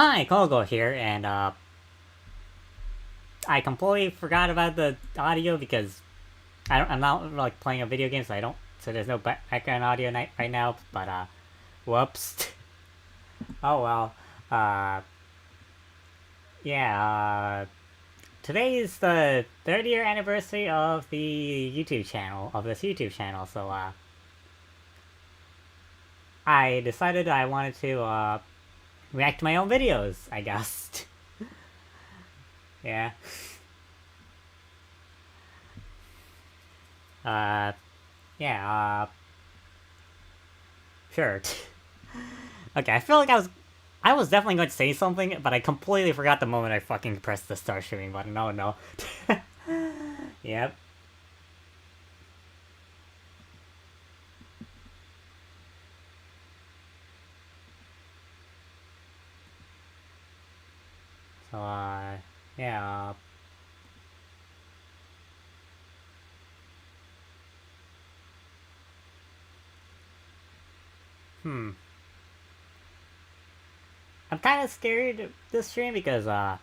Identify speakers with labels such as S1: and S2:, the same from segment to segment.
S1: Hi, Kogo here, and I completely forgot about the audio because I'm not like playing a video game, so I don't. So there's no background audio right now. But whoops. Oh well. Uh, yeah. Today is the third-year anniversary of the YouTube channel So I decided I wanted to react to my own videos. I guess. Yeah. Uh, yeah. Sure. Okay, I feel like I was definitely going to say something, but I completely forgot the moment I fucking pressed the start streaming button. Oh no. Yep. So yeah. Hmm. I'm kind of scared of this stream because my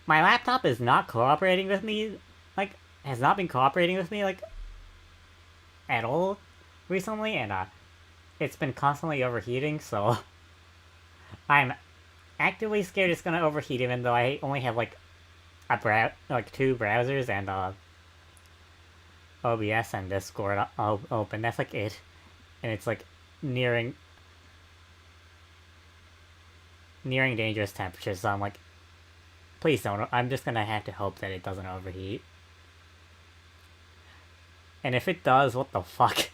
S1: laptop is not cooperating with me, like has not been cooperating with me like at all recently, and it's been constantly overheating. So I'm actively scared it's gonna overheat, even though I only have like two browsers and OBS and Discord open. That's like it, and it's like nearing dangerous temperatures. So I'm like, please don't. I'm just gonna have to hope that it doesn't overheat. And if it does, what the fuck?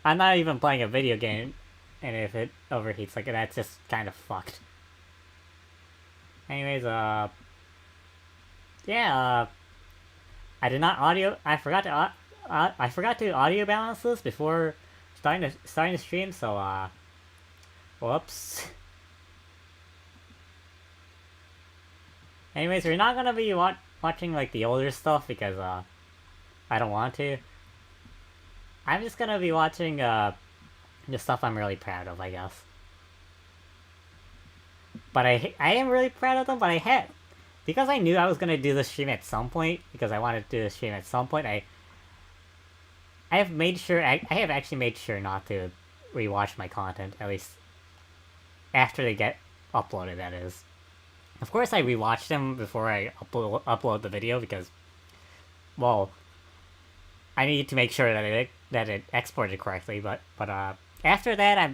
S1: I'm not even playing a video game, and if it overheats, like that's just kind of fucked. Anyways, yeah, I did not audio. I forgot to audio balance this before starting the stream. So whoops. Anyways, we're not gonna be watching like the older stuff because I don't want to. I'm just gonna be watching the stuff I'm really proud of, I guess. But I am really proud of them. But I had, because I knew I was gonna do the stream at some point, because I wanted to do the stream at some point. I have made sure I have actually made sure not to rewatch my content, at least after they get uploaded. That is. Of course, I rewatch them before I upload the video because, well, I need to make sure that it exported correctly. But after that,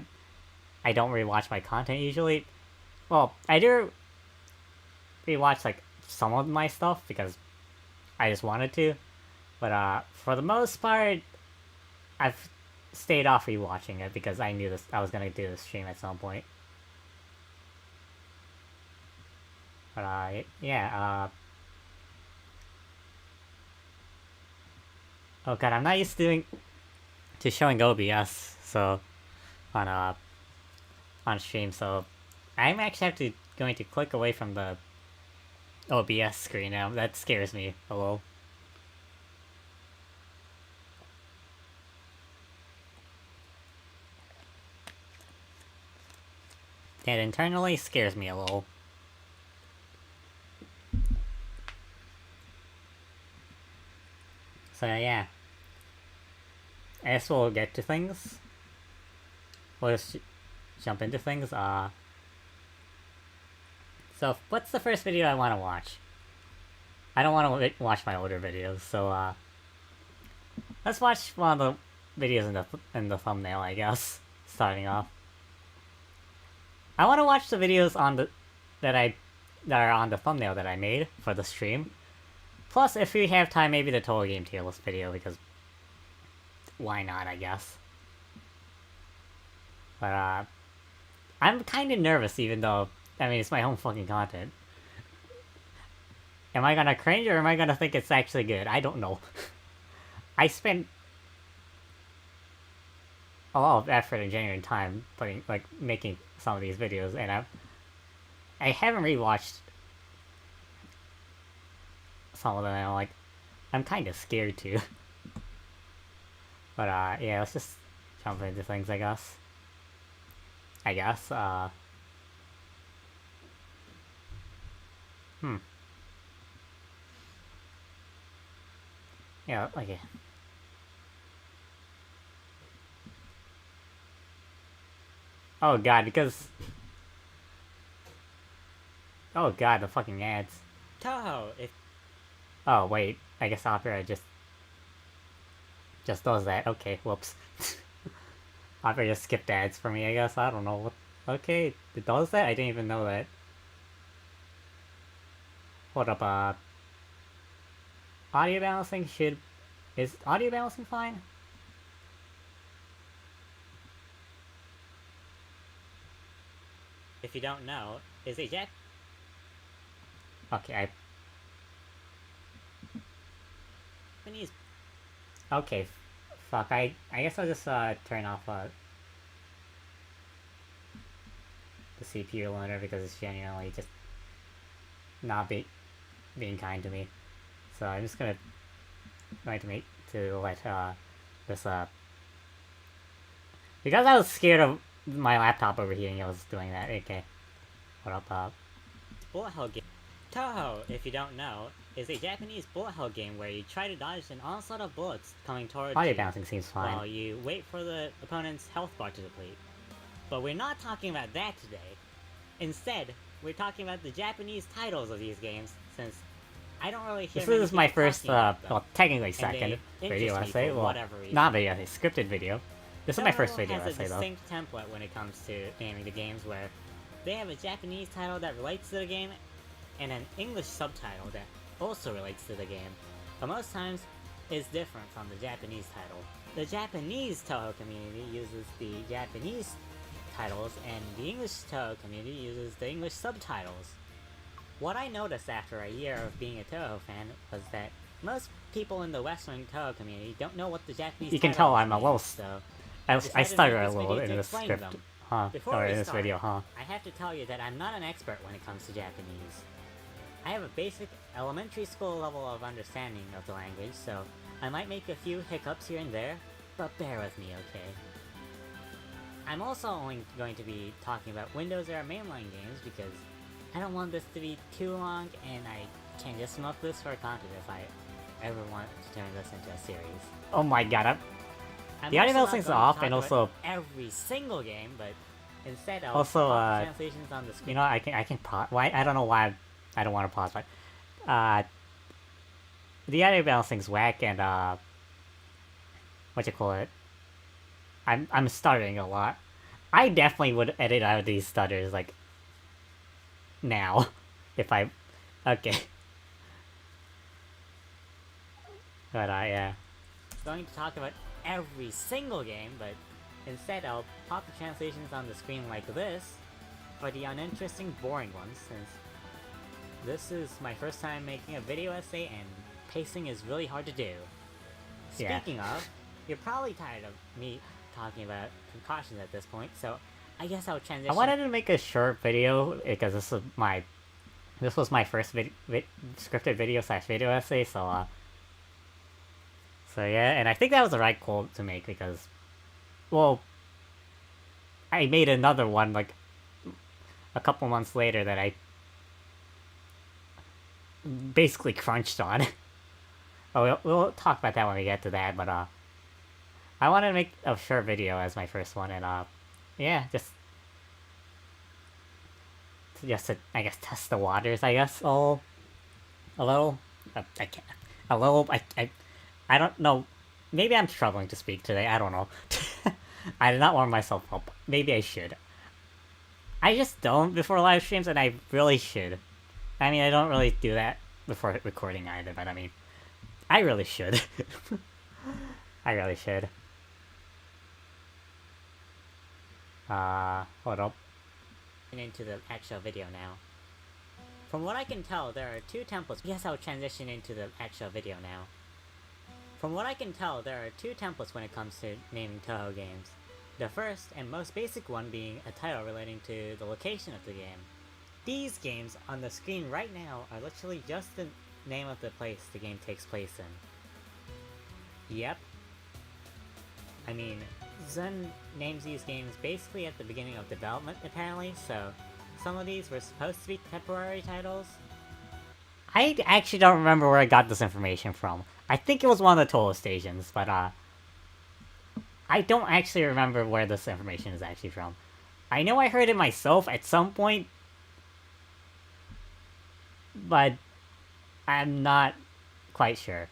S1: I don't rewatch my content usually. Well, I do rewatch like some of my stuff because I just wanted to. But for the most part, I've stayed off rewatching it because I knew I was gonna do the stream at some point. But yeah. Oh god, I'm not used to showing OBS so on stream, so I'm actually going to click away from the OBS screen now. That scares me a little. It internally scares me a little. So yeah. I guess we'll get to things. We'll just jump into things. So what's the first video I want to watch? I don't want to watch my older videos, so let's watch one of the videos in the thumbnail, I guess. Starting off, I want to watch the videos that are on the thumbnail that I made for the stream. Plus, if we have time, maybe the total game tier list video, because why not, I guess. But I'm kind of nervous, even though I mean it's my own fucking content. Am I gonna cringe or am I gonna think it's actually good? I don't know. I spent a lot of effort and genuine time making some of these videos, and I haven't rewatched some of them. And I'm kind of scared to. But yeah, let's just jump into things, I guess. Yeah, okay. Oh god, because... Oh god, the fucking ads.
S2: Toho, if
S1: Oh wait, I guess Opera just does that. Okay, whoops. Opera just skipped ads for me, I guess. I don't know what... Okay, it does that? I didn't even know that. Hold up, audio balancing should... Is audio balancing fine?
S2: you don't know, is a
S1: Okay,
S2: Japanese.
S1: Okay, fuck, I guess I'll just, turn off, the CPU limiter because it's genuinely just not being kind to me. So I'm just going to let, this, because I was scared of my laptop overheating, I was doing that. Okay. What up,
S2: Bullet hell game. Toho, if you don't know, is a Japanese bullet hell game where you try to dodge an onslaught of bullets coming towards
S1: audio
S2: you
S1: balancing seems fine.
S2: while you wait for the opponent's health bar to deplete. But we're not talking about that today. Instead, we're talking about the Japanese titles of these games, since I don't really hear
S1: This is my first,
S2: well,
S1: technically second video essay. Well, not video essay, scripted video. This is my first video
S2: has
S1: essay,
S2: a
S1: though.
S2: distinct template when it comes to naming the games, where they have a Japanese title that relates to the game, and an English subtitle that also relates to the game, but most times is different from the Japanese title. The Japanese Toho community uses the Japanese titles, and the English Toho community uses the English subtitles. What I noticed after a year of being a Toho fan was that most people in the Western Toho community don't know what the Japanese
S1: You can tell I'm a little...
S2: so
S1: I stutter a little in this script, huh? Or in this video, huh?
S2: I have to tell you that I'm not an expert when it comes to Japanese. I have a basic elementary school level of understanding of the language, so I might make a few hiccups here and there, but bear with me, okay? I'm also only going to be talking about Windows era mainline games because I don't want this to be too long, and I can just smoke this for content if I ever want to turn this into a series.
S1: Oh my god,
S2: I'm
S1: the audio
S2: also not
S1: balancing's
S2: going to
S1: off,
S2: talk
S1: and
S2: about
S1: also...
S2: every single game, but instead I'll
S1: Also,
S2: pop the translations on the screen.
S1: You know, I can pause. Why? I don't know why I don't want to pause, but the audio balancing's whack, and what you call it? I'm stuttering a lot. I definitely would edit out these stutters like now, if I... Okay. But yeah.
S2: Going to talk about every single game, but instead I'll pop the translations on the screen like this for the uninteresting, boring ones, since this is my first time making a video essay and pacing is really hard to do.
S1: Yeah.
S2: Speaking of, you're probably tired of me talking about concussions at this point, so I guess I'll transition.
S1: I wanted to make a short video because this was my first scripted video / video essay, so yeah, and I think that was the right call to make because, well, I made another one like a couple months later that I basically crunched on. Oh, we'll talk about that when we get to that, but I wanted to make a short video as my first one, and yeah, just to, I guess, test the waters, I guess, a little. I can't. A little. I don't know. Maybe I'm struggling to speak today. I don't know. I did not warm myself up. Maybe I should. I just don't before live streams, and I really should. I mean, I don't really do that before recording either, but I mean, I really should. I really should. Hold up.
S2: Into the actual video now. From what I can tell, there are two templates. Yes, I'll transition into the actual video now. From what I can tell, there are two templates when it comes to naming Toho games. The first and most basic one being a title relating to the location of the game. These games on the screen right now are literally just the name of the place the game takes place in. Yep. I mean, Zen names these games basically at the beginning of development, apparently, so some of these were supposed to be temporary titles,
S1: I actually don't remember where I got this information from. I think it was one of the toll stations, but I don't actually remember where this information is actually from. I know I heard it myself at some point, but I'm not quite sure.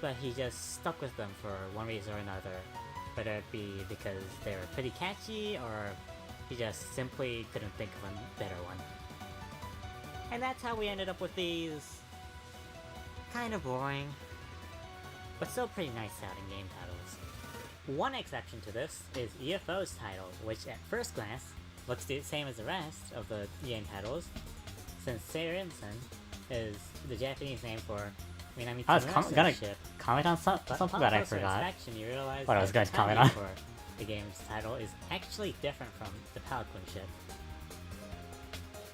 S2: But he just stuck with them for one reason or another, whether it be because they were pretty catchy or he just simply couldn't think of a better one. And that's how we ended up with these kind of boring, but still pretty nice sounding game titles. One exception to this is UFO's title, which at first glance looks the same as the rest of the game titles, since Seirinsen is the Japanese name for Minamitsu
S1: I was gonna
S2: ship.
S1: comment on something that I forgot.
S2: You realize
S1: What I was
S2: that
S1: going to
S2: the
S1: comment
S2: timing
S1: on.
S2: for the game's title is actually different from the Pelican ship.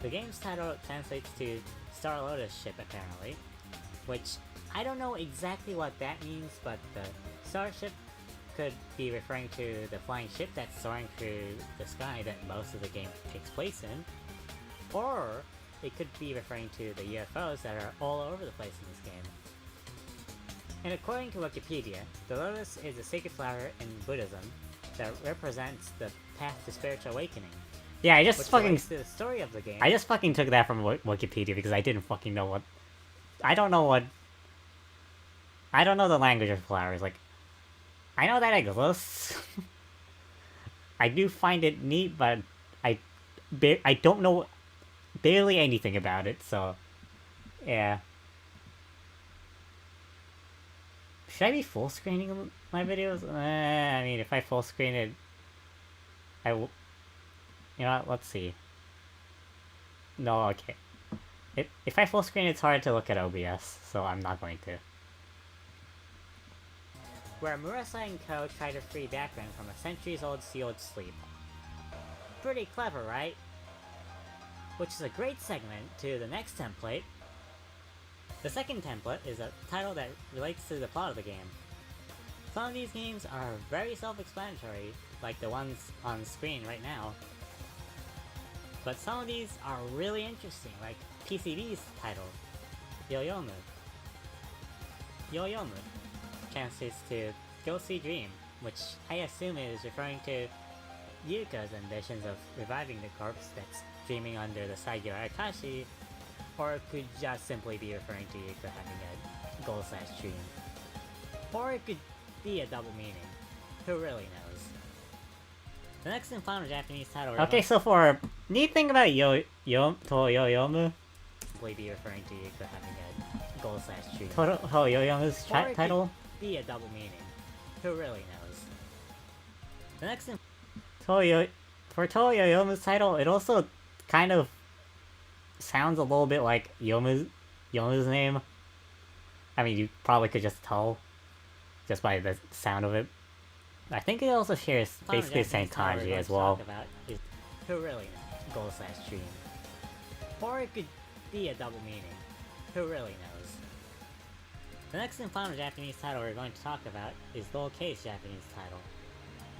S2: The game's title translates to Star Lotus ship apparently, which I don't know exactly what that means, but the starship could be referring to the flying ship that's soaring through the sky that most of the game takes place in, or it could be referring to the UFOs that are all over the place in this game. And according to Wikipedia, the lotus is a sacred flower in Buddhism that represents the path to spiritual awakening.
S1: Yeah, I just
S2: Which
S1: fucking
S2: relates to the story of the game.
S1: I just fucking took that from Wikipedia because I didn't fucking know what. I don't know the language of flowers. Like, I know that exists. I do find it neat, but I don't know barely anything about it. So, yeah. Should I be full screening my videos? I mean, if I full screen it, you know what? Let's see. No, okay. If I full screen, it's hard to look at OBS, so I'm not going to.
S2: Where Murasa and Co. try to free Background from a centuries-old sealed sleep. Pretty clever, right? Which is a great segment to the next template. The second template is a title that relates to the plot of the game. Some of these games are very self-explanatory, like the ones on screen right now. But some of these are really interesting, like PCB's title, Yoyomu. Yoyomu translates to Go See Dream, which I assume is referring to Yuka's ambitions of reviving the corpse that's dreaming under the Saigyo Akashi, or it could just simply be referring to Yuka having a goal/dream. Or it could be a double meaning. Who really knows? The next and final Japanese title
S1: Okay, so for neat thing about Yoyomu,
S2: simply be referring to Yuka having a goal/dream.
S1: Yoyomu's
S2: Or it
S1: title.
S2: could be a double meaning. Who really knows? The next and
S1: For Yoyomu's title, it also kind of sounds a little bit like Yomu's name. I mean, you probably could just tell just by the sound of it. I think it also shares basically the same kanji as well.
S2: Who really knows? Goal/dream. Or it could be a double meaning. Who really knows? The next and final Japanese title we're going to talk about is lowercase Japanese title.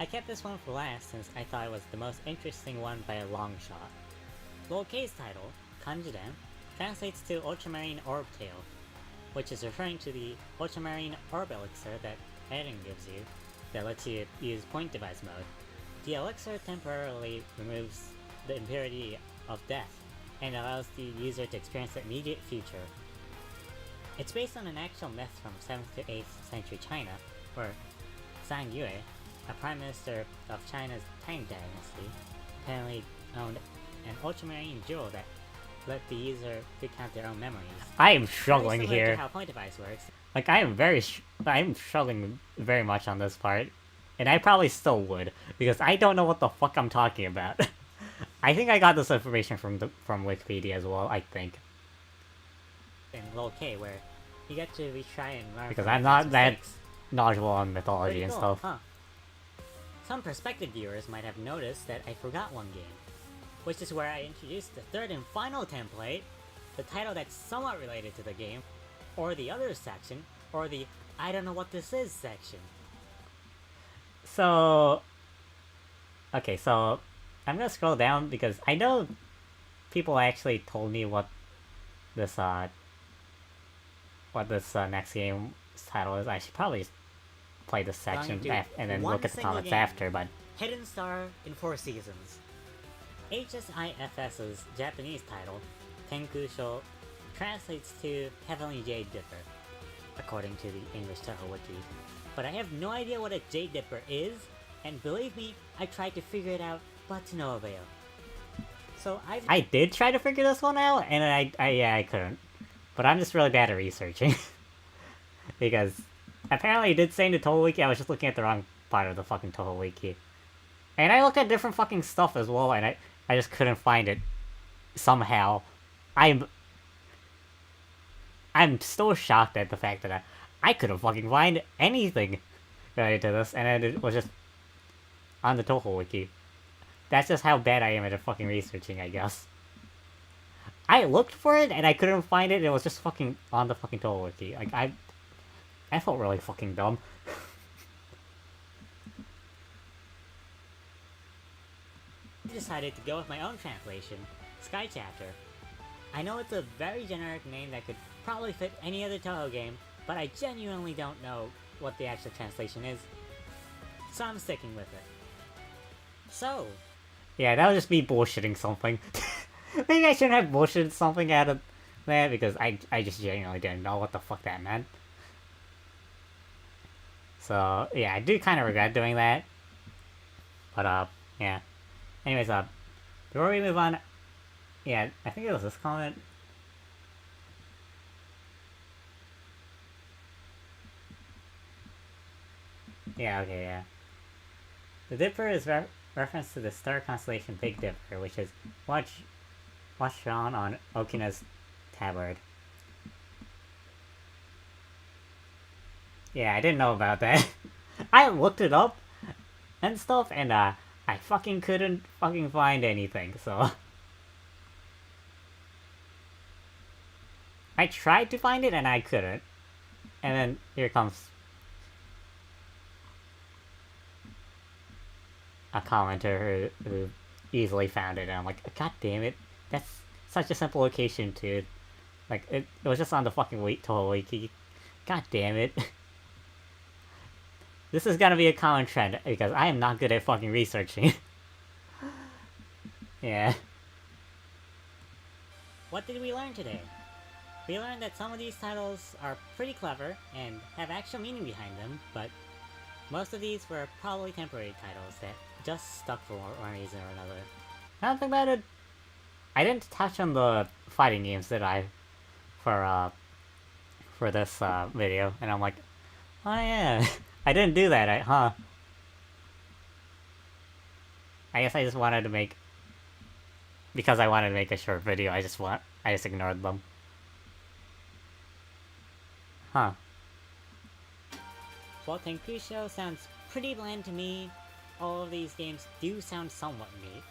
S2: I kept this one for last since I thought it was the most interesting one by a long shot. Lowercase title, Kanjiden, translates to Ultramarine Orb Tail, which is referring to the Ultramarine Orb Elixir that Eren gives you, that lets you use point device mode. The elixir temporarily removes the impurity of death, and allows the user to experience the immediate future. It's based on an actual myth from 7th to 8th century China, where Zhang Yue, a prime minister of China's Tang dynasty, apparently owned an ultramarine jewel that let the user recount their own memories.
S1: I am struggling
S2: Very similar
S1: here.
S2: to how point device works.
S1: Like, I'm struggling very much on this part. And I probably still would, because I don't know what the fuck I'm talking about. I think I got this information from Wikipedia as well, I think.
S2: In Lol K, where you get to retry and learn
S1: Because
S2: from
S1: I'm
S2: your
S1: not
S2: past
S1: that
S2: mistakes.
S1: knowledgeable on mythology
S2: Pretty
S1: and
S2: cool,
S1: stuff.
S2: huh? Some prospective viewers might have noticed that I forgot one game, which is where I introduced the third and final template, the title that's somewhat related to the game, or the other section, or the I don't know what this is section.
S1: So... Okay, so... I'm gonna scroll down because I know people actually told me what this next game title is. I should probably play this section and then look at the comments after, but...
S2: Hidden Star in 4 Seasons. HSIFS's Japanese title, Tenkusho, translates to Heavenly Jade Dipper, according to the English Toho Wiki. But I have no idea what a Jade Dipper is, and believe me, I tried to figure it out, but to no avail. So I
S1: did try to figure this one out, and I couldn't. But I'm just really bad at researching. Because apparently it did say in the Toho Wiki, I was just looking at the wrong part of the fucking Toho Wiki. And I looked at different fucking stuff as well, and I just couldn't find it. Somehow. I'm still shocked at the fact that I couldn't fucking find anything related to this, and it was just on the Toho Wiki. That's just how bad I am at fucking researching, I guess. I looked for it, and I couldn't find it, it was just fucking on the fucking Toho Wiki. Like, I felt really fucking dumb.
S2: I decided to go with my own translation, Sky Chapter. I know it's a very generic name that could probably fit any other Toho game, but I genuinely don't know what the actual translation is. So I'm sticking with it. So...
S1: yeah, that would just be bullshitting something. Maybe I shouldn't have bullshitted something out of that, because I just genuinely didn't know what the fuck that meant. So, yeah, I do kind of regret doing that. But, yeah. Anyways, before we move on... yeah, I think it was this comment. Yeah, okay, yeah. The Dipper is reference to the star constellation Big Dipper, which is what's shown on Okina's tabard. Yeah, I didn't know about that. I looked it up and stuff, and I fucking couldn't fucking find anything, so... I tried to find it and I couldn't. And then here comes a commenter who easily found it, and I'm like, god damn it, that's such a simple location too. Like, it was just on the fucking Toho Wiki. God damn it. This is gonna be a common trend, because I am not good at fucking researching. Yeah.
S2: What did we learn today? We learned that some of these titles are pretty clever and have actual meaning behind them, but most of these were probably temporary titles that just stuck for one reason or another.
S1: I don't think about it. I didn't touch on the fighting games, did I? For this video, and I'm like, oh yeah, I didn't do that, huh? I guess I just wanted to make, because I wanted to make a short video, I just ignored them. Huh.
S2: While Tenkusho sounds pretty bland to me, all of these games do sound somewhat neat.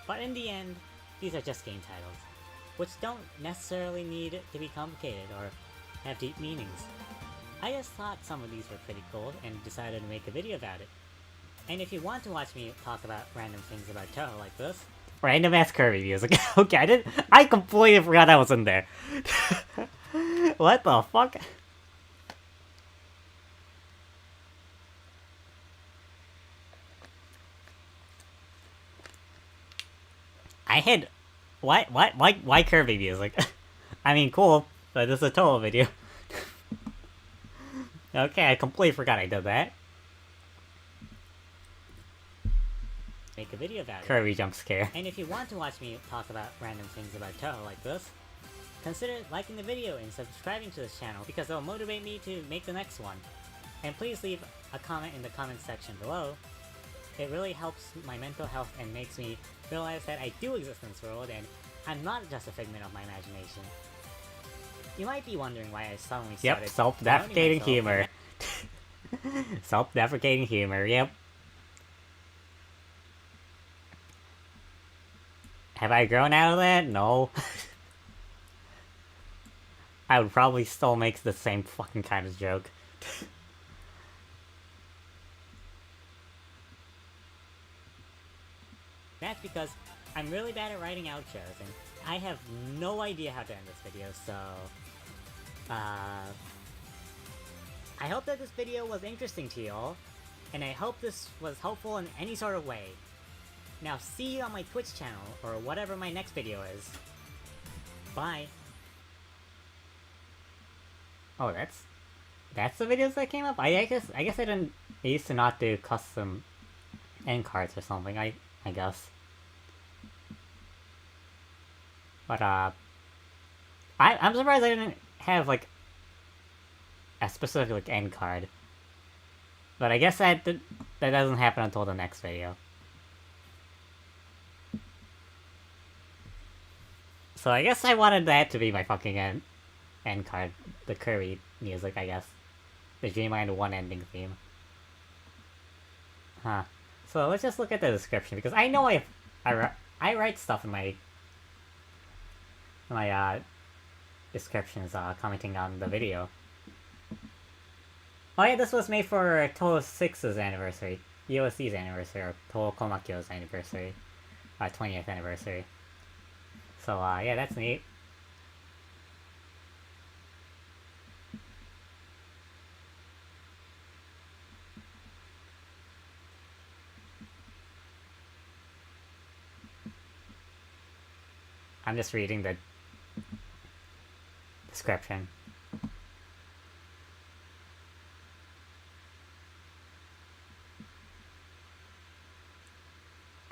S2: But in the end, these are just game titles, which don't necessarily need to be complicated or have deep meanings. I just thought some of these were pretty cool and decided to make a video about it. And if you want to watch me talk about random things about Toho like this...
S1: random ass Kirby music. Okay, I completely forgot I was in there. What the fuck? I had... Why Kirby music? I mean, cool, but this is a Toho video. Okay, I completely forgot I did that.
S2: Make a video about it.
S1: Kirby jump scare.
S2: And if you want to watch me talk about random things about Toho like this, consider liking the video and subscribing to this channel, because it'll motivate me to make the next one. And please leave a comment in the comments section below. It really helps my mental health and makes me realize that I do exist in this world and I'm not just a figment of my imagination. You might be wondering why I suddenly started...
S1: Yep, self-deprecating humor. Self-deprecating humor, yep. Have I grown out of that? No. I would probably still make the same fucking kind of joke.
S2: that because I'm really bad at writing outros, and I have no idea how to end this video, so... I hope that this video was interesting to y'all, and I hope this was helpful in any sort of way. Now see you on my Twitch channel, or whatever my next video is. Bye!
S1: Oh, that's the videos that came up? I guess I didn't... I used to not do custom end cards or something, I guess. But, I'm surprised I didn't have, like, a specific, like, end card. But I guess that doesn't happen until the next video. So I guess I wanted that to be my fucking end card. The Kirby music, I guess. The Dreamland 1 ending theme. Huh. So let's just look at the description, because I know I write stuff in my descriptions, commenting on the video. Oh yeah, this was made for Toho 6's anniversary, USC's anniversary, or Toho Komakyo's anniversary, 20th anniversary. So yeah, that's neat. I'm just reading the description.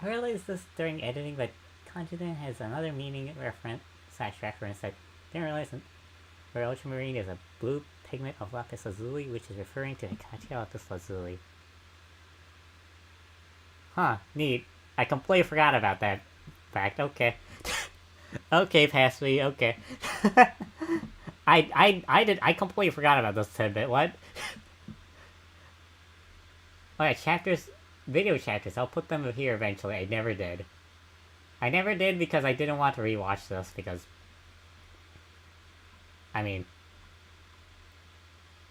S1: I realized this during editing, but Kanjiden has another meaning reference that didn't realize where ultramarine is a blue pigment of lapis lazuli, which is referring to Hikachi lapis lazuli. Huh, neat. I completely forgot about that fact. Okay. Okay, pass me, okay. I completely forgot about this tidbit, what? Oh yeah, chapters, video chapters, I'll put them here eventually. I never did. I never did because I didn't want to rewatch this, because... I mean...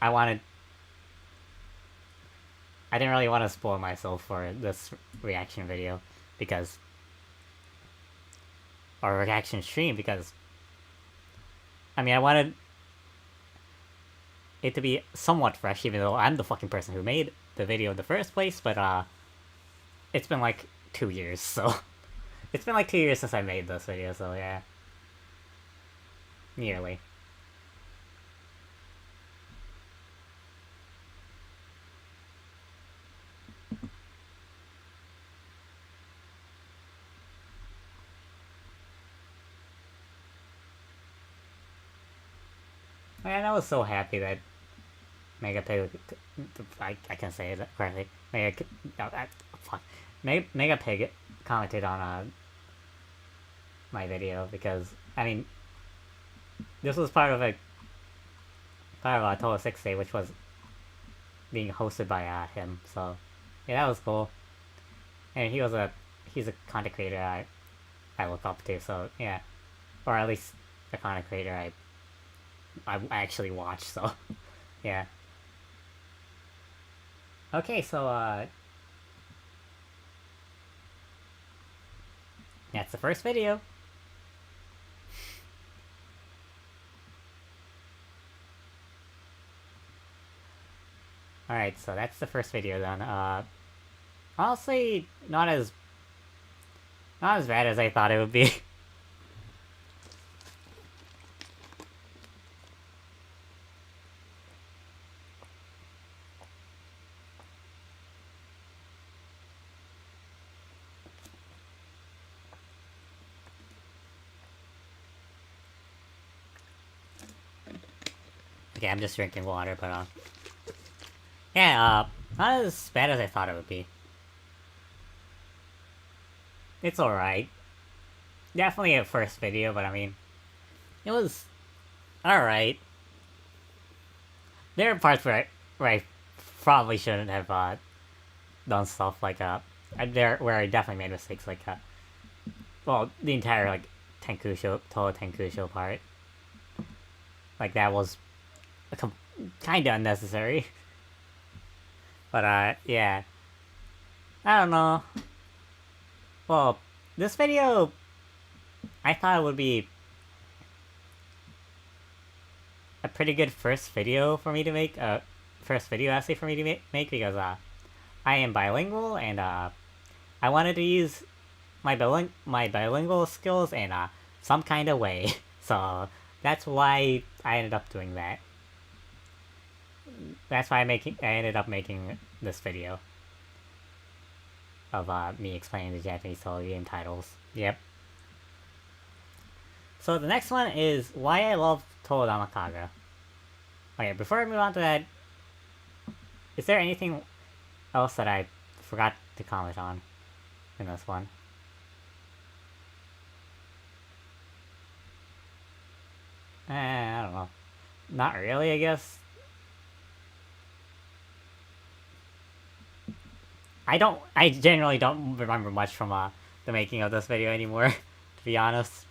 S1: I didn't really want to spoil myself for this reaction video, because... or reaction stream, because... I mean, I wanted it to be somewhat fresh, even though I'm the fucking person who made the video in the first place, but, it's been like 2 years, so... It's been like 2 years since I made this video, so yeah. Nearly. Man, I was so happy that Megapig... I can say it correctly. Megapig commented on, my video, because, I mean, this was part of Toho 6 Day, which was being hosted by, him, so, yeah, that was cool. And he's a content creator I look up to, so, yeah. Or at least a content creator I actually watch, so, yeah. Okay, so, that's the first video. Alright, so that's the first video done. Honestly, not as bad as I thought it would be. Okay, I'm just drinking water, but, yeah, not as bad as I thought it would be. It's alright. Definitely a first video, but I mean, it was alright. There are parts where I probably shouldn't have, done stuff like, where I definitely made mistakes, like, well, the entire, like, Toho Tenkusho part. Like, that was kinda unnecessary. But, yeah. I don't know. Well, this video, I thought it would be a pretty good first video for me to make. First video essay for me to make because I am bilingual and I wanted to use my bilingual skills in some kind of way. So that's why I ended up doing that. That's why I ended up making this video of me explaining the Japanese solo game titles. Yep. So the next one is why I love Torodama Kaga. Okay, before I move on to that, is there anything else that I forgot to comment on in this one? I don't know. Not really, I guess. I generally don't remember much from the making of this video anymore, to be honest.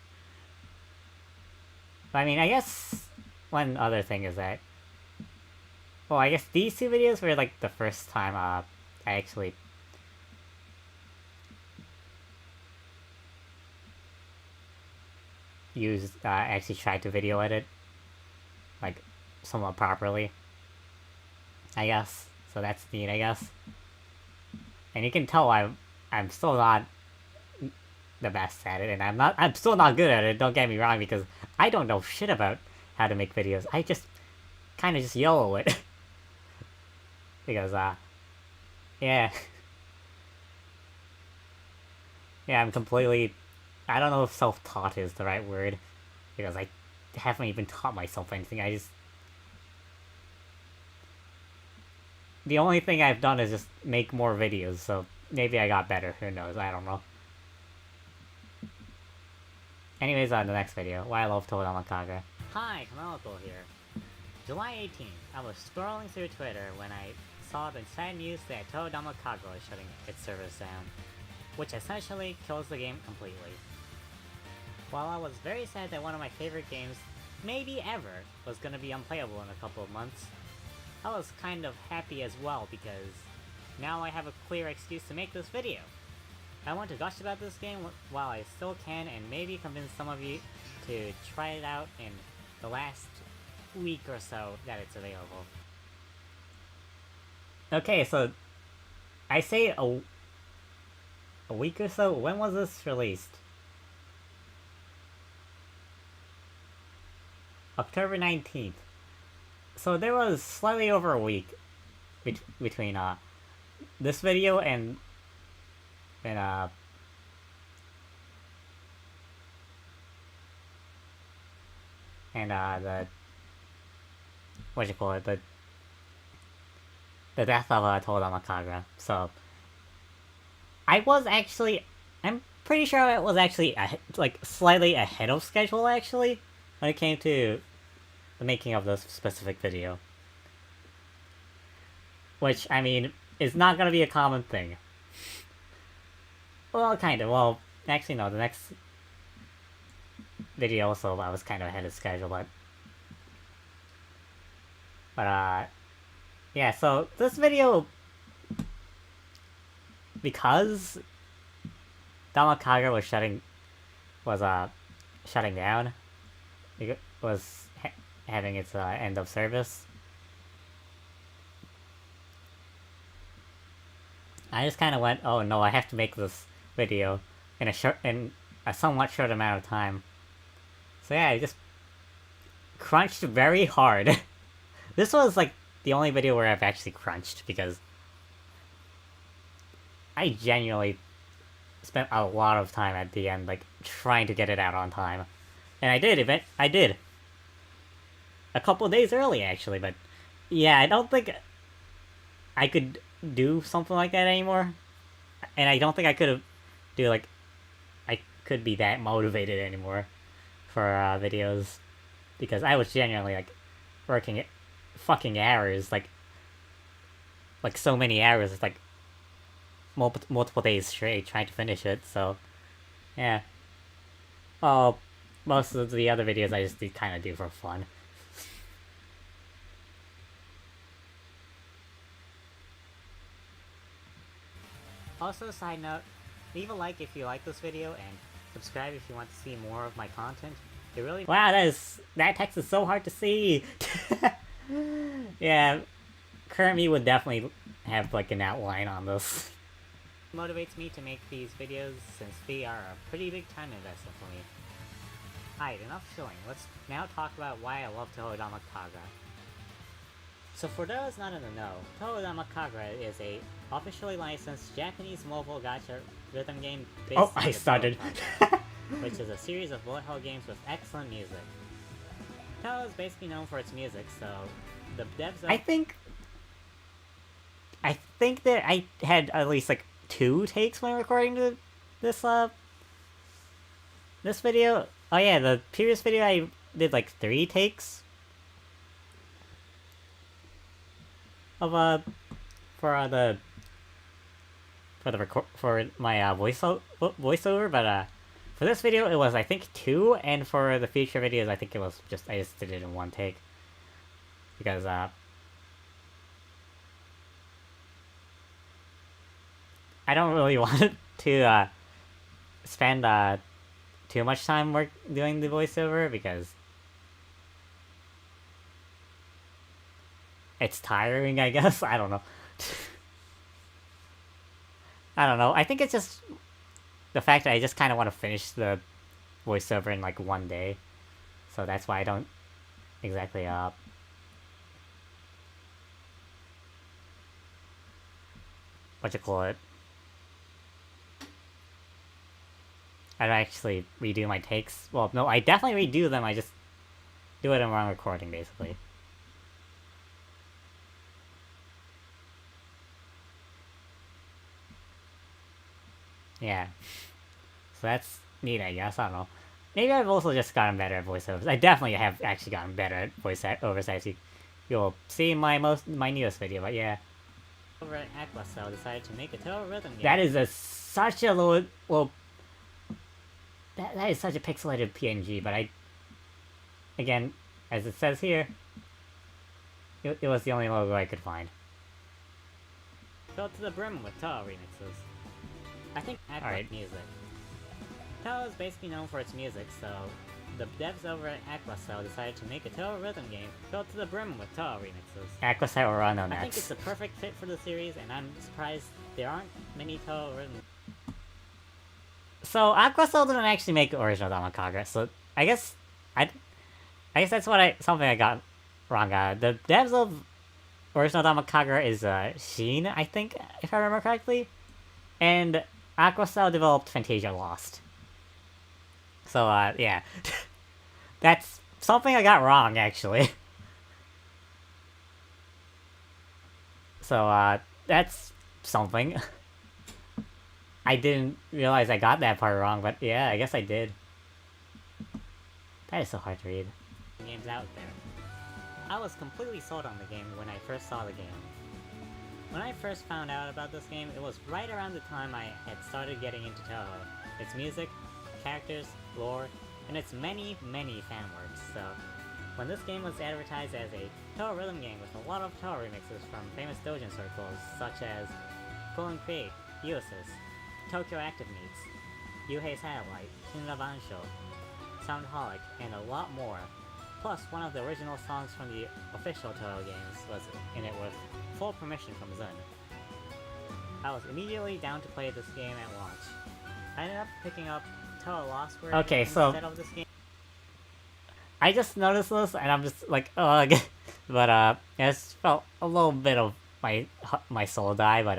S1: But I mean, I guess one other thing is that, well, I guess these two videos were like the first time I actually actually tried to video edit, like, somewhat properly, I guess. So that's neat, I guess. And you can tell I'm still not the best at it, and I'm still not good at it, don't get me wrong, because I don't know shit about how to make videos. I just kind of just YOLO it. Because, yeah. Yeah, I'm completely... I don't know if self-taught is the right word, because I haven't even taught myself anything. The only thing I've done is just make more videos, so maybe I got better. Who knows? I don't know. Anyways, on the next video, why I love Torodama Kaga. Hi, Canonical here. July 18th, I was scrolling through Twitter when I saw the sad news that Torodama Kaga is shutting its servers down, which essentially kills the game completely. While I was very sad that one of my favorite games, maybe ever, was gonna be unplayable in a couple of months, I was kind of happy as well because now I have a clear excuse to make this video. I want to gush about this game while I still can and maybe convince some of you to try it out in the last week or so that it's available. Okay, so I say a week or so? When was this released? October 19th. So there was slightly over a week between this video and the what you call it, the death of Torodama Kaga. So I'm pretty sure it was actually like slightly ahead of schedule actually when it came to the making of this specific video. Which, I mean, is not gonna be a common thing. Well, kind of. Well, actually, no. The next video also I was kind of ahead of schedule, but yeah. So this video, because Dama Kaga was shutting down, it was having its end of service. I just kind of went, oh no, I have to make this video in a somewhat short amount of time. So yeah, I just crunched very hard. This was like the only video where I've actually crunched because I genuinely spent a lot of time at the end, like trying to get it out on time, and I did. I did. A couple days early, actually, but yeah, I don't think I could do something like that anymore, and I don't think I could be that motivated anymore for videos, because I was genuinely like working at fucking hours, like so many hours, like multiple days straight trying to finish it. So yeah, oh, most of the other videos I just kind of do for fun. Also, side note,
S2: Leave a like if you like this video, and subscribe if you want to see more of my content. It really—
S1: Wow, that text is so hard to see. Yeah, current me would definitely have like an outline on this.
S2: motivates me to make these videos, since they are a pretty big time investment for me. Alright, enough shilling. Let's now talk about why I love Tohodama Kaga. So for those not in the know, Tohodama Kaga is a officially licensed Japanese mobile gacha rhythm game based
S1: Oh,
S2: on
S1: I
S2: the
S1: started.
S2: Toho, which is a series of bullet hell games with excellent music. Toho is basically known for its music, so the devs of—
S1: I think that I had at least like 2 takes when recording this video. Oh yeah, the previous video I did like 3 takes of for my voiceover, but for this video it was I think 2, and for the future videos I think it was just I just did it in 1 take because I don't really want to spend too much time doing the voiceover because it's tiring, I guess. I don't know. I don't know. I think it's just the fact that I just kind of want to finish the voiceover in like 1 day, so that's why I don't exactly what you call it. I don't actually redo my takes. Well, no, I definitely redo them. I just do it in wrong recording, basically. Yeah. So that's neat, I guess. I don't know. Maybe I've also just gotten better at voiceovers. I definitely have actually gotten better at voiceovers, as you'll see in my newest video, but yeah.
S2: over at Aquacell decided to make a Toho rhythm game.
S1: That is such a low... That is such a pixelated PNG, but again, as it says here, it was the only logo I could find.
S2: Filled to the brim with Toho remixes. I think Aqua music. Toho is basically known for its music, so the devs over at Aquacell decided to make a Toho rhythm game filled to the brim with Toho remixes.
S1: Aquacell were on that.
S2: I think it's the perfect fit for the series, and I'm surprised there aren't many Toho rhythm.
S1: So Aquacell didn't actually make original Dama Kaga, so I guess that's something I got wrong. The devs of original Dama Kaga is Sheen, I think, if I remember correctly, and Aquacell developed Fantasia Lost. So yeah, that's something I got wrong actually. So that's something. I didn't realize I got that part wrong, but yeah, I guess I did. That is so hard to read.
S2: Games out there. I was completely sold on the game when I first saw the game. When I first found out about this game, it was right around the time I had started getting into Toho. Its music, characters, lore, and its many, many fanworks, so when this game was advertised as a Toho rhythm game with a lot of Toho remixes from famous doujin circles such as Pull and Create, Ulysses, Tokyo Active Meets, Yuhei Satellite, Shinra Bansho, Soundholic, and a lot more. Plus, one of the original songs from the official Toho games was in it with full permission from Zun. I was immediately down to play this game at launch. I ended up picking up Toho Lost Word instead of this game.
S1: I just noticed this, and I'm just like, ugh. But I just felt a little bit of my soul die, but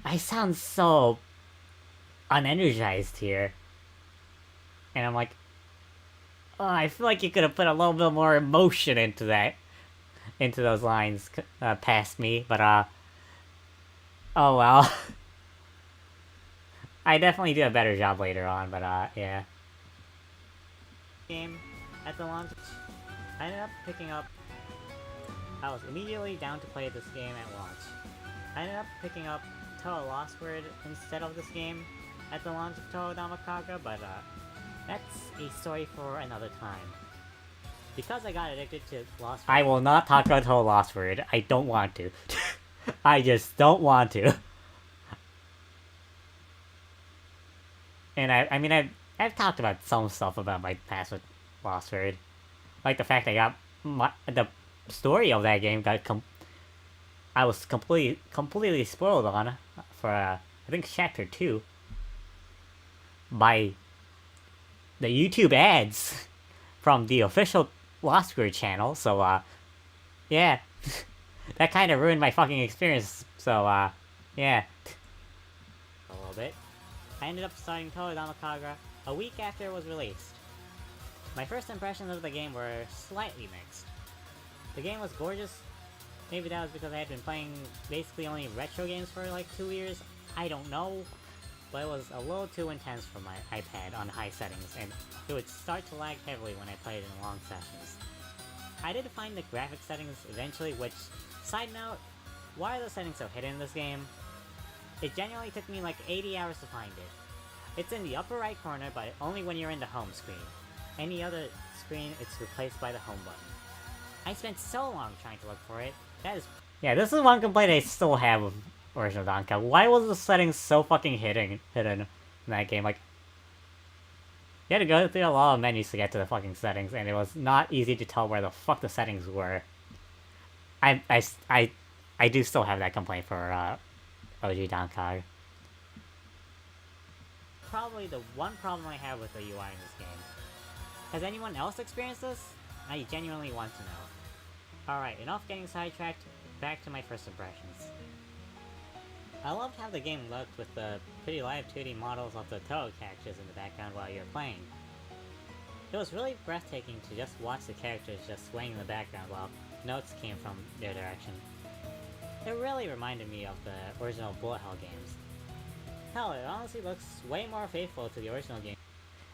S1: I sound so unenergized here. And I'm like, oh, I feel like you could have put a little bit more emotion into those lines past me, but oh well. I definitely do a better job later on, but yeah.
S2: Game at the launch, I ended up picking up. I was immediately down to play this game at launch. I ended up picking up Toho Lost Word instead of this game at the launch of Tohodama Kaga, but that's a story for another time. Because I got addicted to Lost Word.
S1: I will not talk about Toho Lost Word. I don't want to. I just don't want to. And I mean, I've talked about some stuff about my past with Lost Word. Like the fact I got the story of that game I was completely spoiled on for I think chapter 2 by the YouTube ads from the official Lost Word channel. So yeah, that kind of ruined my fucking experience. So yeah, a little bit. I ended up starting Toho Damakagra a week after it was released. My first impressions of the game were slightly mixed. The game was gorgeous. Maybe that was because I had been playing basically only retro games for like 2 years. I don't know. But it was a little too intense for my iPad on high settings, and it would start to lag heavily when I played in long sessions. I did find the graphic settings eventually, which, side note, why are the settings so hidden in this game? It genuinely took me like 80 hours to find it. It's in the upper right corner, but only when you're in the home screen. Any other screen, it's replaced by the home button. I spent so long trying to look for it. That is... Yeah, this is one complaint I still have with original Donka. Why was the settings so fucking hidden in that game? Like, you had to go through a lot of menus to get to the fucking settings, and it was not easy to tell where the fuck the settings were. I do still have that complaint for OG Donkai. Probably the one problem I have with the UI in this game. Has anyone else experienced this? I genuinely want to know. Alright, enough getting sidetracked, back to my first impressions. I loved how the game looked with the pretty live 2D models of the Toho characters in the background while you're playing. It was really breathtaking to just watch the characters just swaying in the background while notes came from their direction. It really reminded me of the original Bullet Hell games. Hell, it honestly looks way more faithful to the original game.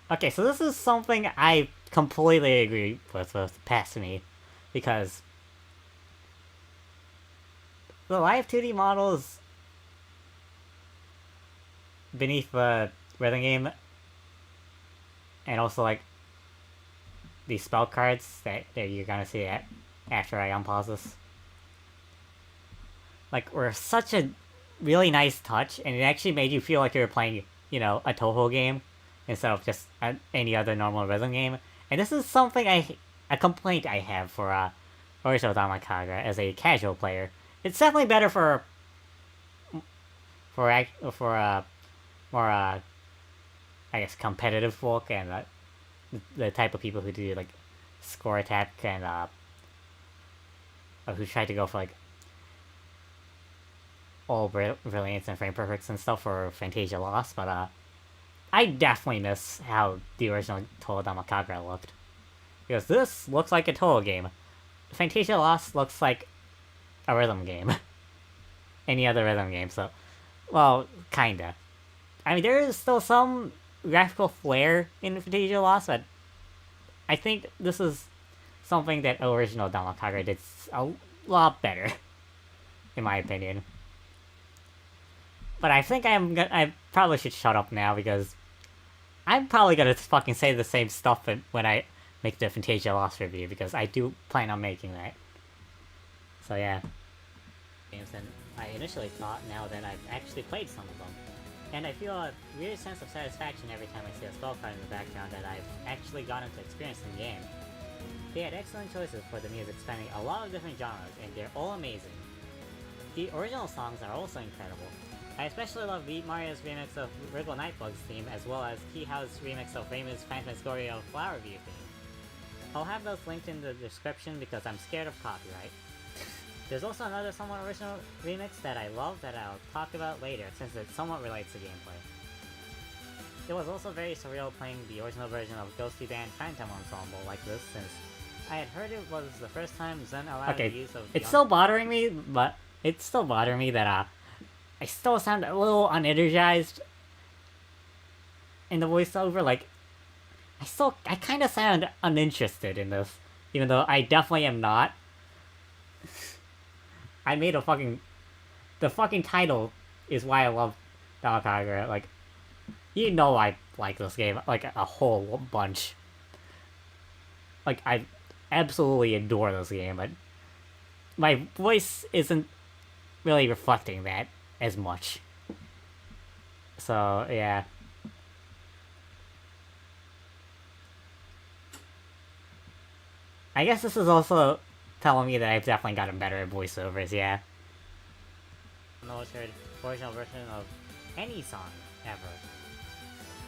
S1: Okay, so this is something I completely agree with past me, because the live 2D models beneath the rhythm game, and also like the spell cards that you're gonna see after I unpause this, like, were such a really nice touch, and it actually made you feel like you were playing, you know, a Toho game instead of just any other normal rhythm game. And this is something a complaint I have for original Damakaga as a casual player. It's definitely better for more I guess competitive folk and the type of people who do like score attack and who try to go for like all brilliance and frame perfects and stuff for Fantasia Lost, but I definitely miss how the original Toho Damakagra looked. Because this looks like a Toho game. Fantasia Lost looks like a rhythm game. Any other rhythm game, so... Well, kinda. I mean, there is still some graphical flair in Fantasia Lost, but I think this is something that original Damakagra did a lot better, in my opinion. But I think I probably should shut up now, because I'm probably gonna fucking say the same stuff when I make the Fantasia Lost review, because I do plan on making that. So yeah. Games than I initially thought, now that I've actually played some of them. And I feel a weird sense of satisfaction every time I see a spell card in the background that I've actually gotten to experience in the game. They had excellent choices for the music, spanning a lot of different genres, and they're all amazing. The original songs are also incredible. I especially love Beat Mario's remix of Wriggle Nightbug's theme, as well as Keyhouse's remix of Raymond's Phantom Story of Flower View theme. I'll have those linked in the description because I'm scared of copyright. There's also another somewhat original remix that I love that I'll talk about later, since it somewhat relates to gameplay. It was also very surreal playing the original version of Ghostly Band Phantom Ensemble like this, since I had heard it was the first time Zen allowed the use of... It's still bothering me, but it's still bothering me that I still sound a little unenergized in the voiceover. Like, I kind of sound uninterested in this, even though I definitely am not. I made a the fucking title is why I love Damakagra. Like, you know I like this game, like, a whole bunch. Like, I absolutely adore this game, but my voice isn't really reflecting that as much. So, yeah. I guess this is also telling me that I've definitely gotten better at voiceovers, yeah.
S2: No original version of any song ever.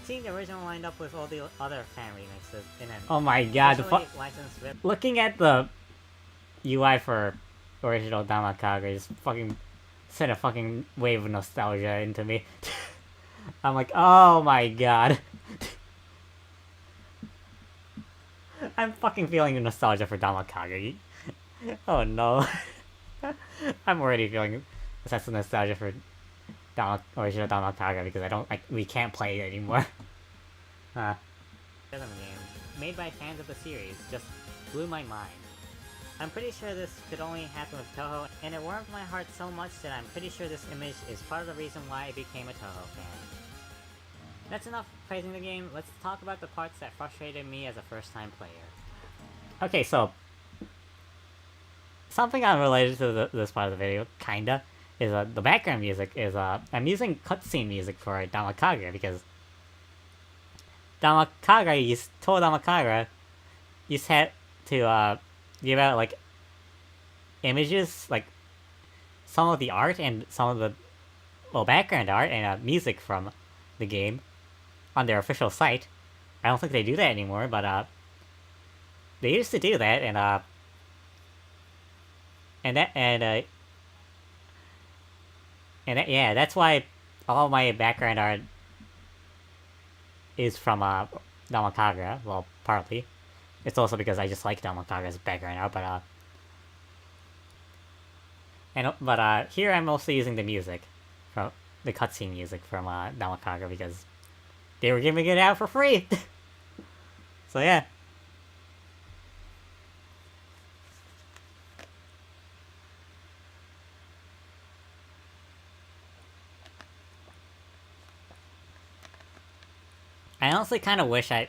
S2: Seeing the original lined up with all the other fan remixes in an
S1: Oh my god,
S2: licensed rip.
S1: looking at the UI for original Damakaga just fucking sent a fucking wave of nostalgia into me. I'm like, oh my god. I'm fucking feeling the nostalgia for Damakaga. Oh no. I'm already feeling a sense of nostalgia for original Damakaga because we can't play it anymore.
S2: Rhythm game, made by fans of the series, just blew my mind. I'm pretty sure this could only happen with Toho, and it warmed my heart so much that I'm pretty sure this image is part of the reason why I became a Toho fan. That's enough praising the game, let's talk about the parts that frustrated me as a first-time player.
S1: Okay, so something unrelated to this part of the video, kinda, is the background music is I'm using cutscene music for Damakaga because Toho Damakaga used had to give out like images, like some of the art and some of the background art and music from the game on their official site. I don't think they do that anymore, but they used to do that, yeah, that's why all my background art is from Damakaga. Well, partly. It's also because I just like Damakaga's background art, but here I'm mostly using the music from the cutscene music from Damakaga because they were giving it out for free. So yeah. I honestly kind of wish I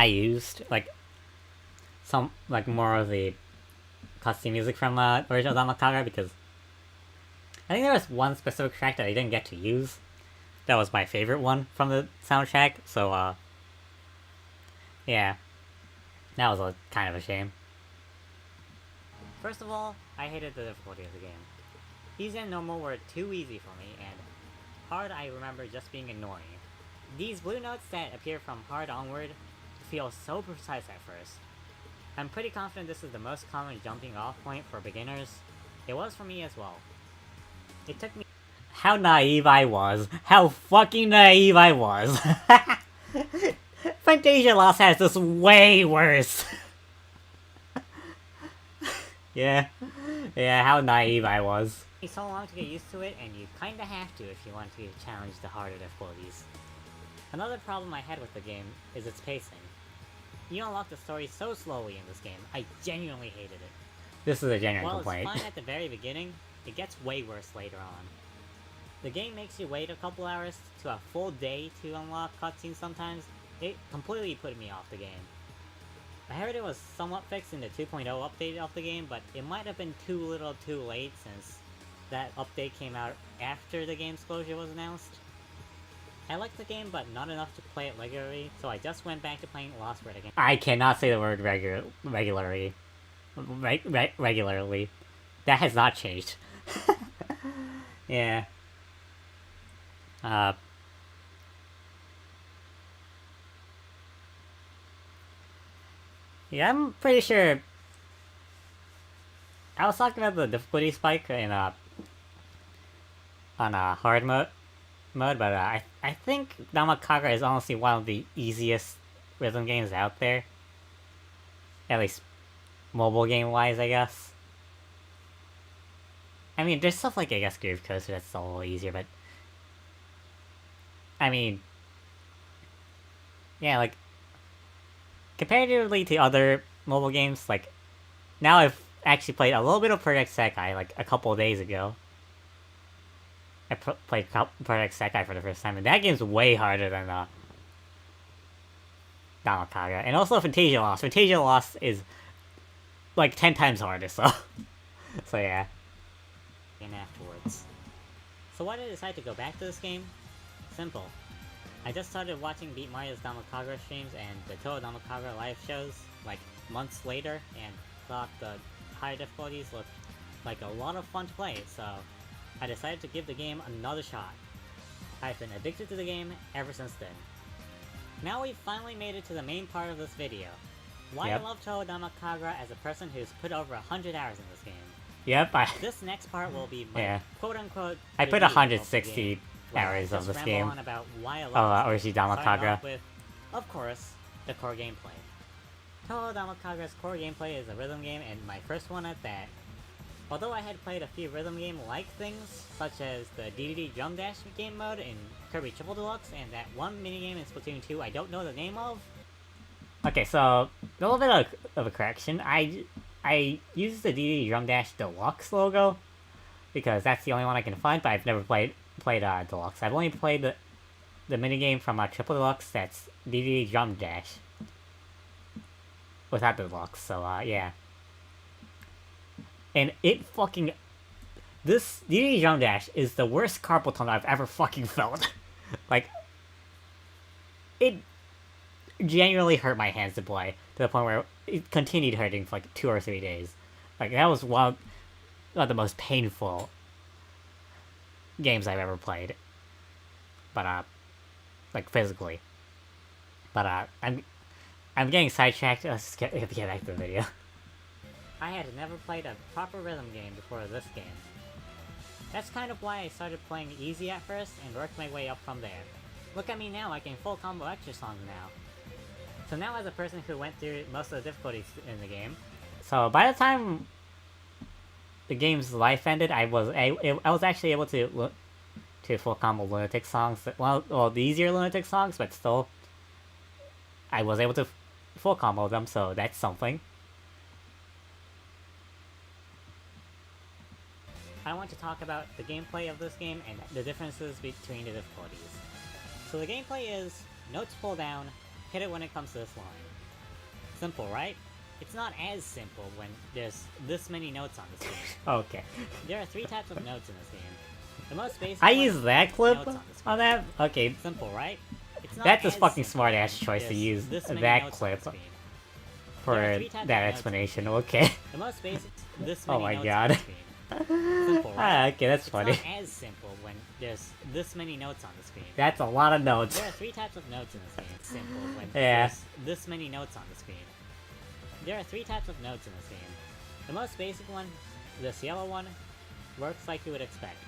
S1: used like some more of the cutscene music from original Damakaga because I think there was one specific track that I didn't get to use. That was my favorite one from the soundtrack. So yeah, that was a kind of a shame.
S2: First of all, I hated the difficulty of the game. Easy and normal were too easy for me, and hard I remember just being annoying. These blue notes that appear from hard onward feel so precise at first. I'm pretty confident this is the most common jumping off point for beginners. It was for me as well. It took me—
S1: How naive I was. How fucking naive I was. Fantasia Lost has this way worse. Yeah, how naive I was.
S2: so long to get used to it, and you kinda have to if you want to challenge the harder difficulties. Another problem I had with the game is its pacing. You unlock the story so slowly in this game, I genuinely hated it.
S1: This is a genuine
S2: While
S1: complaint.
S2: it's fine at the very beginning, it gets way worse later on. The game makes you wait a couple hours to a full day to unlock cutscenes sometimes. It completely put me off the game. I heard it was somewhat fixed in the 2.0 update of the game, but it might have been too little too late since that update came out after the game's closure was announced. I liked the game, but not enough to play it regularly, so I just went back to playing Lost Word again.
S1: I cannot say the word regularly. Regularly. That has not changed. Yeah. Yeah, I'm pretty sure I was talking about the difficulty spike in on hard mode, but I think Damakaga is honestly one of the easiest rhythm games out there. At least mobile game wise, I guess. I mean, there's stuff like, I guess, Groove Coaster that's a little easier, but I mean, yeah, like comparatively to other mobile games, like now I've actually played a little bit of Project Sekai like a couple of days ago. I played Project Sekai for the first time, and that game's way harder than Damakaga. And also Fantasia Lost. Fantasia Lost is like 10 times harder, so so yeah.
S2: And afterwards. So why did I decide to go back to this game? Simple. I just started watching Beat Mario's Damakaga streams and the Toho Damakaga live shows. like months later and thought the higher difficulties looked like a lot of fun to play, so I decided to give the game another shot. I've been addicted to the game ever since then. Now we've finally made it to the main part of this video. Why I love Tohodama Kagura as a person who's put over 100 hours in this game.
S1: Yep,
S2: This next part will be my quote-unquote
S1: I put
S2: review of
S1: 160
S2: the game,
S1: hours of this game.
S2: On about why I love
S1: Oshidama Kagura.
S2: with, of course, the core gameplay. Tohodama Kagura's core gameplay is a rhythm game, and my first one at that. Although I had played a few rhythm game-like things, such as the DDD Drum Dash game mode in Kirby Triple Deluxe, and that one minigame in Splatoon 2 I don't know the name of. Okay, so, a little bit of a correction. I used the DDD Drum Dash Deluxe logo, because that's the only one I can find, but I've never played Deluxe. I've only played the minigame from Triple Deluxe that's DDD Drum Dash. Without the Deluxe, so, yeah. And it fucking... This DDD Drum Dash is the worst carpal tunnel I've ever fucking felt. Like... It genuinely hurt my hands to play, to the point where it continued hurting for like 2 or 3 days. Like, that was one of the most painful games I've ever played. But, like, physically. But, I'm getting sidetracked. Let's get back to the video. I had never played a proper rhythm game before this game. That's kind of why I started playing easy at first and worked my way up from there. Look at me now, I can full combo extra songs now. So now as a person who went through most of the difficulties in the game... So by the time the game's life ended, I was actually able to full combo Lunatic songs. Well, the easier Lunatic songs, but still... I was able to full combo them, so that's something. I want to talk about the gameplay of this game and the differences between the difficulties. So the gameplay is, notes pull down, hit it when it comes to this line. Simple, right? It's not as simple when there's this many notes on this game.
S1: Okay.
S2: There are 3 types of notes in this game. The most basic
S1: I used that clip on that? Okay.
S2: Simple, right? It's not
S1: that's a fucking smart-ass choice to use that clip for that explanation, okay.
S2: The most basic, this many
S1: oh my
S2: notes
S1: god.
S2: Simple, right?
S1: Okay, that's funny.
S2: It's not as simple when there's this many notes on the screen.
S1: That's a lot of notes.
S2: There are 3 types of notes in this game. It's simple when
S1: there's
S2: this many notes on the screen. There are 3 types of notes in this game. The most basic one, this yellow one, works like you would expect.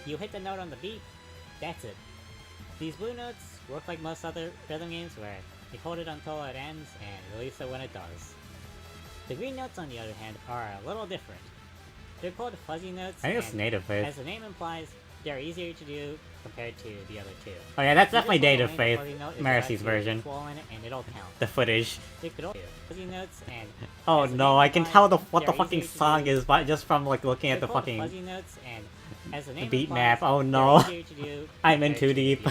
S2: You hit the note on the beat, that's it. These blue notes work like most other rhythm games where you hold it until it ends and release it when it does. The green notes, on the other hand, are a little different. They're called fuzzy notes,
S1: I think it's native faith.
S2: As the name implies, they're easier to do compared to the other 2.
S1: Oh yeah, that's definitely native faith. Marcy's version.
S2: And it'll count.
S1: The footage.
S2: Fuzzy notes and
S1: oh no, I can tell what the fucking song is just from like looking at the fucking
S2: fuzzy notes and as the name
S1: beat
S2: implies,
S1: map. Oh no. I'm in too deep.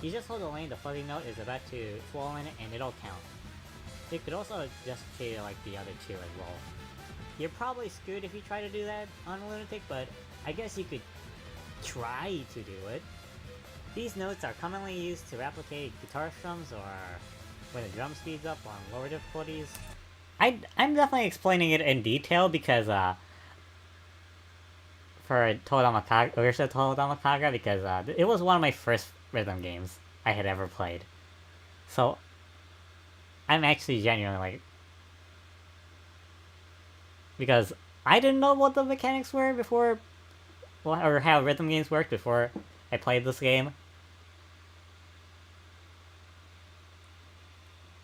S2: You just hold the lane the fuzzy note is about to fall in and it'll count. You could also just treat it like the other 2 as well. You're probably screwed if you try to do that on Lunatic, but I guess you could try to do it. These notes are commonly used to replicate guitar strums or when the drum speeds up on lower difficulties. I'm definitely explaining it in detail because for Tohodama Kagura because it was one of my first rhythm games I had ever played. So I'm actually genuinely like, because I didn't know what the mechanics were before, or how rhythm games worked before I played this game.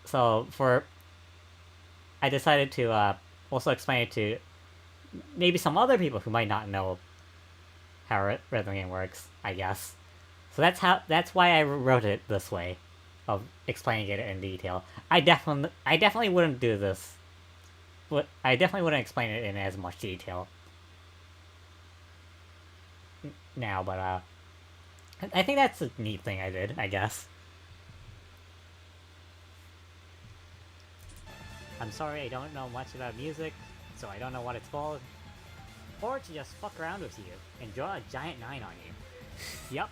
S2: So I decided to also explain it to maybe some other people who might not know how rhythm game works, I guess. So that's why I wrote it this way, of explaining it in detail. I definitely wouldn't do this. But I definitely wouldn't explain it in as much detail now, but I think that's a neat thing I did, I guess. I'm sorry I don't know much about music, so I don't know what it's called. Or to just fuck around with you and draw a giant 9 on you. Yup.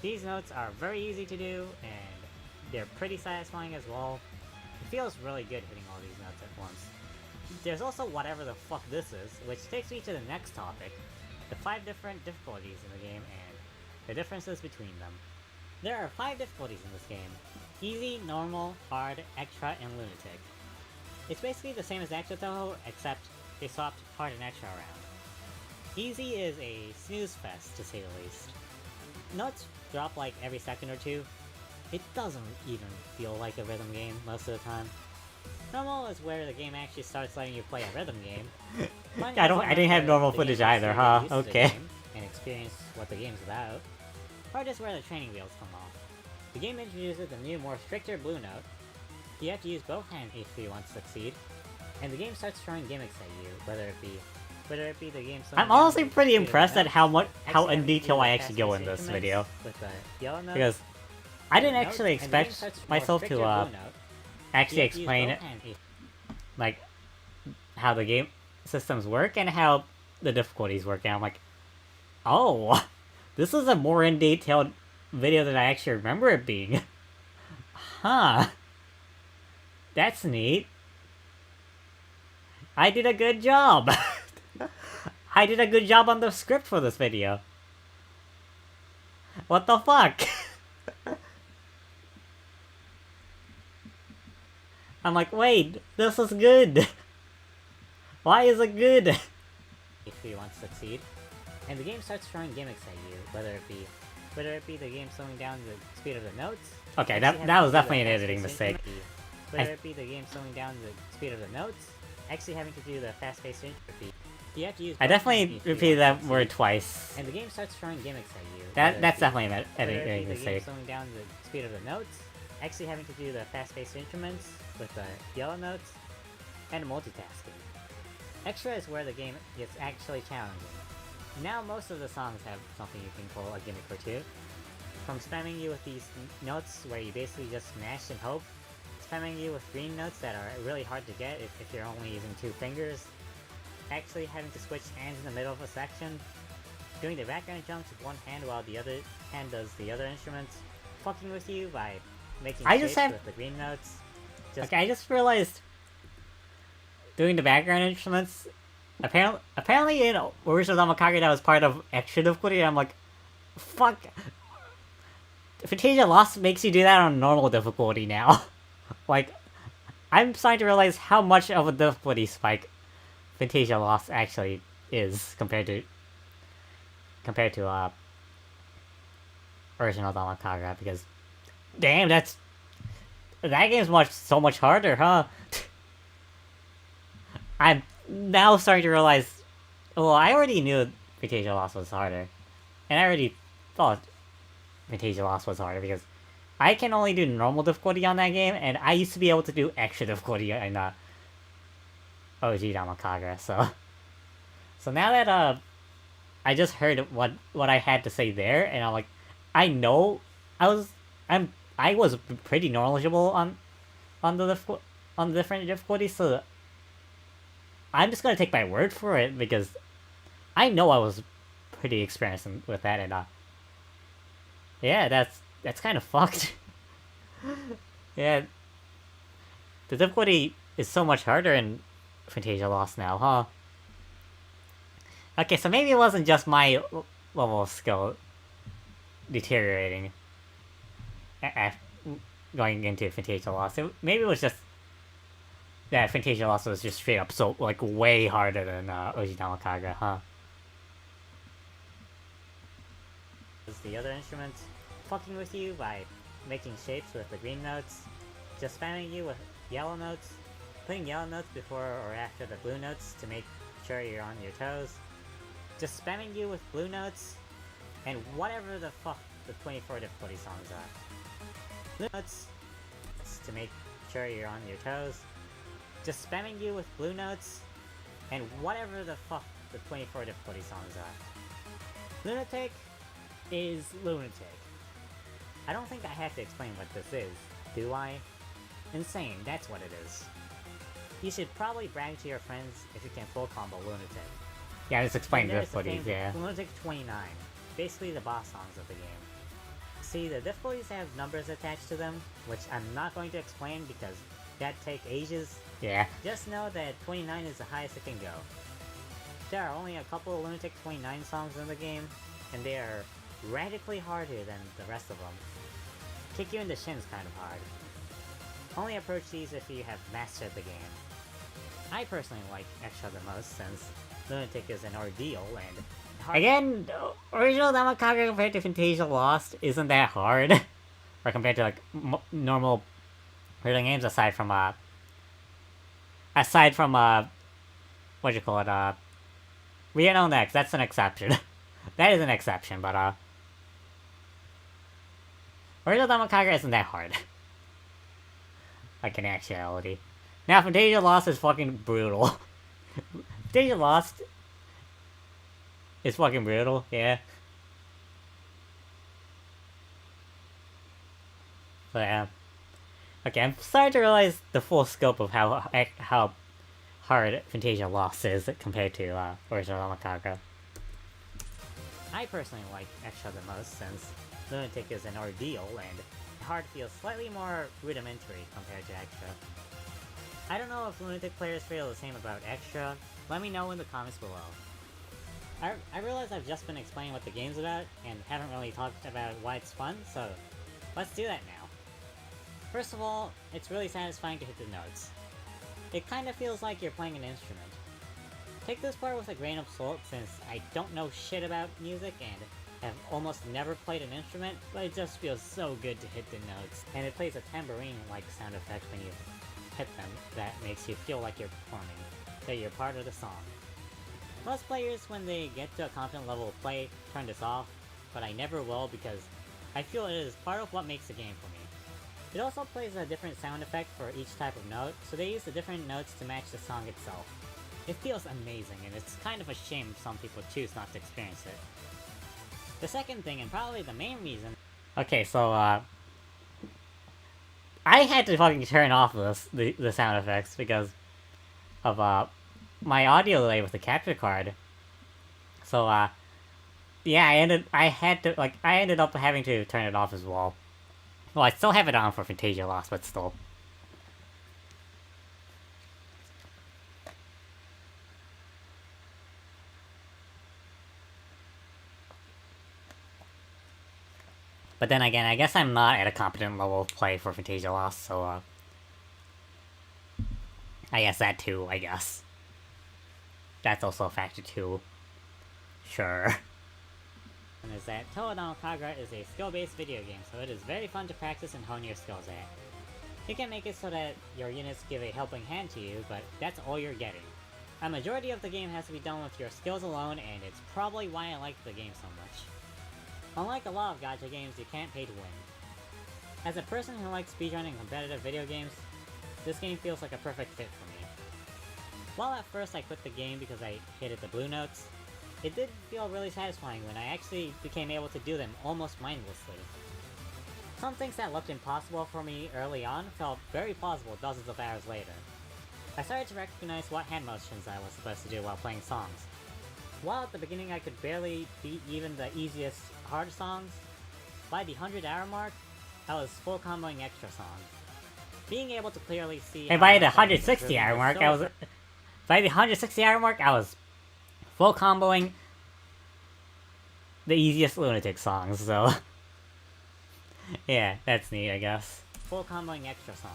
S2: These notes are very easy to do, and they're pretty satisfying as well. feels really good hitting all these notes at once. There's also whatever the fuck this is, which takes me to the next topic, the 5 different difficulties in the game and the differences between them. There are 5 difficulties in this game: easy, normal, hard, extra, and lunatic. It's basically the same as extra Toho, except they swapped hard and extra around. Easy is a snooze fest, to say the least. Notes drop like every second or two. It doesn't even feel like a rhythm game most of the time. Normal is where the game actually starts letting you play a rhythm game.
S1: I didn't have normal footage either, huh? Okay.
S2: And experience what the game's about. Hard is where the training wheels come off. The game introduces a new, more stricter blue note. You have to use both hands if you want to succeed. And the game starts throwing gimmicks at you, whether it be the game.
S1: I'm honestly pretty impressed at how in detail I actually go in this video.
S2: With the yellow note,
S1: Because I didn't actually expect myself to actually explain like how the game systems work and how the difficulties work. And I'm like, oh, this is a more in detailed video than I actually remember it being. Huh. That's neat. I did a good job. I did a good job on the script for this video. What the fuck? I'm like, wait, this is good. Why is it good?
S2: If you want to succeed. And the game starts throwing gimmicks at you, whether it be the game slowing down the speed of the notes.
S1: Okay, that was definitely an editing mistake.
S2: Whether it be the game slowing down the speed of the notes, actually having to do the fast-paced repeat. You have to use.
S1: I definitely repeated that word twice.
S2: And the game starts throwing gimmicks at you.
S1: That's definitely an editing
S2: the
S1: mistake.
S2: game slowing down the speed of the notes, actually having to do the fast-paced instruments with the yellow notes, and multitasking. Extra is where the game gets actually challenging. Now most of the songs have something you can call a gimmick or two. From spamming you with these notes where you basically just smash and hope, spamming you with green notes that are really hard to get if you're only using 2 fingers, actually having to switch hands in the middle of a section, doing the background jumps with one hand while the other hand does the other instruments, fucking with you by making shapes with the green notes.
S1: Okay, I just realized doing the background instruments, apparently in Original Damakage that was part of extra difficulty, and I'm like, fuck. Fantasia Lost makes you do that on normal difficulty now. Like, I'm starting to realize how much of a difficulty spike Fantasia Lost actually is compared to Original Damakage, because damn, that game's so much harder, huh? I'm now starting to realize, well, I already knew Fantasia Lost was harder, and I already thought Fantasia Lost was harder because I can only do normal difficulty on that game, and I used to be able to do extra difficulty in OG Damakage, so now that I just heard what I had to say there, and I'm like, I know I was pretty knowledgeable on the different difficulties, so I'm just gonna take my word for it because I know I was pretty experienced with that, and yeah, that's kind of fucked. Yeah, the difficulty is so much harder in Fantasia Lost now, huh? Okay, so maybe it wasn't just my level of skill deteriorating going into Fantasia Lost. Maybe it was just that Fantasia Lost was just straight up so, like, way harder than OG Damakage, huh? The other instruments fucking with you by making shapes with the green notes, just spamming you with yellow notes, putting yellow notes before or after the blue notes to make sure you're on your toes, just spamming you with blue notes, and whatever the fuck the 24 difficulty songs are. Blue notes to make sure you're on your toes, just spamming you with blue notes, and whatever the fuck the 24 difficulty songs are. Lunatic is lunatic. I don't think I have to explain what this is, do I? Insane, that's what it is. You should probably brag to your friends if you can full combo Lunatic. Yeah, just explain the difficulties, yeah.
S2: Lunatic 29, basically the boss songs of the game. See, the difficulties have numbers attached to them, which I'm not going to explain because that take ages,
S1: Yeah.
S2: just know that 29 is the highest it can go. There are only a couple of Lunatic 29 songs in the game, and they are radically harder than the rest of them. Kick you in the shins kind of hard. Only approach these if you have mastered the game. I personally like Extra the most since Lunatic is an ordeal and hard.
S1: Again, original Damakaga compared to Fantasia Lost isn't that hard. Or compared to like normal rhythm games aside from what do you call it, we don't know next, that's an exception. That is an exception, but original Damakaga isn't that hard. Like in actuality. Now Fantasia Lost is fucking brutal. Fantasia Lost is fucking brutal, yeah. But yeah. Okay, I'm starting to realize the full scope of how hard Fantasia Lost is compared to original Damakaga.
S2: I personally like Extra the most since Lunatic is an ordeal and hard feels slightly more rudimentary compared to Extra. I don't know if Lunatic players feel the same about Extra. Let me know in the comments below. I realize I've just been explaining what the game's about and haven't really talked about why it's fun, so let's do that now. First of all, it's really satisfying to hit the notes. It kinda feels like you're playing an instrument. Take this part with a grain of salt since I don't know shit about music and have almost never played an instrument, but it just feels so good to hit the notes. And it plays a tambourine-like sound effect when you hit them that makes you feel like you're performing, that you're part of the song. Most players, when they get to a competent level of play, turn this off, but I never will because I feel it is part of what makes the game for me. It also plays a different sound effect for each type of note, so they use the different notes to match the song itself. It feels amazing, and it's kind of a shame some people choose not to experience it. The second thing, and probably the main reason...
S1: Okay, so, I had to fucking turn off the sound effects because of, my audio delay with the capture card. So, yeah, I ended up having to turn it off as well. Well, I still have it on for Fantasia Lost, but still. But then again, I guess I'm not at a competent level of play for Fantasia Lost, so, I guess that too, I guess. That's also a factor too. Sure.
S2: And is that Toa Damakaga is a skill-based video game, so it is very fun to practice and hone your skills at. You can make it so that your units give a helping hand to you, but that's all you're getting. A majority of the game has to be done with your skills alone, and it's probably why I like the game so much. Unlike a lot of gacha games, you can't pay to win. As a person who likes speedrunning competitive video games, this game feels like a perfect fit for me. While at first I quit the game because I hated the blue notes, it did feel really satisfying when I actually became able to do them almost mindlessly. Some things that looked impossible for me early on felt very plausible dozens of hours later. I started to recognize what hand motions I was supposed to do while playing songs. While at the beginning I could barely beat even the easiest hard songs, by the 100-hour mark, I was full comboing Extra songs. Being able to clearly see...
S1: And by the 160-hour mark, by the 160-hour mark, I was full comboing the easiest Lunatic songs, so... yeah, that's neat, I guess.
S2: Full comboing Extra songs.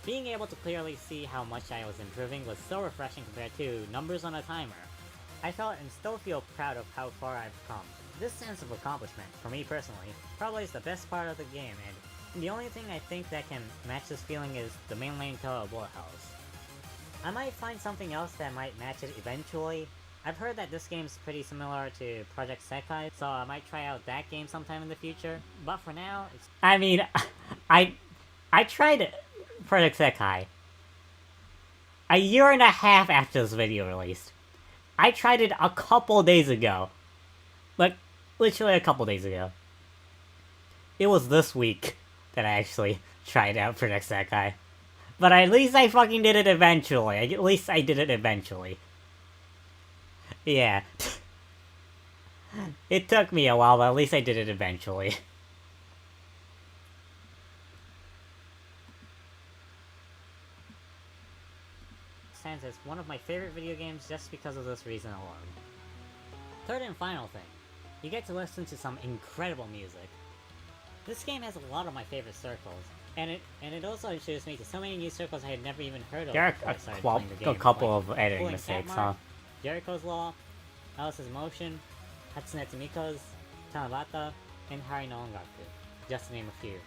S2: Being able to clearly see how much I was improving was so refreshing compared to numbers on a timer. I felt and still feel proud of how far I've come. This sense of accomplishment, for me personally, probably is the best part of the game, and the only thing I think that can match this feeling is the mainline Toa bullet hells. I might find something else that might match it eventually. I've heard that this game's pretty similar to Project Sekai, so I might try out that game sometime in the future, but for now, it's...
S1: I mean, I tried Project Sekai a year and a half after this video released. I tried it a couple days ago. Like, literally a couple days ago. It was this week that I actually tried out Project Sekai. But at least I fucking did it eventually. At least I did it eventually. Yeah. It took me a while, but at least I did it eventually.
S2: stands as one of my favorite video games just because of this reason alone. Third and final thing, you get to listen to some incredible music. This game has a lot of my favorite circles, and it also introduced me to so many new circles I had never even heard of
S1: There are
S2: before I started playing the game.
S1: a couple
S2: like
S1: of editing
S2: Pulling
S1: mistakes,
S2: Cat
S1: huh?
S2: Mark, Jericho's Law, Alice's Motion, Hatsune Tomiko's, Tanabata, and Hari no Ongaku, just to name a few.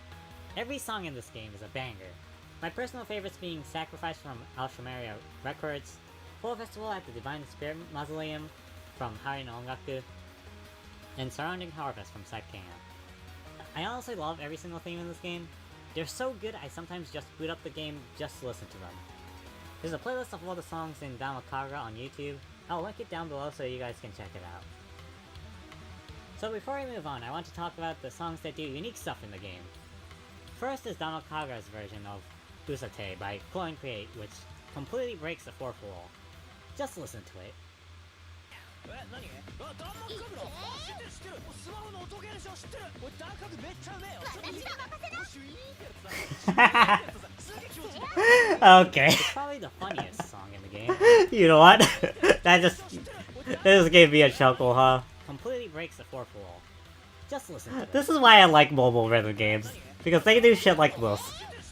S2: Every song in this game is a banger. My personal favorites being Sacrifice from Alshomaria Records, Full Festival at the Divine Spirit Mausoleum from Hari no Ongaku, and Surrounding Harvest from Saikenya. I honestly love every single theme in this game. They're so good I sometimes just boot up the game just to listen to them. There's a playlist of all the songs in Damakaga on YouTube. I'll link it down below so you guys can check it out. So before we move on, I want to talk about the songs that do unique stuff in the game. First is Damakaga's version of Usate by Inappropriate, which completely breaks the fourth wall. Just listen to it.
S1: Okay.
S2: It's probably the funniest song in the game.
S1: You know what? That just gave me a chuckle, huh?
S2: Completely breaks the fourth wall. Just listen to it.
S1: This is why I like mobile rhythm games. Because they do shit like this.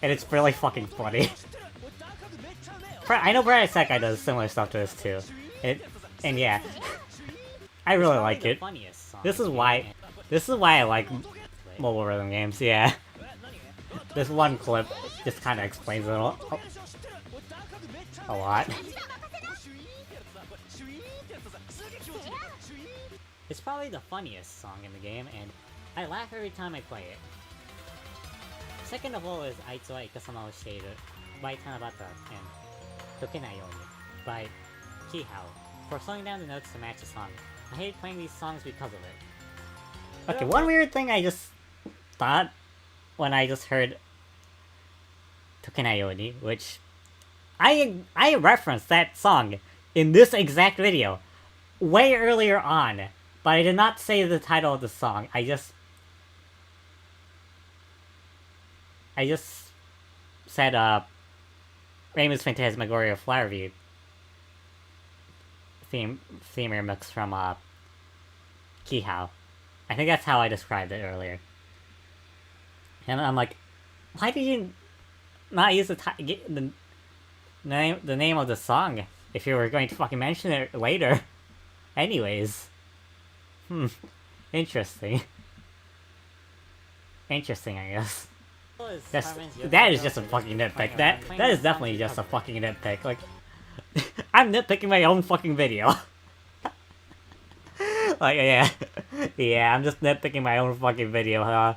S1: And it's really fucking funny. I know Brian Sekai does similar stuff to this too. And yeah. I really like it. This is why I like mobile rhythm games, yeah. This one clip just kinda explains it a lot.
S2: It's probably the funniest song in the game, and I laugh every time I play it. Second of all is Aitsuwa Ikasama wo Shiteiru by Tanabata and Tokenai Yoni by Kihao for slowing down the notes to match the song. I hate playing these songs because of it.
S1: Okay, one weird thing I just thought when I just heard Tokenai Yoni, which I referenced that song in this exact video way earlier on, but I did not say the title of the song. I just said Ramus Phantasmagoria Flower View theme remix from Kihao. I think that's how I described it earlier. And I'm like, why did you not use the name of the song if you were going to fucking mention it later? Anyways. Interesting. Interesting, I guess. That is just a fucking nitpick. That is definitely just a fucking nitpick. Like, I'm nitpicking my own fucking video. Like, yeah. Yeah, I'm just nitpicking my own fucking video, huh?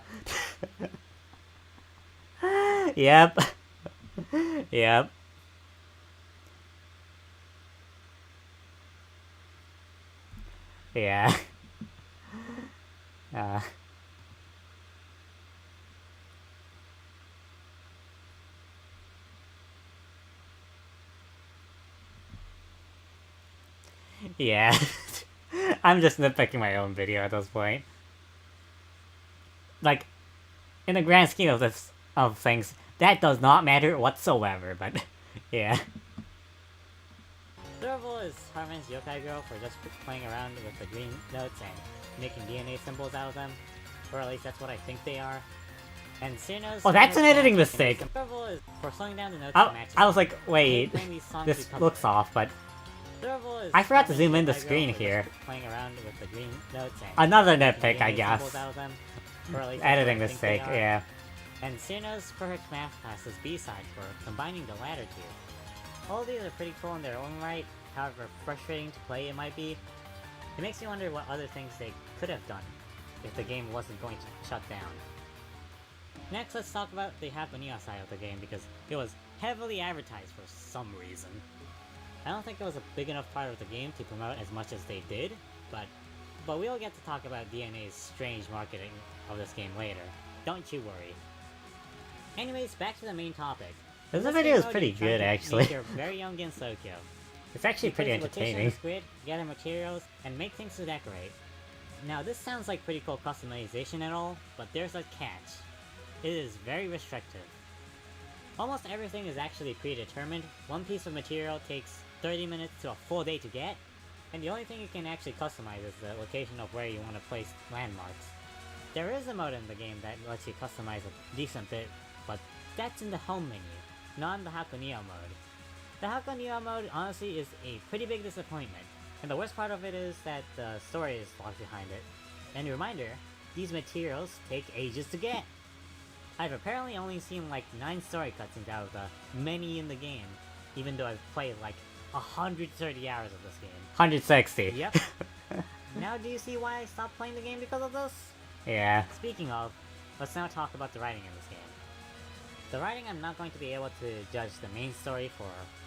S1: Yep. Yep. Yeah. Yeah. I'm just nitpicking my own video at this point. Like, in the grand scheme of things, that does not matter whatsoever, but yeah.
S2: Third of all is Harmon's Yokai Girl for just playing around with the green notes and making DNA symbols out of them. Or at least that's what I think they are. And Seino's...
S1: Oh, that's an editing mistake!
S2: Third of all is for slowing down the notes to match.
S1: I was like, wait, this looks off, but... I forgot to zoom in the screen here.
S2: Playing around with the green notes and
S1: another nitpick, I guess. Editing mistake, yeah.
S2: And Seino's Perfect Math Class is B-side for combining the latter two. All of these are pretty cool in their own right, however frustrating to play it might be. It makes me wonder what other things they could have done if the game wasn't going to shut down. Next, let's talk about the Haponiya side of the game because it was heavily advertised for some reason. I don't think it was a big enough part of the game to promote as much as they did, but we'll get to talk about DNA's strange marketing of this game later. Don't you worry. Anyways, back to the main topic.
S1: This video is pretty good, actually.
S2: You're very young in Tokyo.
S1: It's actually pretty entertaining.
S2: Grid, gather materials, and make things to decorate. Now, this sounds like pretty cool customization and all, but there's a catch. It is very restrictive. Almost everything is actually predetermined. One piece of material takes 30 minutes to a full day to get, and the only thing you can actually customize is the location of where you want to place landmarks. There is a mode in the game that lets you customize a decent bit, but that's in the home menu, not in the Hakunio mode. The Hakunio mode honestly is a pretty big disappointment, and the worst part of it is that the story is locked behind it. And reminder, these materials take ages to get. I've apparently only seen like 9 story cutscenes out of the many in the game, even though I've played like 130 hours of this game.
S1: 160.
S2: Yep. Now do you see why I stopped playing the game because of this?
S1: Yeah.
S2: Speaking of, let's now talk about the writing in this game. The writing I'm not going to be able to judge the main story for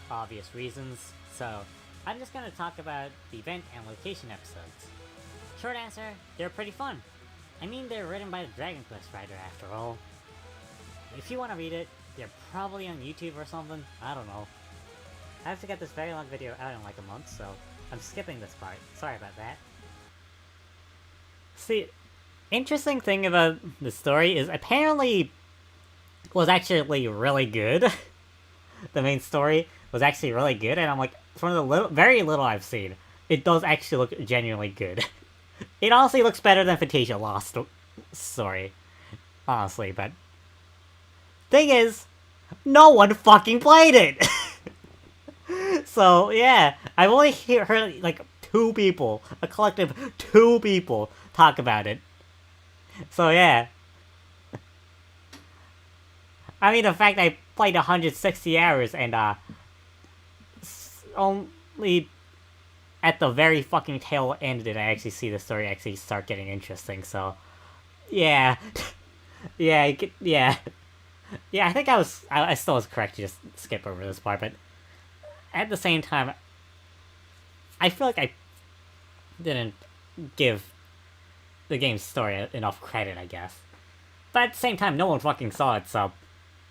S2: obvious reasons, so I'm just going to talk about the event and location episodes. Short answer, they're pretty fun. I mean, they're written by the Dragon Quest writer after all. If you want to read it, they're probably on YouTube or something, I don't know. I have to get this very long video out in like a month, so I'm skipping this part. Sorry about that.
S1: See, interesting thing about the story is apparently was actually really good. The main story was actually really good, and I'm like, from the very little I've seen, it does actually look genuinely good. It honestly looks better than Fantasia Lost story. Honestly, but... Thing is, no one fucking played it! So, yeah, I've only heard, like, 2 people, a collective 2 people, talk about it. So, yeah. I mean, the fact I played 160 hours and, only at the very fucking tail end did I actually see the story actually start getting interesting, so... Yeah. Yeah, yeah. Yeah, I think I still was correct to just skip over this part, but... At the same time, I feel like I didn't give the game's story enough credit, I guess. But at the same time, no one fucking saw it, so...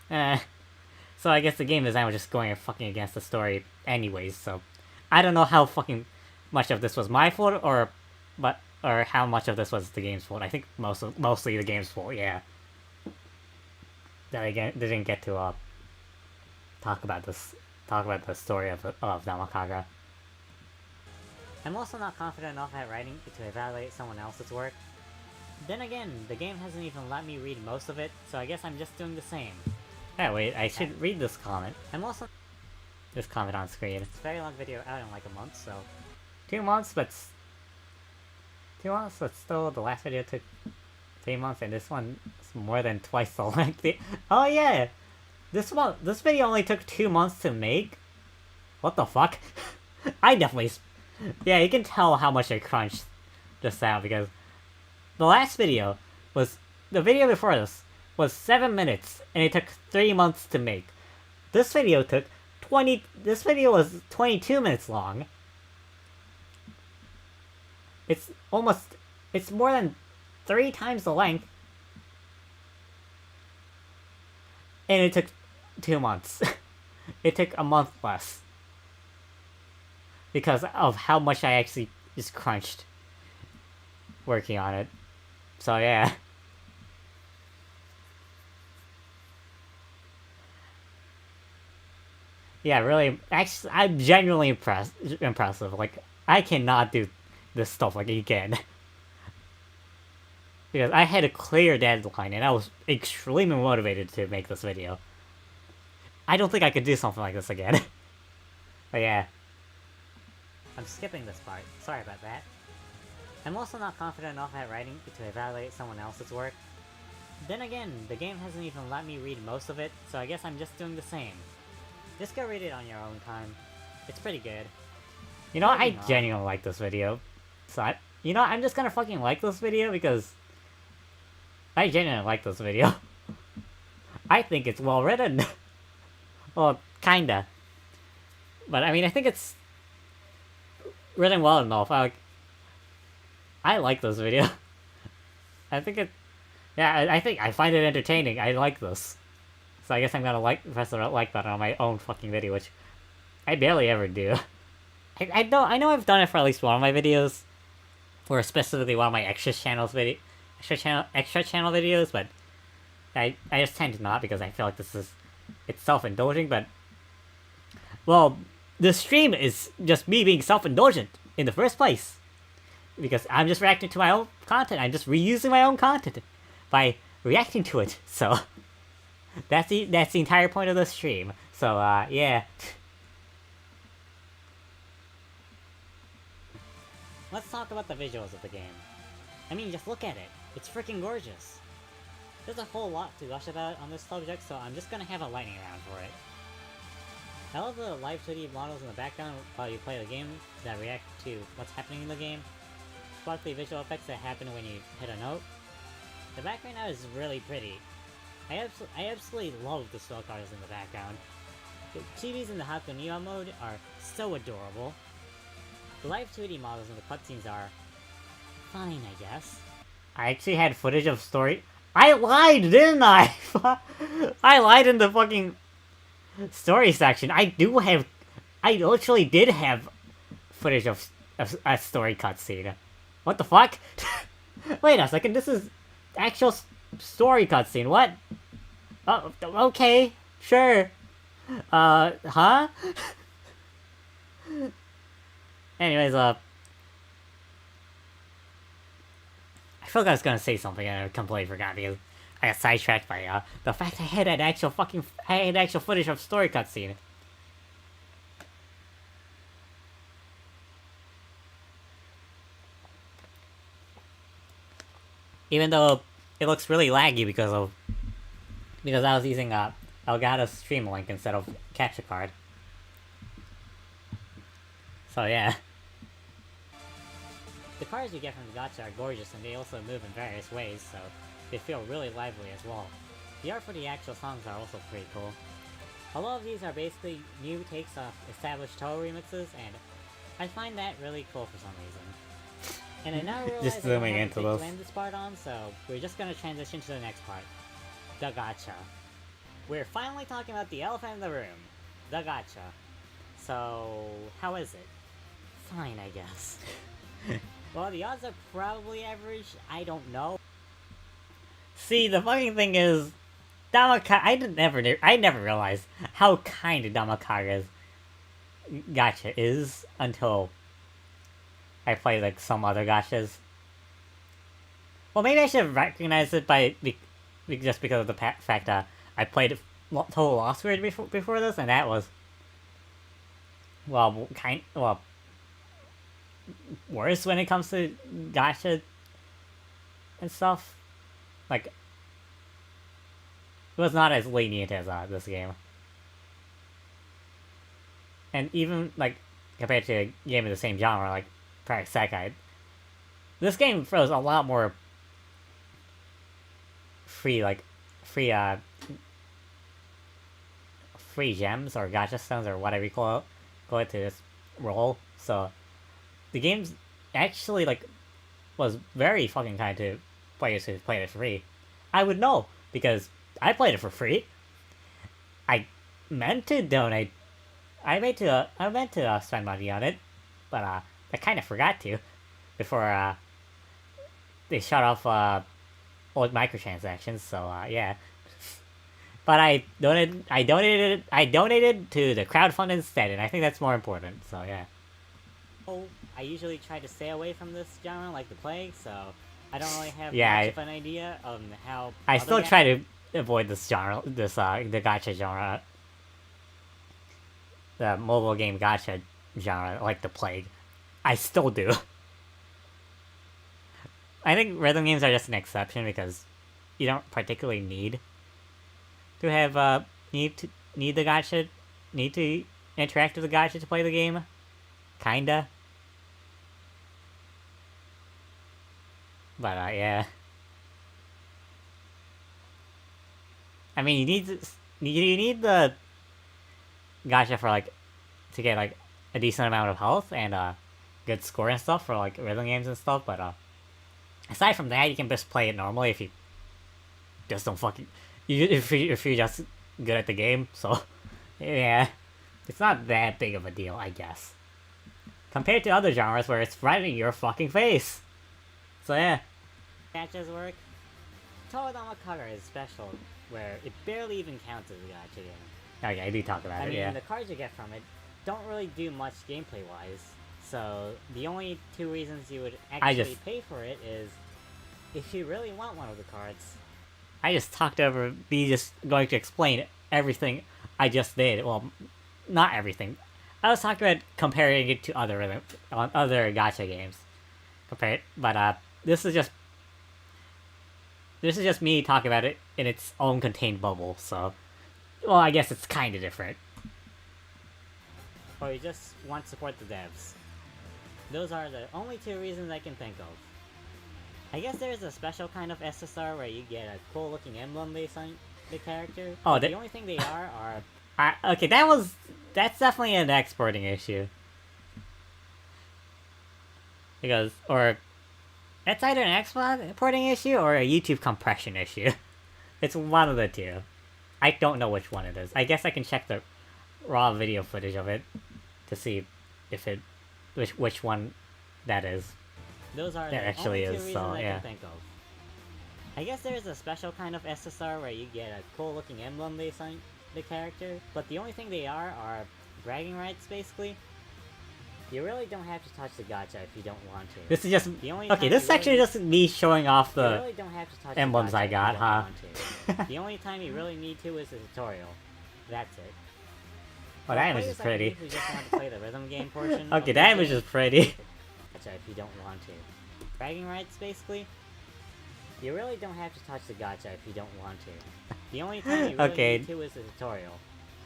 S1: So I guess the game design was just going fucking against the story anyways, so... I don't know how fucking much of this was my fault, or how much of this was the game's fault. I think mostly the game's fault, yeah. That I didn't get to, talk about the story of Namakaga. I'm also not confident enough at writing to evaluate someone else's work. Then again, the game hasn't even let me read most of it, so I guess I'm just doing the same. Yeah, wait, I should read this comment.
S2: I'm also...
S1: This comment on screen.
S2: It's a very long video out in like a month, so...
S1: 2 months, but... 2 months, but still, the last video took 3 months, and this one is more than twice the length. Oh yeah! This video only took 2 months to make? What the fuck? I definitely... Yeah, you can tell how much I crunched just now, because... The last video was... The video before this was 7 minutes, and it took 3 months to make. This video took 20... This video was 22 minutes long. It's almost... It's more than 3 times the length. And it took 2 months. It took a month less. Because of how much I actually just crunched working on it. So yeah. Yeah, really, actually, I'm genuinely impressive. Like, I cannot do this stuff like again. Because I had a clear deadline, and I was extremely motivated to make this video. I don't think I could do something like this again. But yeah.
S2: I'm skipping this part. Sorry about that. I'm also not confident enough at writing to evaluate someone else's work. Then again, the game hasn't even let me read most of it, so I guess I'm just doing the same. Just go read it on your own time. It's pretty good.
S1: You know, I genuinely like this video. So, you know, I'm just gonna fucking like this video because... I genuinely like this video. I think it's well written. Well, kinda. But, I mean, I think it's... written well enough. I like this video. I think it... Yeah, I think I find it entertaining. I like this. So I guess I'm gonna press the like button on my own fucking video, which I barely ever do. I know I've done it for at least one of my videos, or specifically one of my extra channel videos, but I just tend to not because I feel like this is it's self-indulging, but well, the stream is just me being self-indulgent in the first place. Because I'm just reacting to my own content. I'm just reusing my own content by reacting to it. So that's the entire point of the stream. So yeah.
S2: Let's talk about the visuals of the game. I mean, just look at it. It's freaking gorgeous. There's a whole lot to gush about on this subject, so I'm just gonna have a lightning round for it. I love the live 2D models in the background while you play the game that react to what's happening in the game. Sparkly visual effects that happen when you hit a note. The background now is really pretty. I absolutely love the swell cars in the background. The chibis in the Hakunia mode are so adorable. The live 2D models in the cutscenes are fine, I guess.
S1: I actually had footage of story. I lied, didn't I? I lied in the fucking story section. I literally did have footage of a story cutscene. What the fuck? Wait a second, this is actual story cutscene, what? Oh, okay, sure. Huh? Anyways, I feel like I was gonna say something and I completely forgot because I got sidetracked by, the fact I had actual footage of story cutscene. Even though it looks really laggy because I was using Elgato's stream link instead of capture card. So yeah.
S2: The cars you get from the gacha are gorgeous and they also move in various ways, so they feel really lively as well. The art for the actual songs are also pretty cool. A lot of these are basically new takes off established Toho remixes, and I find that really cool for some reason. And I now realize
S1: Just zooming into
S2: to
S1: this.
S2: end this part on, so we're just gonna transition to the next part. The gacha. We're finally talking about the elephant in the room. The gacha. So, how is it? Fine, I guess. Well, the odds are probably average. I don't know.
S1: See, the fucking thing is, I never realized how kind Damakaga's gacha is until I played like some other gachas. Well, maybe I should have recognized it just because of the fact that I played Total Lost World before this, and that was worse when it comes to gacha and stuff. Like, it was not as lenient as this game. And even, like, compared to a game of the same genre, like Backseat, this game throws a lot more free gems or gacha stones or whatever you call it to this role. So the game's actually was very fucking kind to players who played it for free. I would know because I played it for free. I meant to donate. I meant to spend money on it, but I kind of forgot to before they shut off old microtransactions. So yeah. But I donated to the crowdfund instead, and I think that's more important. So yeah.
S2: Oh, I usually try to stay away from this genre like the plague, so I don't really have
S1: Yeah,
S2: much of an idea of how.
S1: I still try to avoid this genre, the gacha genre, the mobile game gacha genre, like the plague. I still do. I think rhythm games are just an exception because you don't particularly need to have need to interact with the gacha to play the game. Kinda. But yeah. I mean, you need the gacha for to get a decent amount of health and good score and stuff for rhythm games and stuff. But aside from that, you can just play it normally if you just don't fucking if you're just good at the game. So yeah, it's not that big of a deal, I guess, compared to other genres where it's right in your fucking face. So yeah.
S2: Gachas work. Toadama Kaga is special where it barely even counts as a gacha game.
S1: Okay, I do talk about
S2: I
S1: it,
S2: mean,
S1: yeah.
S2: the cards you get from it don't really do much gameplay-wise, so the only two reasons you would actually pay for it is if you really want one of the cards.
S1: I just talked over me just going to explain everything I just did. Well, not everything. I was talking about comparing it to other gacha games. But this is just me talking about it in its own contained bubble. So, well, I guess it's kind of different.
S2: Or you just want to support the devs. Those are the only two reasons I can think of. I guess there's a special kind of SSR where you get a cool looking emblem based on the character.
S1: Oh,
S2: the only thing they are
S1: okay, that's definitely an exporting issue. Because, or, it's either an exporting issue or a YouTube compression issue. It's one of the two. I don't know which one it is. I guess I can check the raw video footage of it to see if which one that is.
S2: Those are
S1: there
S2: the
S1: actually
S2: only two
S1: is,
S2: reasons
S1: so,
S2: I
S1: yeah.
S2: can think of. I guess there's a special kind of SSR where you get a cool looking emblem based on the character, but the only thing they are bragging rights, basically. You really don't have to touch the gacha if you don't want to.
S1: This is just...
S2: The only
S1: Okay, this section is just me showing off
S2: you
S1: the
S2: really don't have to touch
S1: emblems
S2: the gacha
S1: I
S2: if
S1: got,
S2: you don't
S1: huh?
S2: want to. The only time you really need to is the tutorial. That's it.
S1: Oh, that image is pretty.
S2: If you just want to play the rhythm game portion.
S1: Okay, that image is pretty.
S2: Gacha if you don't want to. Bragging rights, basically. You really don't have to touch the gacha if you don't want to. The only time you really need to is the tutorial.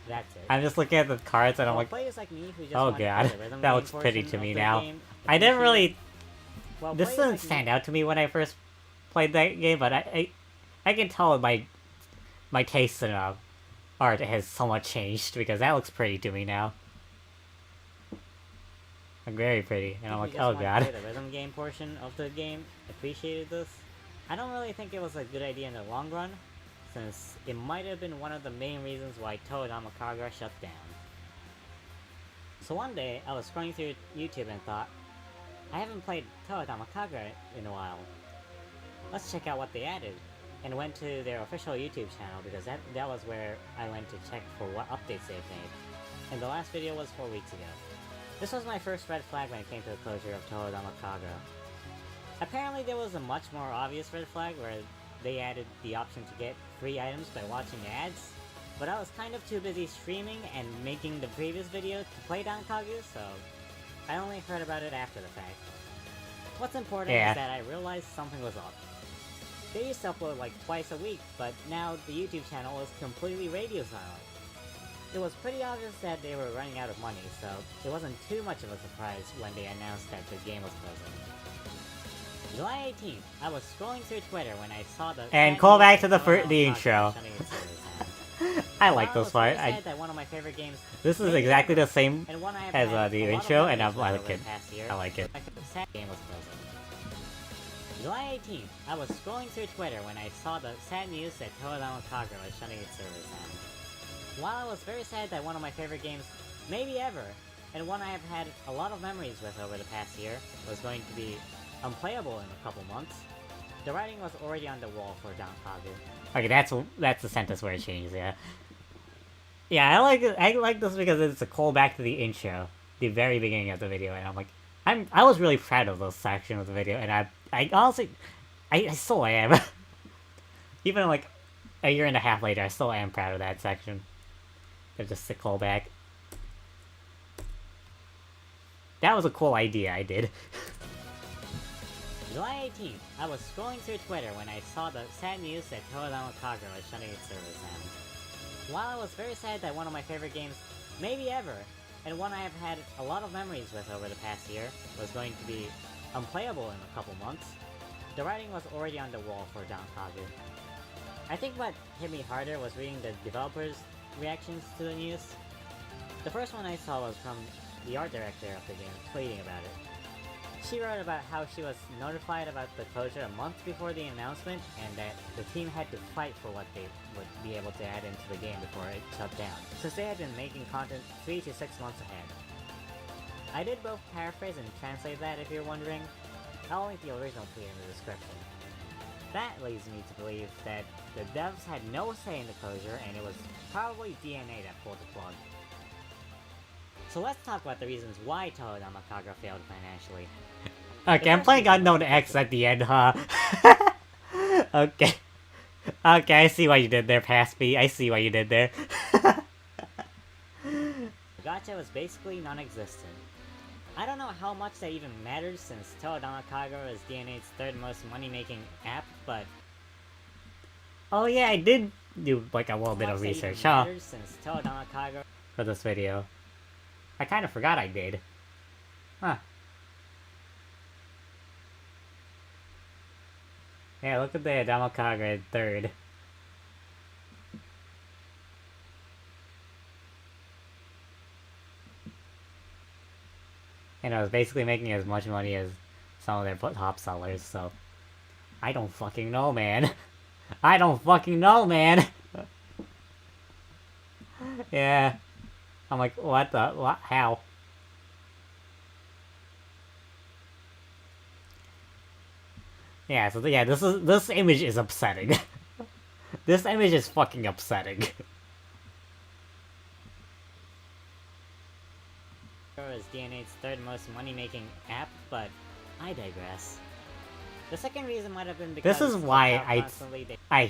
S2: That's it.
S1: I'm just looking at the cards and I'm like,
S2: players like me who just
S1: oh
S2: want to
S1: god,
S2: play the rhythm
S1: that
S2: game
S1: looks pretty
S2: portion
S1: to
S2: of
S1: me
S2: the
S1: now.
S2: game,
S1: I didn't really...
S2: Well,
S1: This
S2: players
S1: doesn't
S2: like
S1: stand
S2: me-
S1: out to me when I first played that game, but I can tell my taste in art has somewhat changed because that looks pretty to me now. Like, very pretty, and I'm
S2: If
S1: like,
S2: you just
S1: oh
S2: want to
S1: god.
S2: play the rhythm game portion of the game, appreciated this. I don't really think it was a good idea in the long run, since it might have been one of the main reasons why Toadama Kagura shut down. So one day, I was scrolling through YouTube and thought, I haven't played Toadama Kagura in a while. Let's check out what they added, and went to their official YouTube channel because that was where I went to check for what updates they've made. And the last video was 4 weeks ago. This was my first red flag when it came to the closure of Toadama Kagura. Apparently there was a much more obvious red flag where they added the option to get free items by watching ads, but I was kind of too busy streaming and making the previous video to play down Kagu, so I only heard about it after the fact. What's important is that I realized something was up. They used to upload like twice a week, but now the YouTube channel was completely radio silent. It was pretty obvious that they were running out of money, so it wasn't too much of a surprise when they announced that the game was closing. July 18th, I was scrolling through Twitter when I saw the...
S1: And call back to the intro. I like this part.
S2: That one of my favorite games,
S1: This is exactly the same
S2: and one I have
S1: as
S2: had
S1: the
S2: a lot of
S1: intro, and
S2: memories
S1: I
S2: with
S1: like
S2: over
S1: it.
S2: the past year.
S1: I like it.
S2: The sad game was closing. July 18th, I was scrolling through Twitter when I saw the sad news that Toadama Kagura was shutting its servers down. While I was very sad that one of my favorite games, maybe ever, and one I have had a lot of memories with over the past year, was going to be unplayable in a couple months, the writing was already on the wall for Don Kagu.
S1: Okay, that's the sentence where it changes, yeah. Yeah, I like this because it's a callback to the intro, the very beginning of the video, and I'm like, I was really proud of this section of the video, and I honestly, I still am. Even like a year and a half later, I still am proud of that section. It's just a callback. That was a cool idea I did.
S2: July 18th, I was scrolling through Twitter when I saw the sad news that Toadama Kagura was shutting its servers down. While I was very sad that one of my favorite games, maybe ever, and one I have had a lot of memories with over the past year, was going to be unplayable in a couple months, the writing was already on the wall for Don Kagu. I think what hit me harder was reading the developers' reactions to the news. The first one I saw was from the art director of the game, tweeting about it. She wrote about how she was notified about the closure a month before the announcement, and that the team had to fight for what they would be able to add into the game before it shut down, since they had been making content 3 to 6 months ahead. I did both paraphrase and translate that if you're wondering. I'll link the original tweet in the description. That leads me to believe that the devs had no say in the closure, and it was probably DNA that pulled the plug. So let's talk about the reasons why Toho Damakaga failed financially.
S1: Okay, I'm playing Unknown X at the end, huh? Okay. Okay, I see what you did there, past me. I see what you did there.
S2: Gacha was basically non-existent. I don't know how much that even matters since Toho Damakaga is DNA's third most money-making app, but...
S1: Oh yeah, I did do like a little bit of research, huh?
S2: Since Toho Damakaga
S1: for this video. I kind of forgot I did. Huh. Yeah, look at the Damakaga in third. And I was basically making as much money as some of their top sellers, so... I don't fucking know, man. I don't fucking know, man! Yeah. I'm like, what the... what? How? Yeah, so yeah, this image is upsetting. This image is fucking upsetting.
S2: is DNA's third most money-making app, but I digress. The second reason might have been because
S1: this is why I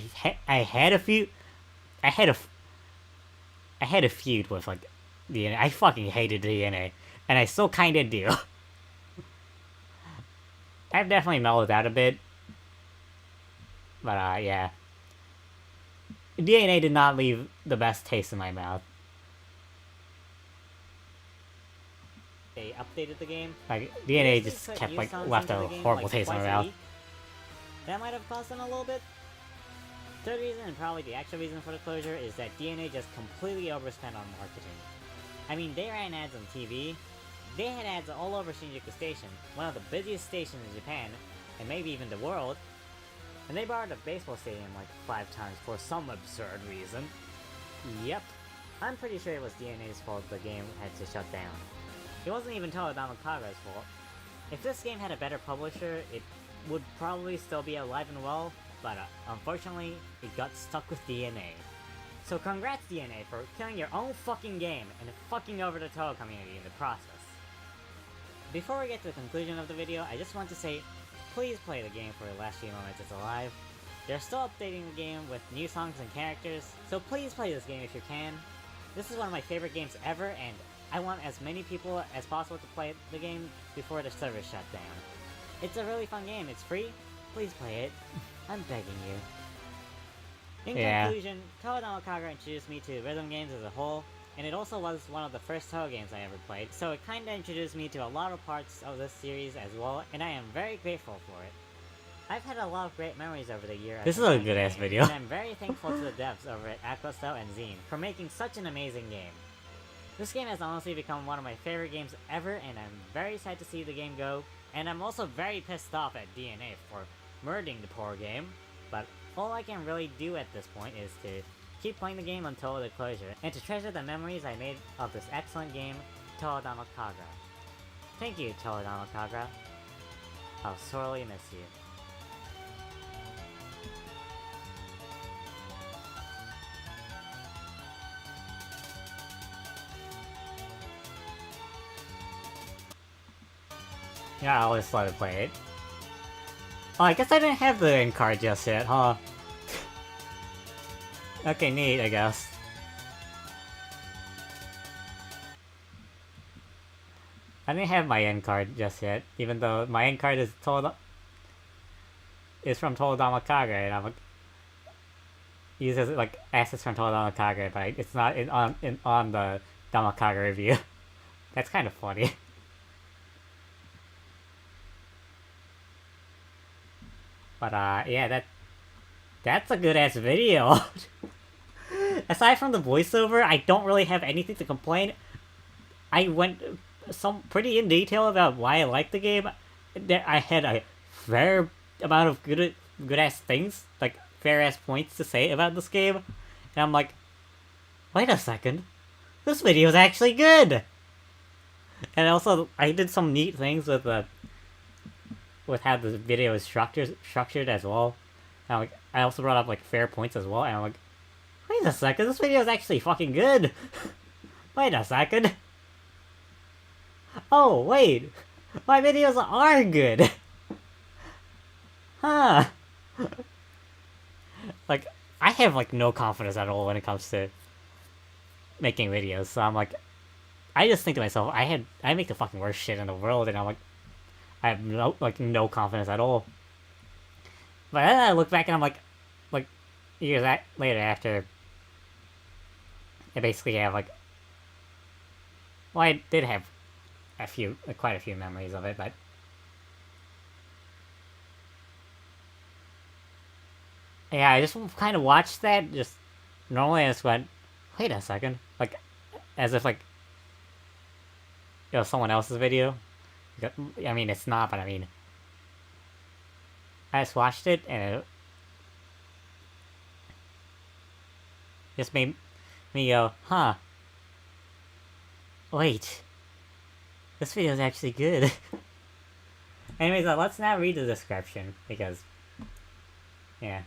S1: had a feud. I had a feud with like DNA. I fucking hated DNA, and I still kind of do. I've definitely mellowed out a bit, but yeah. DNA did not leave the best taste in my mouth.
S2: They updated the game.
S1: Like DNA just kept like left a horrible taste in my mouth.
S2: That might have cost them a little bit. Third reason, and probably the actual reason for the closure, is that DNA just completely overspent on marketing. I mean, they ran ads on TV. They had ads all over Shinjuku Station, one of the busiest stations in Japan, and maybe even the world. And they borrowed a baseball stadium like 5 times for some absurd reason. Yep. I'm pretty sure it was DNA's fault the game had to shut down. It wasn't even Toho Damakaga's fault. If this game had a better publisher, it would probably still be alive and well, but unfortunately, it got stuck with DNA. So congrats DNA for killing your own fucking game and fucking over the Toho community in the process. Before we get to the conclusion of the video, I just want to say, please play the game for the last few moments it's alive. They're still updating the game with new songs and characters, so please play this game if you can. This is one of my favorite games ever, and I want as many people as possible to play the game before the server shut down. It's a really fun game, it's free, please play it. I'm begging you. In conclusion, Toho Damakaga introduced me to rhythm games as a whole, and it also was one of the first Toho games I ever played, so it kinda introduced me to a lot of parts of this series as well, and I am very grateful for it. I've had a lot of great memories over the years.
S1: This is a good ass video.
S2: And I'm very thankful to the devs over at Aquastel and Zine for making such an amazing game. This game has honestly become one of my favorite games ever, and I'm very sad to see the game go, and I'm also very pissed off at DNA for murdering the poor game, but all I can really do at this point is to keep playing the game until the closure, and to treasure the memories I made of this excellent game, Toho Damakaga. Thank you, Toho Damakaga. I'll sorely miss you.
S1: Yeah, I always let it play it. Oh, I guess I didn't have the end card just yet, huh? Okay, neat, I guess. I didn't have my end card just yet, even though my end card is from Toho Damakaga, and I'm uses like assets from Toho Damakaga, but it's not on the Damakaga review. That's kind of funny. But yeah, that's a good ass video. Aside from the voiceover, I don't really have anything to complain. I went pretty in detail about why I like the game. I had a fair amount of good ass things, like fair ass points to say about this game, and I'm like, wait a second, this video is actually good. And also, I did some neat things with how the video is structured as well. And like, I also brought up like fair points as well, and I'm like, wait a second, this video is actually fucking good. Wait a second. Oh, wait. My videos are good. Huh. Like, I have like no confidence at all when it comes to making videos, so I'm like, I just think to myself, I make the fucking worst shit in the world, and I'm like, I have no confidence at all. But then I look back and I'm like years later after, I basically have like, well, I did have quite a few memories of it, but yeah, I just kind of watched that. Just normally, I just went, wait a second, like as if like someone else's video. I mean, it's not, but I mean, I just watched it and it just made me go, huh? Wait, this video is actually good. Anyways, let's now read the description because, yeah.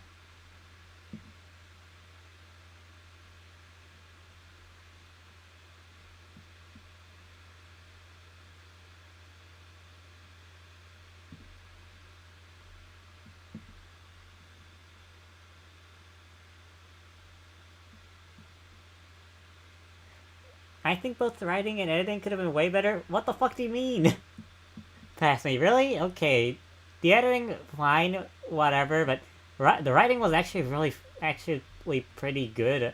S1: I think both the writing and editing could have been way better. What the fuck do you mean? Pass me, really? Okay. The editing, fine, whatever, but the writing was actually pretty good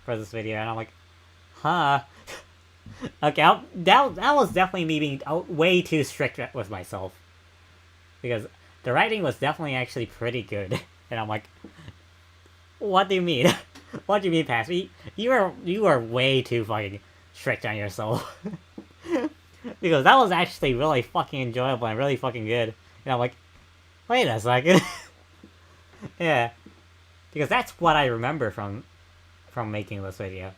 S1: for this video, and I'm like, huh. Okay, that was definitely me being way too strict with myself. Because the writing was definitely actually pretty good. And I'm like, what do you mean? What do you mean, Pass me? You are way too fucking strict on yourself. Because that was actually really fucking enjoyable and really fucking good. And I'm like, wait a second. Yeah. Because that's what I remember from making this video.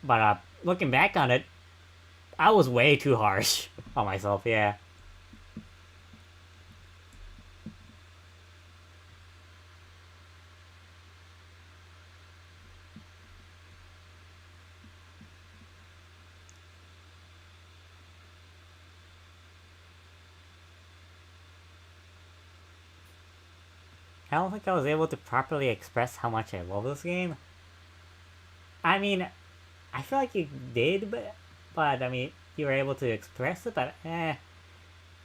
S1: But looking back on it, I was way too harsh on myself, yeah. I don't think I was able to properly express how much I love this game. I mean, I feel like you did, but I mean, you were able to express it, but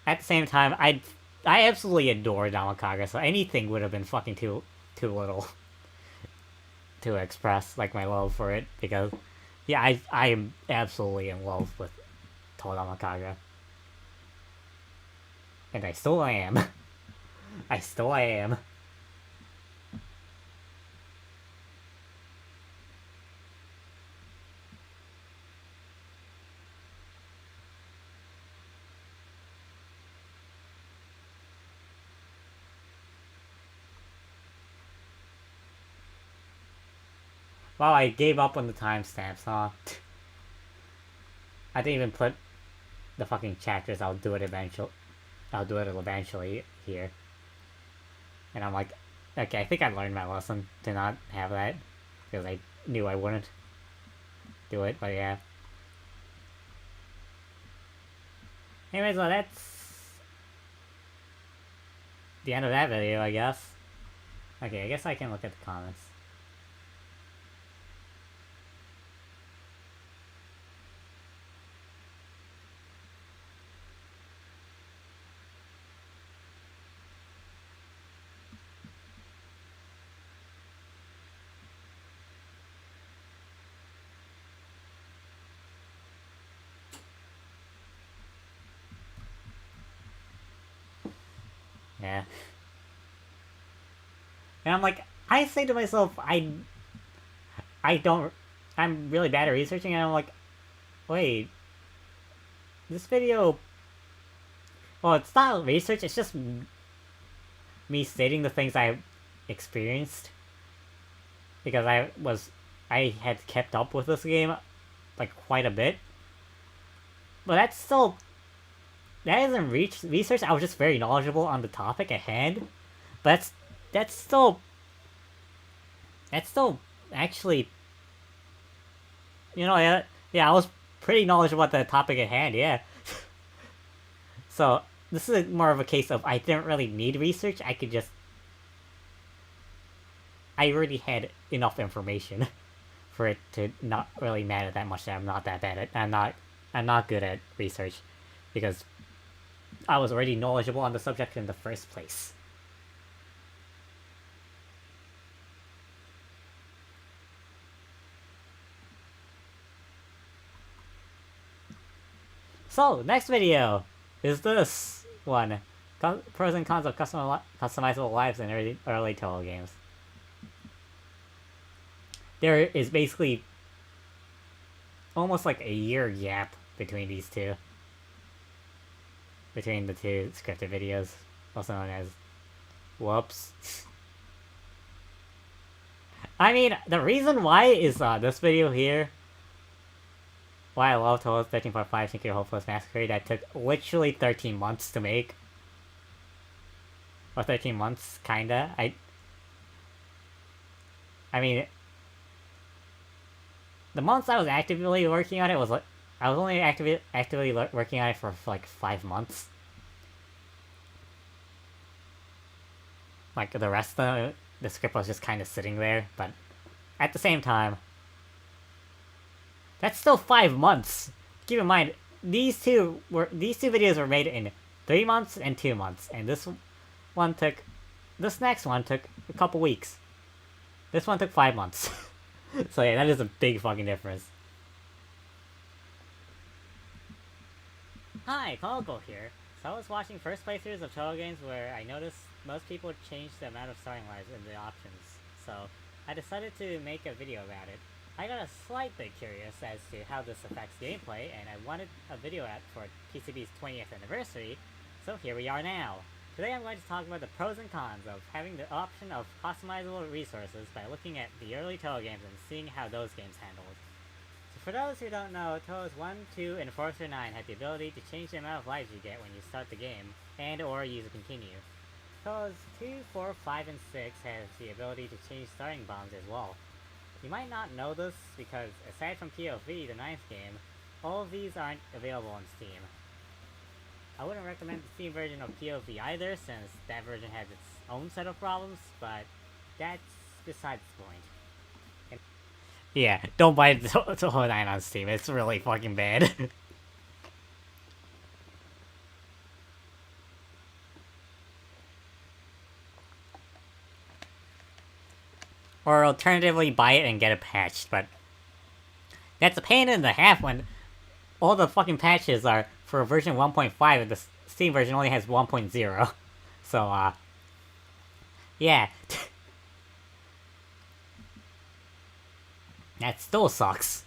S1: At the same time, I absolutely adore Damakaga, so anything would have been fucking too little to express, like, my love for it, because, yeah, I am absolutely in love with Damakaga. And I still am. I still am. Well, I gave up on the timestamps, huh? I didn't even put the fucking chapters. I'll do it eventually here. And I'm like, okay, I think I learned my lesson to not have that. Because I knew I wouldn't do it, but yeah. Anyways, well, that's the end of that video, I guess. Okay, I guess I can look at the comments. Yeah. And I'm like, I say to myself, I'm really bad at researching, and I'm like, wait, this video, well, it's not research, it's just me stating the things I experienced. Because I had kept up with this game, like, quite a bit. But that's that isn't research. I was just very knowledgeable on the topic at hand. But that's still actually, yeah, I was pretty knowledgeable about the topic at hand. Yeah. So this is more of a case of I didn't really need research. I already had enough information for it to not really matter that much that I'm not that bad at. I'm not good at research because I was already knowledgeable on the subject in the first place. So, next video is this one. Pros and cons of customizable lives in early Toho games. There is basically almost like a year gap between these two. Between the two scripted videos, also known as whoops. I mean, the reason why is this video here. Why I love Toho's 13.5 Nuclear Hopeless Massacre that took literally 13 months to make. Or 13 months, kinda. I mean, the months I was actively working on it was like, I was only actively working on it for like 5 months. Like the rest of the script was just kind of sitting there, but at the same time, that's still 5 months. Keep in mind, these two videos were made in 3 months and 2 months, and this next one took a couple weeks. This one took 5 months. So yeah, that is a big fucking difference.
S2: Hi, Coco here. So I was watching first playthroughs of Toho games where I noticed most people changed the amount of starting lives in the options. So I decided to make a video about it. I got a slight bit curious as to how this affects gameplay, and I wanted a video out for PCB's 20th anniversary, so here we are now. Today I'm going to talk about the pros and cons of having the option of customizable resources by looking at the early Toho games and seeing how those games handled. So for those who don't know, Toho's 1, 2, and 4 through 9 had the ability to change the amount of lives you get when you start the game, and or use a continue. Toho's 2, 4, 5, and 6 has the ability to change starting bombs as well. You might not know this because, aside from POV, the 9th game, all of these aren't available on Steam. I wouldn't recommend the Steam version of POV either, since that version has its own set of problems, but that's besides the point.
S1: Yeah, don't buy Toho 9 on Steam, it's really fucking bad. Or alternatively, buy it and get it patched, but that's a pain in the half when all the fucking patches are for version 1.5 and the Steam version only has 1.0. So, yeah. That still sucks.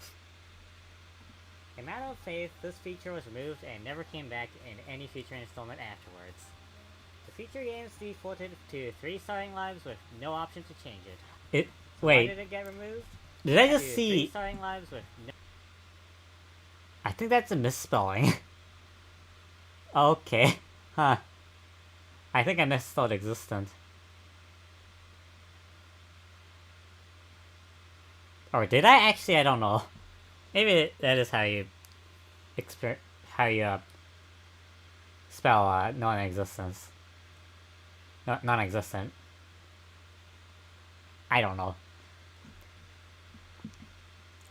S2: In matter of faith, this feature was removed and never came back in any future installment afterwards. The feature games defaulted to 3 starting lives with no option to change it.
S1: Wait.
S2: Why did it get removed?
S1: Did I just see...
S2: 3 starting lives with no...
S1: I think that's a misspelling. Okay. Huh. I think I misspelled existent. Or did I? Actually, I don't know. Maybe that is how you... spell, non-existence. Non-existent. I don't know.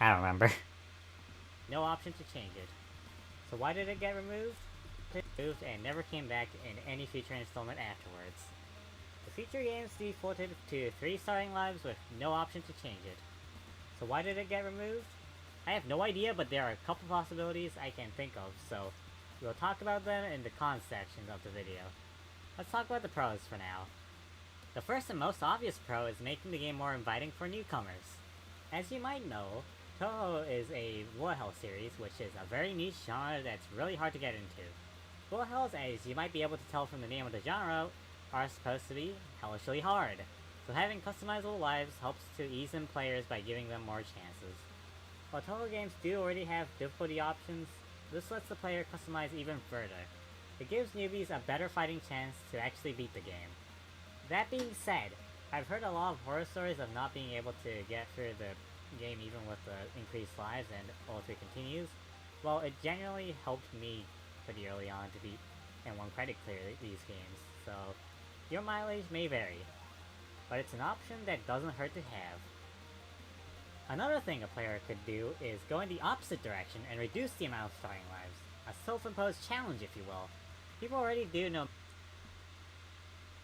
S1: I don't remember.
S2: No option to change it. So why did it get removed? It removed and never came back in any future installment afterwards. The feature games defaulted to 3 starting lives with no option to change it. So why did it get removed? I have no idea, but there are a couple possibilities I can think of, so we'll talk about them in the cons section of the video. Let's talk about the pros for now. The first and most obvious pro is making the game more inviting for newcomers. As you might know, Toho is a bullet hell series, which is a very niche genre that's really hard to get into. Bullet hells, as you might be able to tell from the name of the genre, are supposed to be hellishly hard, so having customizable lives helps to ease in players by giving them more chances. While Toho games do already have difficulty options, this lets the player customize even further. It gives newbies a better fighting chance to actually beat the game. That being said, I've heard a lot of horror stories of not being able to get through the game even with the increased lives and all 3 continues. Well, it generally helped me pretty early on to beat and 1 credit clear these games, so your mileage may vary, but it's an option that doesn't hurt to have. Another thing a player could do is go in the opposite direction and reduce the amount of starting lives. A self-imposed challenge, if you will. People already do know.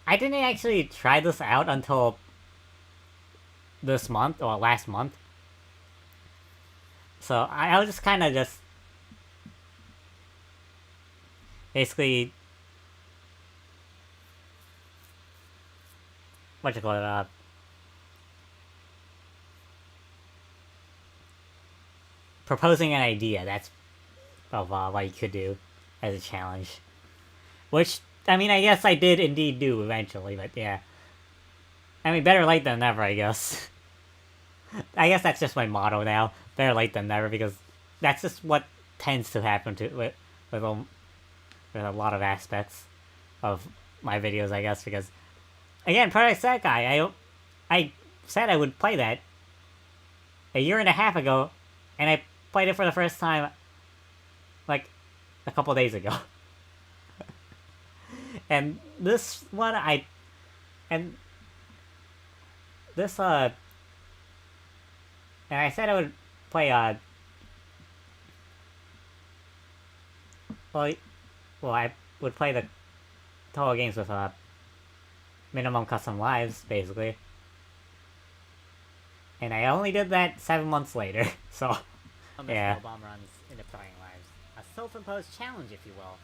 S1: I didn't actually try this out until this month, or last month. So I was just kind of just basically what you call it, proposing an idea. That's of what you could do as a challenge, which I mean, I guess I did indeed do eventually, but yeah. I mean, better late than never, I guess. I guess that's just my motto now. Better late than never, because that's just what tends to happen with a lot of aspects of my videos, I guess, because again, Paradise Sakai, I said I would play that a year and a half ago, and I played it for the first time like a couple days ago. And this one and I said I would play well, I would play the total games with minimum custom lives, basically. And I only did that 7 months later, so yeah.
S2: Bomb runs in the starting lives. A self-imposed challenge, if you will.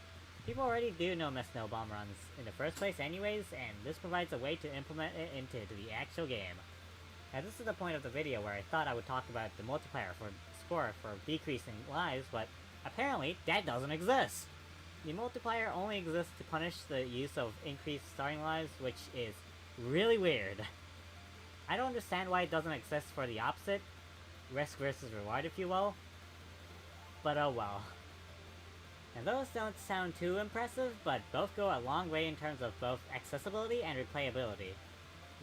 S2: People already do know Miss No Bomb runs in the first place anyways, and this provides a way to implement it into the actual game. Now this is the point of the video where I thought I would talk about the multiplier for score for decreasing lives, but apparently that doesn't exist. The multiplier only exists to punish the use of increased starting lives, which is really weird. I don't understand why it doesn't exist for the opposite, risk versus reward if you will, but oh well. And those don't sound too impressive, but both go a long way in terms of both accessibility and replayability.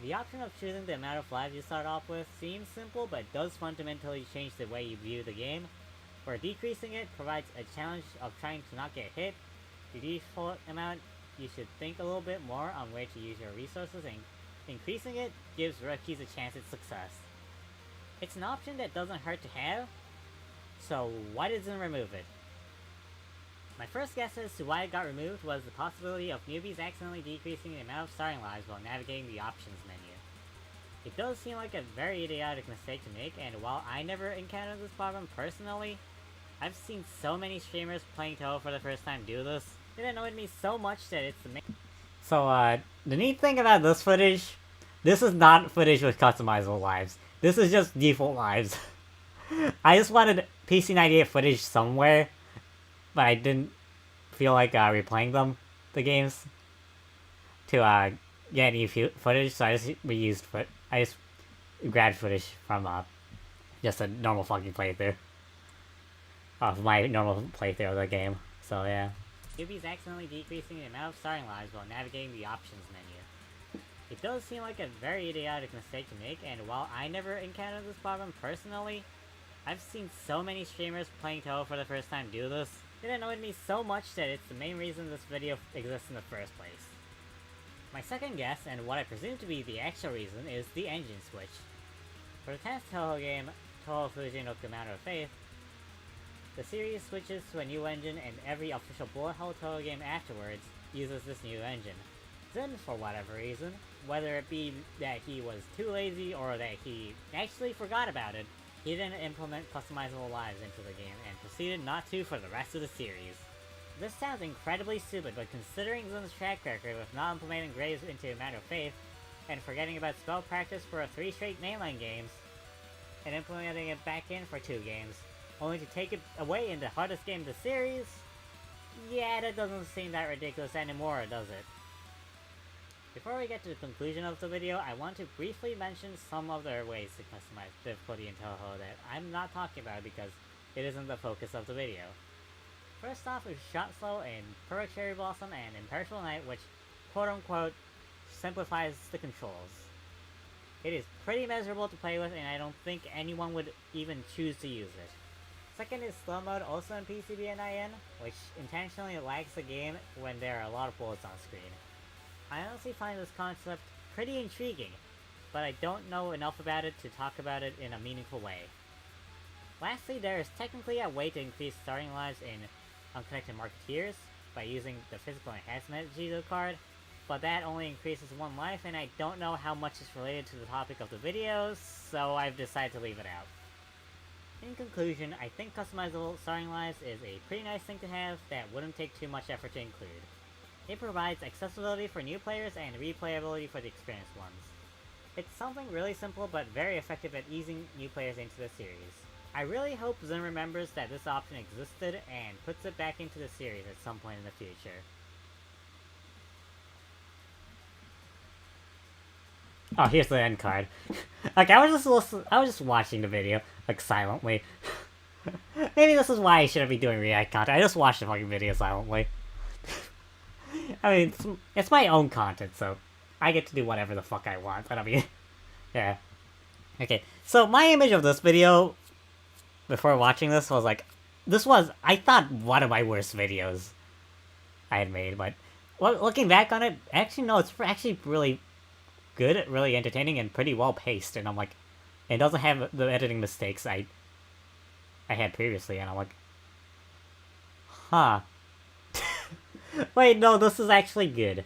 S2: The option of choosing the amount of lives you start off with seems simple, but does fundamentally change the way you view the game, where decreasing it provides a challenge of trying to not get hit. The default amount, you should think a little bit more on where to use your resources, and increasing it gives rookies a chance at success. It's an option that doesn't hurt to have, so why doesn't it remove it? My first guess as to why it got removed was the possibility of newbies accidentally decreasing the amount of starting lives while navigating the options menu. It does seem like a very idiotic mistake to make, and while I never encountered this problem personally, I've seen so many streamers playing Toho for the first time do this. It annoyed me so much that it's the main.
S1: So, the neat thing about this footage, this is not footage with customizable lives. This is just default lives. I just wanted PC98 footage somewhere, but I didn't feel like replaying the games, to get any footage, so I just grabbed footage from just a normal fucking playthrough of my normal playthrough of the game. So yeah.
S2: Newbies accidentally decreasing the amount of starting lives while navigating the options menu. It does seem like a very idiotic mistake to make, and while I never encountered this problem personally, I've seen so many streamers playing Toho for the first time do this. It annoyed me so much that it's the main reason this video exists in the first place. My second guess, and what I presume to be the actual reason, is the engine switch. For the 10th Toho game, Toho Fujin no Kumano of Faith, the series switches to a new engine, and every official bullet hell Toho game afterwards uses this new engine. Then, for whatever reason, whether it be that he was too lazy or that he actually forgot about it, he didn't implement customizable lives into the game, and proceeded not to for the rest of the series. This sounds incredibly stupid, but considering Zun's track record with not implementing Graves into a Matter of Faith, and forgetting about spell practice for 3 straight mainline games, and implementing it back in for 2 games, only to take it away in the hardest game of the series, yeah, that doesn't seem that ridiculous anymore, does it? Before we get to the conclusion of the video, I want to briefly mention some other ways to customize difficulty in Toho that I'm not talking about because it isn't the focus of the video.
S1: First off is Shot Slow in Perfect Cherry Blossom and Imperishable Night, which quote-unquote simplifies the controls. It is pretty miserable to play with, and I don't think anyone would even choose to use it. Second is Slow Mode, also in PCB and IN, which intentionally lags the game when there are a lot of bullets on screen. I honestly find this concept pretty intriguing, but I don't know enough about it to talk about it in a meaningful way. Lastly, there is technically a way to increase starting lives in Unconnected Marketeers by using the physical enhancement Jizo card, but that only increases one life, and I don't know how much is related to the topic of the video, so I've decided to leave it out. In conclusion, I think customizable starting lives is a pretty nice thing to have that wouldn't take too much effort to include. It provides accessibility for new players and replayability for the experienced ones. It's something really simple but very effective at easing new players into the series. I really hope Zen remembers that this option existed and puts it back into the series at some point in the future. Oh, here's the end card. Like, I was just watching the video, like, silently. Maybe this is why I shouldn't be doing react content. I just watched the fucking video silently. I mean, it's my own content, so I get to do whatever the fuck I want. I mean, yeah. Okay, so my image of this video before watching this was like, I thought one of my worst videos I had made, but looking back on it, actually no, it's actually really good, really entertaining, and pretty well paced, and I'm like, it doesn't have the editing mistakes I had previously, and I'm like, huh. Wait, no, this is actually good.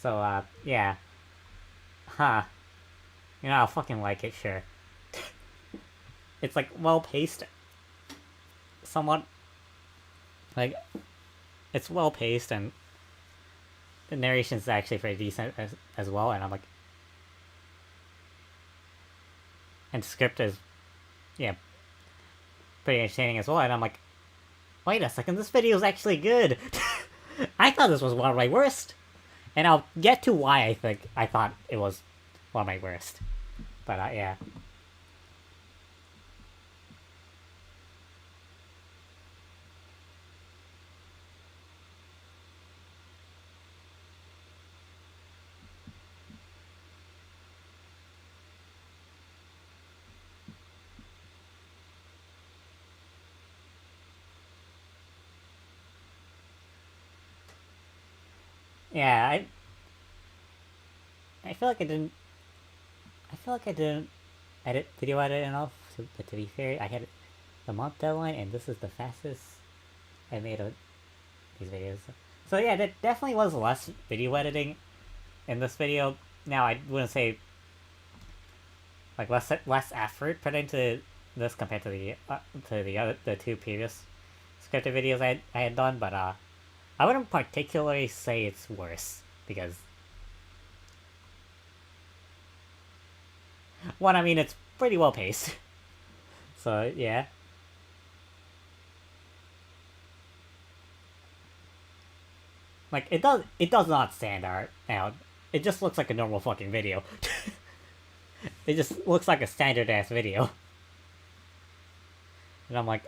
S1: So, yeah. Huh. You know, I'll fucking like it, sure. It's, like, well-paced. Somewhat. Like, it's well-paced, and the narration's actually pretty decent as well, and I'm like... And the script is, yeah, pretty entertaining as well, and I'm like, wait a second, this video is actually good! I thought this was one of my worst! And I'll get to why I thought it was one of my worst. But, yeah. Yeah, I feel like I didn't video edit enough, but to be fair, I had the month deadline, and this is the fastest I made of these videos. So yeah, there definitely was less video editing in this video. Now, I wouldn't say, like, less effort put into this compared to the two previous scripted videos I had done, but I wouldn't particularly say it's worse, because one, I mean, it's pretty well paced. So, yeah. Like, it does not stand out. It just looks like a normal fucking video. It just looks like a standard-ass video. And I'm like...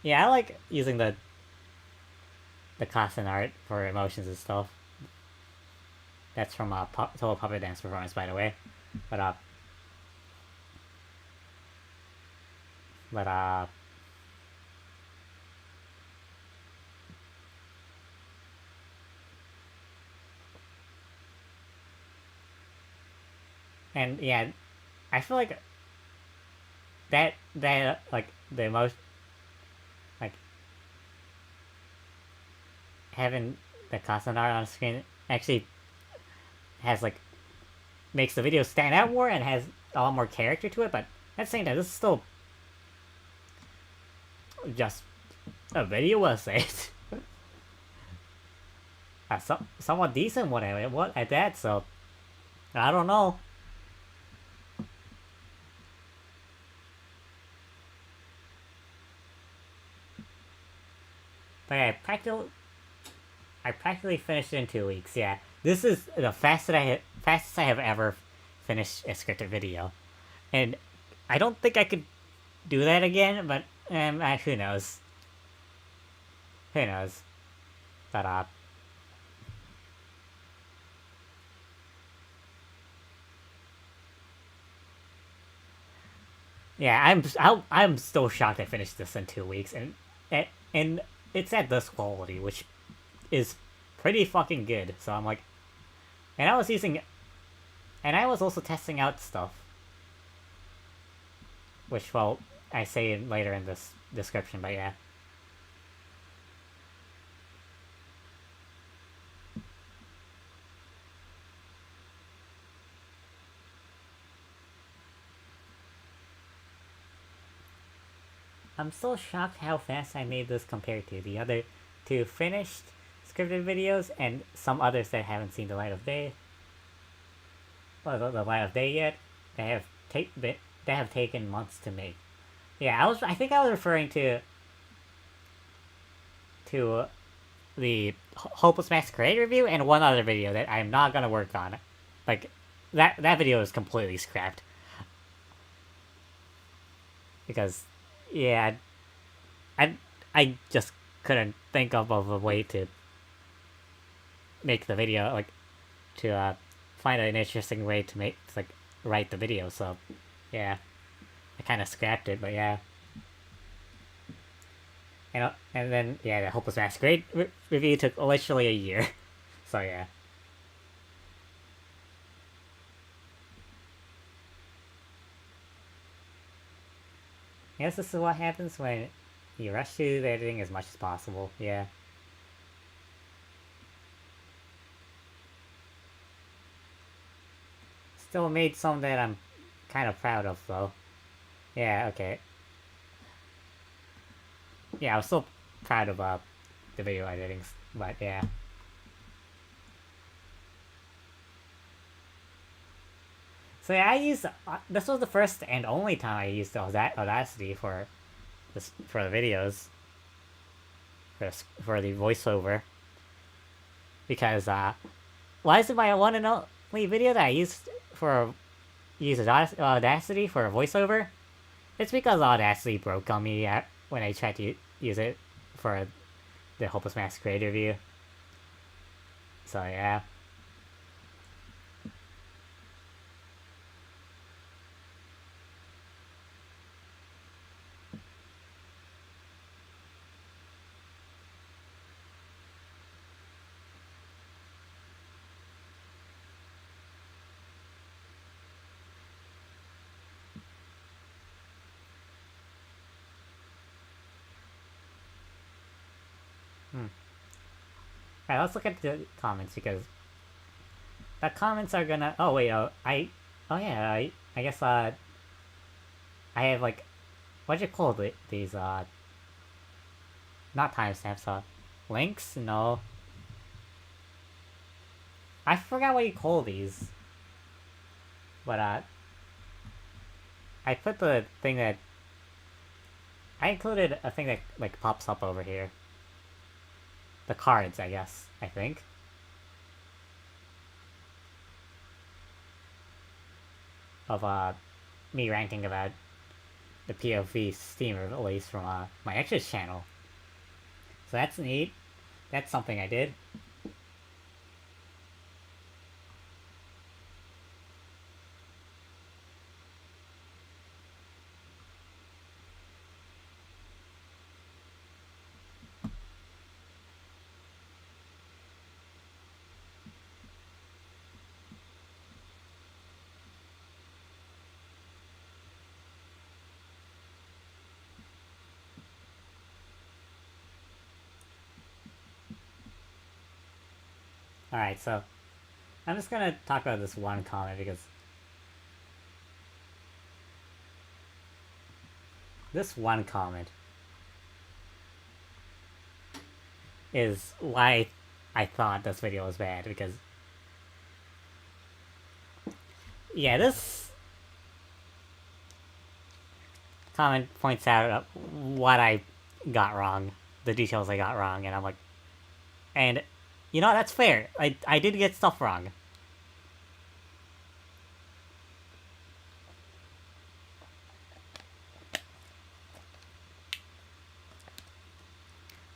S1: Yeah, I like using the class and art for emotions and stuff. That's from Total Puppet Dance Performance, by the way. But, and yeah, I feel like that like, the most, like, having the constant art on screen actually has, like, makes the video stand out more and has a lot more character to it, but at the same time, this is still just a video essay. A somewhat decent one at that, so I don't know. But yeah, I practically finished it in 2 weeks. Yeah, this is the fastest I have ever finished a scripted video, and I don't think I could do that again, but who knows? Who knows? But yeah, I'm still shocked I finished this in 2 weeks, and it's at this quality, which is pretty fucking good. So I'm like, and I was also testing out stuff, which well I say later in this description, but yeah. I'm still shocked how fast I made this compared to the other two finished scripted videos and some others that haven't seen the light of day. Well, the light of day yet. They have taken months to make. Yeah, I think I was referring to the Hopeless Masquerade review and one other video that I'm not gonna work on. Like that video is completely scrapped because yeah, I just couldn't think of a way to make the video, like to find an interesting way to write the video. So yeah, I kind of scrapped it, but yeah. And then yeah, the Hopeless Masquerade review took literally a year. So yeah. I guess this is what happens when you rush through the editing as much as possible. Yeah. Still made some that I'm kind of proud of, though. Yeah, okay. Yeah, I was still proud of the video editing, but yeah. So yeah, I used this was the first and only time I used Audacity for the videos, for the voiceover, because why is it my one and only video that I use Audacity for a voiceover? It's because Audacity broke on me when I tried to use it for the Hopeless Masquerade review. So yeah. Alright, let's look at the comments, because the comments are gonna... Oh, wait, I guess, I have, like... What'd you call these, not timestamps, links? No. I forgot what you call these. But, I put the thing that... I included a thing that, like, pops up over here. The cards, I guess, I think. Of, me ranting about the POV Steam release from, my extras channel. So that's neat. That's something I did. Alright, so I'm just gonna talk about this one comment because this one comment is why I thought this video was bad, because yeah, this comment points out what I got wrong, the details I got wrong, and I'm like, and you know, that's fair. I did get stuff wrong.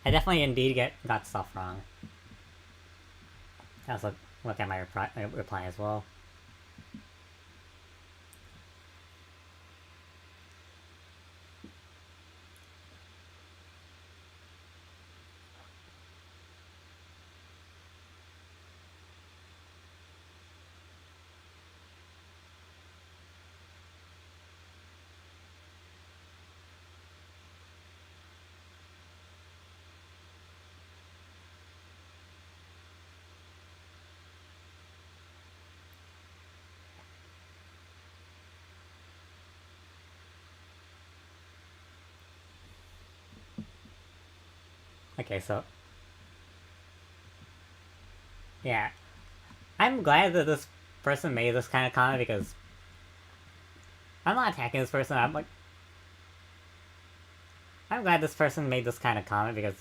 S1: I definitely indeed got stuff wrong. I also look at my reply as well. Okay, so yeah, I'm glad that this person made this kind of comment because I'm not attacking this person. I'm glad this person made this kind of comment because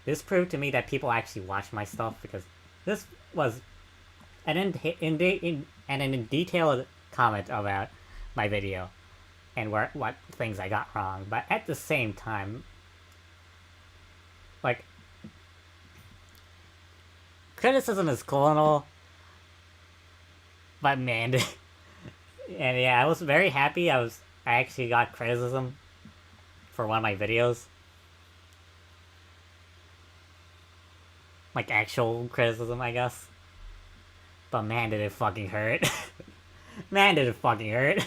S1: this proved to me that people actually watch my stuff because this was an in detailed comment about my video and what things I got wrong. But at the same time, like, criticism is cool and all, but man, and yeah, I was very happy. I actually got criticism for one of my videos, like actual criticism, I guess. But man, did it fucking hurt. Man, did it fucking hurt.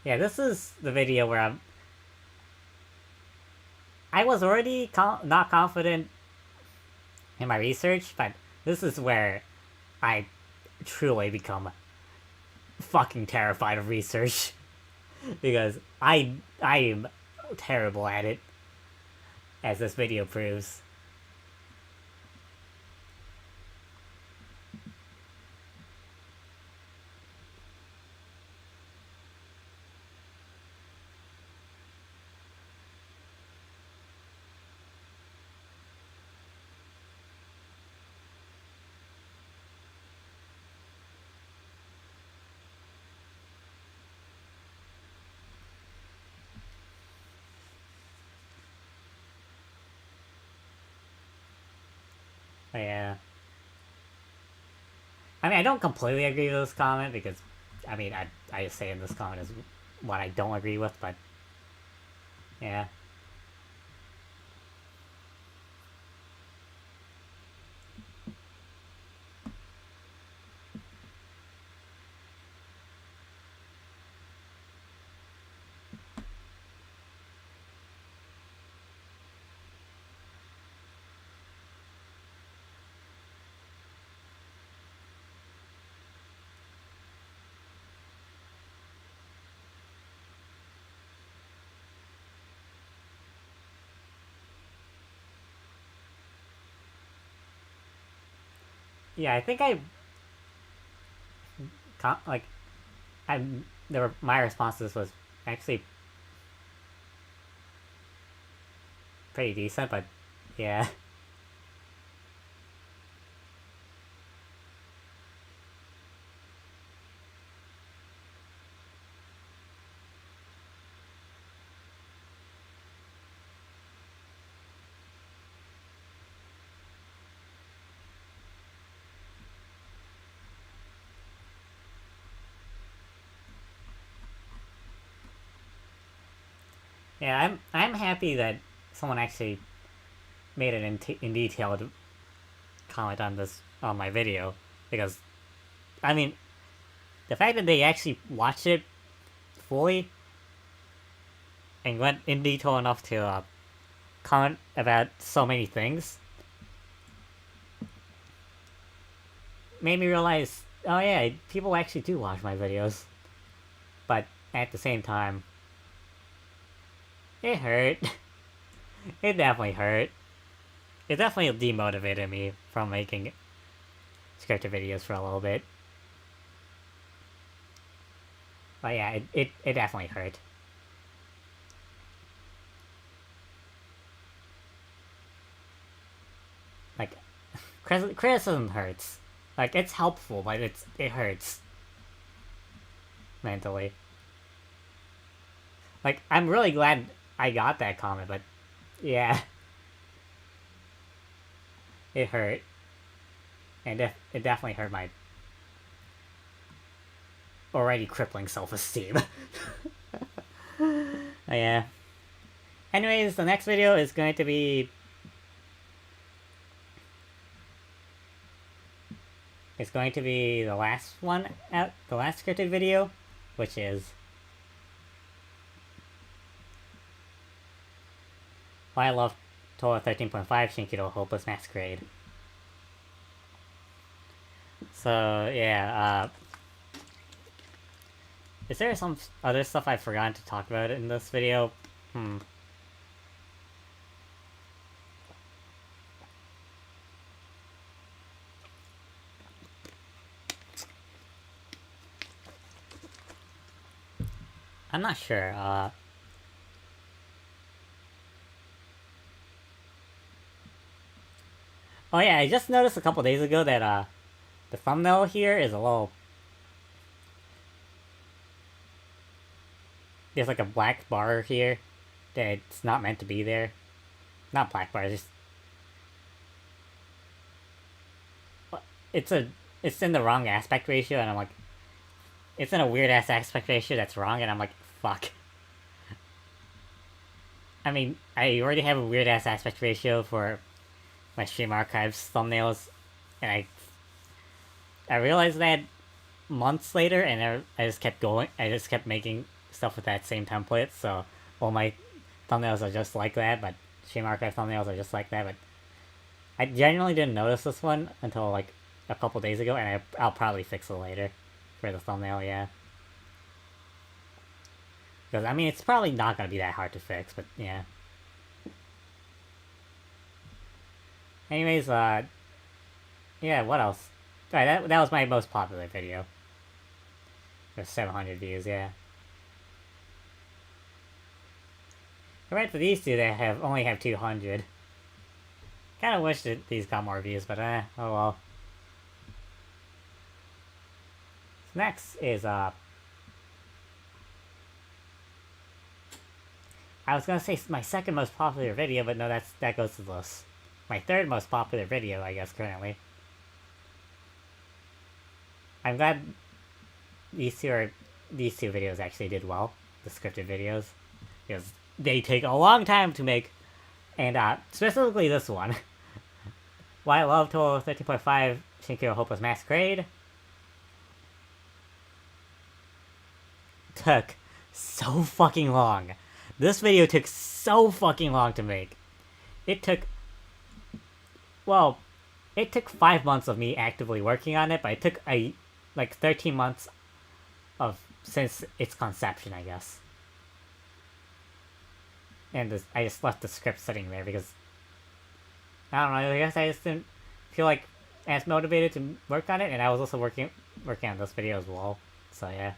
S1: Yeah, this is the video where I was already not confident in my research, but this is where I truly become fucking terrified of research because I am terrible at it, as this video proves. But yeah. I mean, I don't completely agree with this comment because, I mean, I say in this comment is what I don't agree with, but yeah. Yeah, I think like, my response to this was actually pretty decent, but yeah. Yeah, I'm happy that someone actually made an in detailed comment on my video because I mean, the fact that they actually watched it fully and went in detail enough to comment about so many things made me realize, oh yeah, people actually do watch my videos. But at the same time, it hurt. It definitely hurt. It definitely demotivated me from making scripted videos for a little bit. But yeah, it definitely hurt. Like, criticism hurts. Like, it's helpful, but it hurts. Mentally. Like, I'm really glad I got that comment, but yeah. It hurt. And it definitely hurt my already crippling self-esteem. Yeah. Anyways, the next video is going to be... It's going to be the last one out, the last scripted video, which is... Why I Love Toa 13.5 Shinkido Hopeless Masquerade. So, yeah, is there some other stuff I've forgotten to talk about in this video? I'm not sure, Oh yeah, I just noticed a couple days ago that, the thumbnail here is a little... There's like a black bar here that's not meant to be there. Not black bar, just... It's in the wrong aspect ratio, and I'm like... It's in a weird-ass aspect ratio that's wrong, and I'm like, fuck. I mean, I already have a weird-ass aspect ratio for my stream archives thumbnails, and I realized that months later, and I just kept going. I just kept making stuff with that same template, so all my thumbnails are just like that, but stream archive thumbnails are just like that, but I genuinely didn't notice this one until like a couple days ago, and I'll probably fix it later for the thumbnail, yeah. Because, I mean, it's probably not going to be that hard to fix, but yeah. Anyways, yeah, what else? Alright, that was my most popular video. There's 700 views, yeah. Compared to these two that only have 200. Kinda wish that these got more views, but oh well. So next is, I was gonna say my second most popular video, but no, that goes to this. My third most popular video, I guess, currently. I'm glad these two videos actually did well, the scripted videos, because they take a long time to make, and specifically this one. Why I Love Toa 13.5 Shinkiro Hopeless Masquerade took so fucking long. This video took so fucking long to make. It took 5 months of me actively working on it, but it took like 13 months since its conception, I guess. And I just left the script sitting there because I don't know, I guess I just didn't feel like as motivated to work on it, and I was also working on this video as well, so yeah.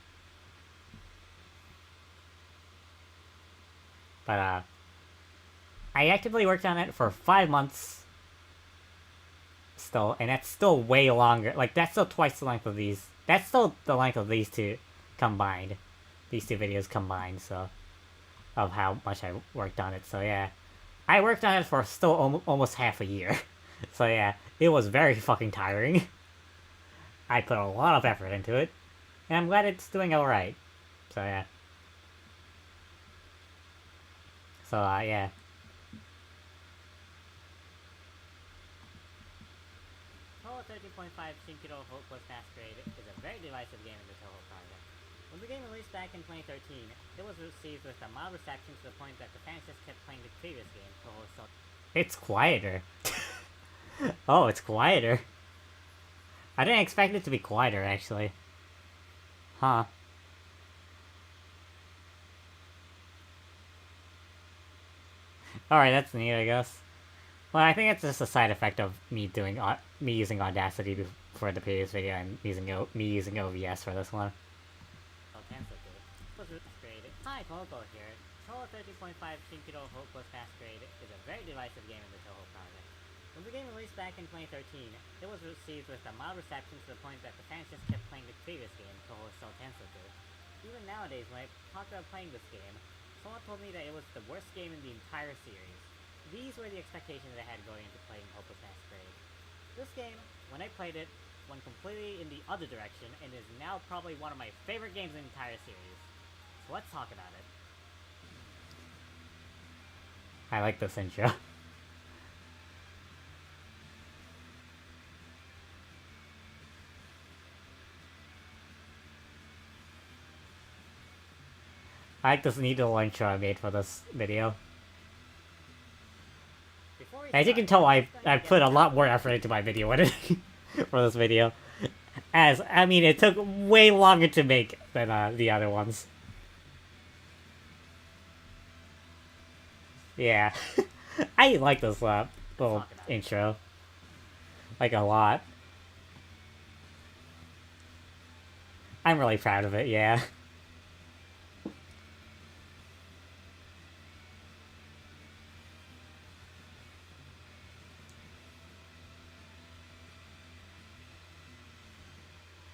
S1: But I actively worked on it for 5 months still, and that's still way longer. Like, that's still twice the length of these. That's still the length of these two combined. These two videos combined, so... Of how much I worked on it, so yeah. I worked on it for still almost half a year. So yeah, it was very fucking tiring. I put a lot of effort into it. And I'm glad it's doing alright. So yeah. So yeah. Toa
S2: Total 13.5 Shinkiro Hopeless Masquerade is a very divisive game in the Toho project. When the game released back in 2013, it was received with a mild reception to the point that the fans just kept playing the previous game, Toho Soul.
S1: It's quieter. Oh, it's quieter. I didn't expect it to be quieter, actually. Huh. Alright, that's neat, I guess. Well, I think it's just a side effect of me doing me using Audacity for the previous video and me using OBS for this one.
S2: Hi, Toho here. Toho 13.5 Shinkiro Hopeless Masquerade is a very divisive game in the Toho project. When the game released back in 2013, it was received with a mild reception to the point that the fans just kept playing the previous game, Toho Soul Tensoku. Even nowadays, when I talk about playing this game, someone told me that it was the worst game in the entire series. These were the expectations I had going into playing Hopeless Masquerade. This game, when I played it, went completely in the other direction and is now probably one of my favorite games in the entire series. So let's talk about it.
S1: I like this intro. I like this neat little intro I made for this video. As you can tell, I put a lot more effort into my video editing for this video. As, I mean, it took way longer to make than the other ones. Yeah. I like this little intro. Like, a lot. I'm really proud of it, yeah.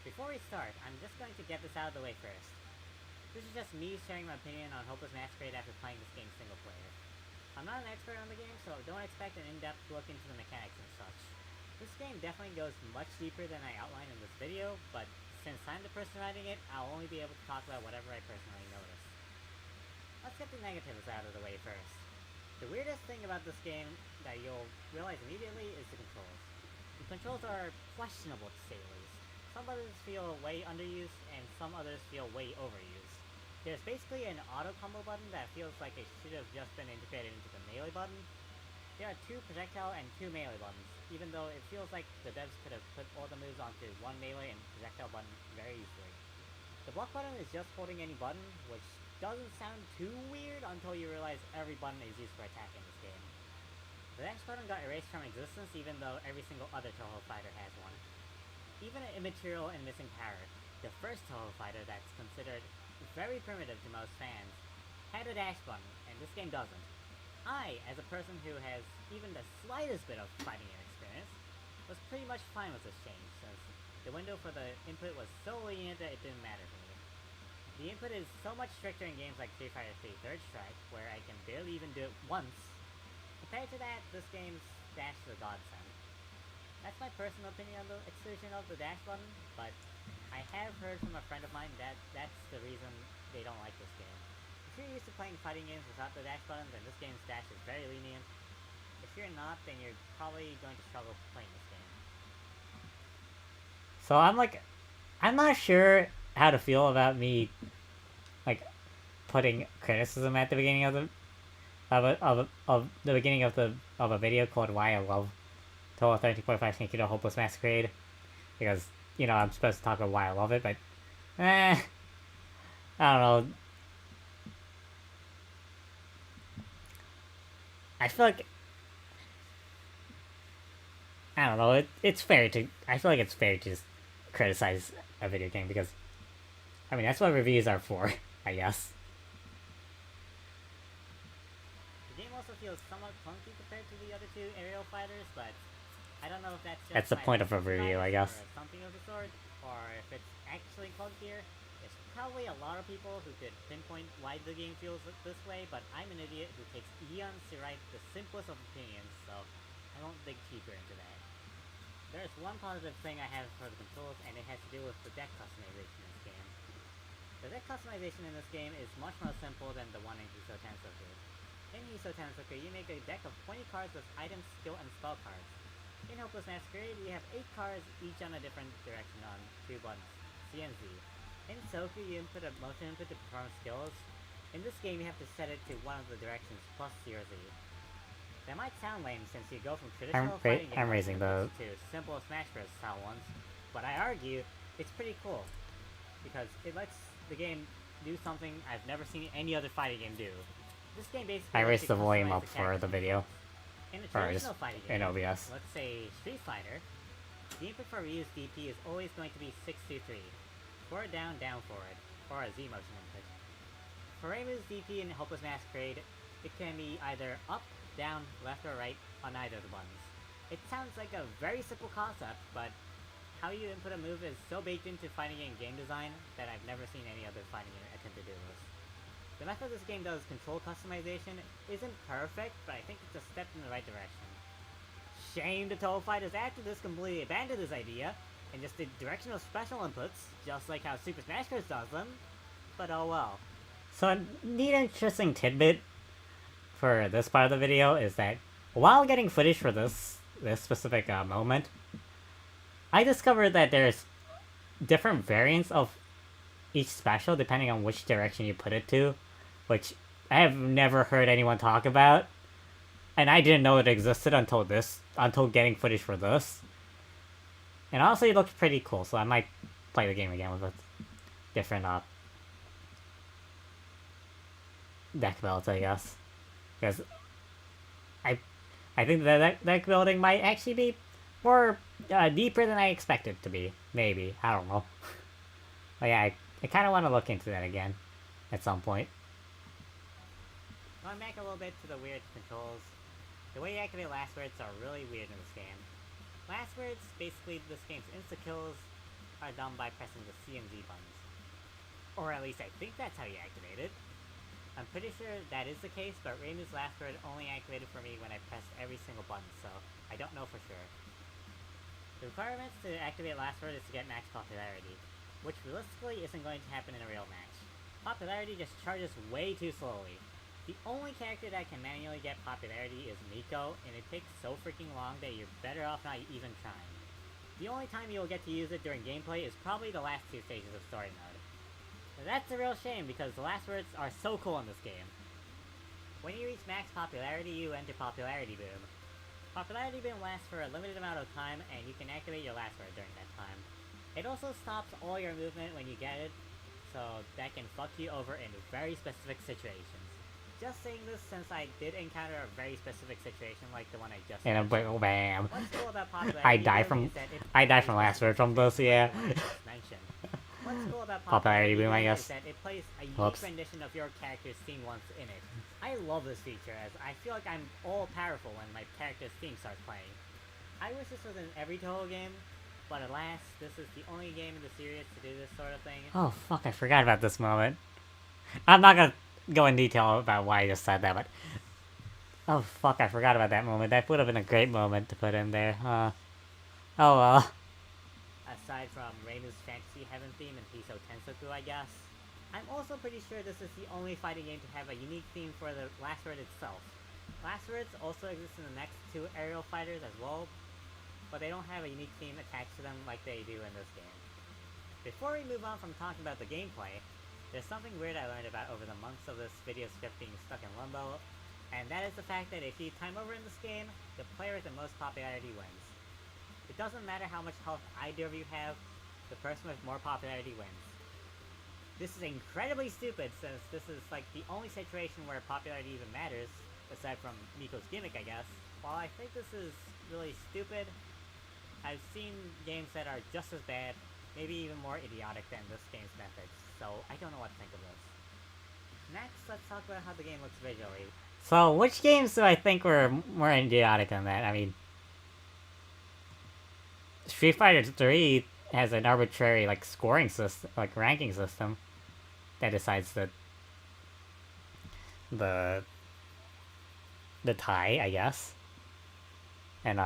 S2: Before we start, I'm just going to get this out of the way first. This is just me sharing my opinion on Hopeless Masquerade after playing this game single player. I'm not an expert on the game, so don't expect an in-depth look into the mechanics and such. This game definitely goes much deeper than I outlined in this video, but since I'm the person writing it, I'll only be able to talk about whatever I personally notice. Let's get the negatives out of the way first. The weirdest thing about this game that you'll realize immediately is the controls. The controls are questionable to say the least. Some others feel way underused, and some others feel way overused. There's basically an auto combo button that feels like it should have just been integrated into the melee button. There are 2 projectile and 2 melee buttons, even though it feels like the devs could have put all the moves onto one melee and projectile button very easily. The block button is just holding any button, which doesn't sound too weird until you realize every button is used for attack in this game. The dash button got erased from existence even though every single other Toho fighter has one. Even an immaterial and missing power, the first Toho fighter that's considered very primitive to most fans, had a dash button, and this game doesn't. I, as a person who has even the slightest bit of fighting game experience, was pretty much fine with this change, since the window for the input was so lenient that it didn't matter to me. The input is so much stricter in games like Street Fighter 3 Third Strike, where I can barely even do it once. Compared to that, this game's dash is a godsend. That's my personal opinion on the exclusion of the dash button, but I have heard from a friend of mine that that's the reason they don't like this game. If you're used to playing fighting games without the dash button, then this game's dash is very lenient. If you're not, then you're probably going to struggle playing this game.
S1: So I'm not sure how to feel about me, like, putting criticism at the beginning of the beginning of a video called "Why I Love Total 13.5 Shinkiro Hopeless Masquerade," because, you know, I'm supposed to talk about why I love it, but I don't know. I feel like, I don't know, it's fair to, I feel like it's fair to just criticize a video game, because, I mean, that's what reviews are for, I guess.
S2: The game also feels somewhat clunky compared to the other 2 aerial fighters, but I don't know if that's just
S1: That's the point of a review, I guess.
S2: or something of the sort, or if it's actually clunkier. There's probably a lot of people who could pinpoint why the game feels this way, but I'm an idiot who takes eons to write the simplest of opinions, so I won't dig deeper into that. There's one positive thing I have for the controls, and it has to do with the deck customization in this game. The deck customization in this game is much more simple than the one in Hiso Tensoku. In Hiso Tensoku, you make a deck of 20 cards with items, skill, and spell cards. In Hopeless Masquerade, you have 8 cars, each on a different direction on 2 buttons, C and Z. In Soku, you input a motion input to perform skills. In this game, you have to set it to one of the directions plus C or Z. That might sound lame since you go from traditional fighting game
S1: raising
S2: to simple Smash Bros. Style ones, but I argue it's pretty cool because it lets the game do something I've never seen any other fighting game do. This game basically
S1: I raised the volume up for the video.
S2: In a traditional fighting game,
S1: in OBS.
S2: let's say Street Fighter, the input for Ryu's DP is always going to be 623. Forward down, down forward, or a Z motion input. For Reimu's DP in Hopeless Masquerade, it can be either up, down, left, or right on either of the buttons. It sounds like a very simple concept, but how you input a move is so baked into fighting game design that I've never seen any other fighting game attempt to do this. The method this game does control customization isn't perfect, but I think it's a step in the right direction. Shame the Toe Fighters after this completely abandoned this idea, and just did directional special inputs, just like how Super Smash Bros. Does them, but oh well.
S1: So a neat interesting tidbit for this part of the video is that while getting footage for this specific moment, I discovered that there's different variants of each special depending on which direction you put it to, which I have never heard anyone talk about, and I didn't know it existed until getting footage for this. And honestly, it looks pretty cool, so I might play the game again with a different deck build, I guess, because I think that deck building might actually be more deeper than I expected it to be. Maybe, I don't know. But yeah, I kind of want to look into that again at some point.
S2: Going back a little bit to the weird controls, the way you activate last words are really weird in this game. Last words, basically this game's insta-kills are done by pressing the C and Z buttons. Or at least I think that's how you activate it. I'm pretty sure that is the case, but Reimu's last word only activated for me when I pressed every single button, so I don't know for sure. The requirements to activate last word is to get max popularity, which realistically isn't going to happen in a real match. Popularity just charges way too slowly. The only character that can manually get popularity is Miko, and it takes so freaking long that you're better off not even trying. The only time you'll get to use it during gameplay is probably the last 2 stages of story mode. And that's a real shame because the last words are so cool in this game. When you reach max popularity, you enter Popularity Boom. Popularity Boom lasts for a limited amount of time, and you can activate your last word during that time. It also stops all your movement when you get it, so that can fuck you over in very specific situations. Just saying this since I did encounter a very specific situation like the one I just
S1: And
S2: mentioned.
S1: bam.
S2: What's cool about Popularity
S1: I die
S2: Boom
S1: from
S2: is that it
S1: I die
S2: plays
S1: from last word from
S2: specific
S1: this, yeah.
S2: I just mentioned. What's cool about
S1: Popularity Boom, I
S2: Boom
S1: guess.
S2: is that it plays a unique
S1: Whoops.
S2: rendition of your character's theme once in it. I love this feature as I feel like I'm all powerful when my character's theme starts playing. I wish this was in every Toho game, but alas, this is the only game in the series to do this sort of thing.
S1: Oh fuck, I forgot about this moment. I'm not gonna go in detail about why I just said that, but oh fuck, I forgot about that moment. That would have been a great moment to put in there. Oh well.
S2: Aside from Reimu's Fantasy Heaven theme and Piso Tensoku, I guess. I'm also pretty sure this is the only fighting game to have a unique theme for the last word itself. Last words also exist in the next 2 aerial fighters as well, but they don't have a unique theme attached to them like they do in this game. Before we move on from talking about the gameplay, there's something weird I learned about over the months of this video script being stuck in limbo, and that is the fact that if you time over in this game, the player with the most popularity wins. It doesn't matter how much health either of you have, the person with more popularity wins. This is incredibly stupid since this is like the only situation where popularity even matters, aside from Miko's gimmick I guess. While I think this is really stupid, I've seen games that are just as bad, maybe even more idiotic than this game's methods, so I don't know what to think of this. Next, let's talk about how the game looks visually.
S1: So which games do I think were more idiotic than that? I mean, Street Fighter 3 has an arbitrary like scoring system, like ranking system that decides the tie, I guess. And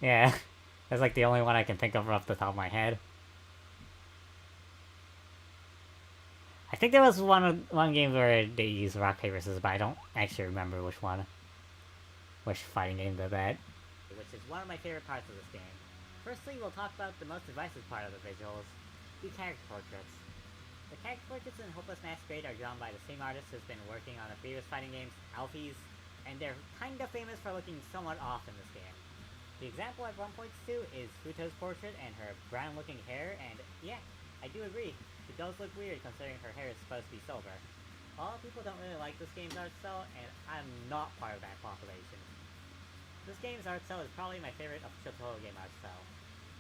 S1: yeah, that's like the only one I can think of off the top of my head. I think there was one game where they used rock paper scissors, but I don't actually remember which one. Which fighting game did that?
S2: Which is one of my favorite parts of this game. Firstly, we'll talk about the most divisive part of the visuals, the character portraits. The character portraits in Hopeless Masquerade are drawn by the same artist who's been working on the previous fighting games, Alphys, and they're kinda famous for looking somewhat off in this game. The example everyone points to is Futo's portrait and her brown-looking hair, and yeah, I do agree. It does look weird considering her hair is supposed to be silver. A lot of people don't really like this game's art style, and I'm not part of that population. This game's art style is probably my favorite official Toho game art style.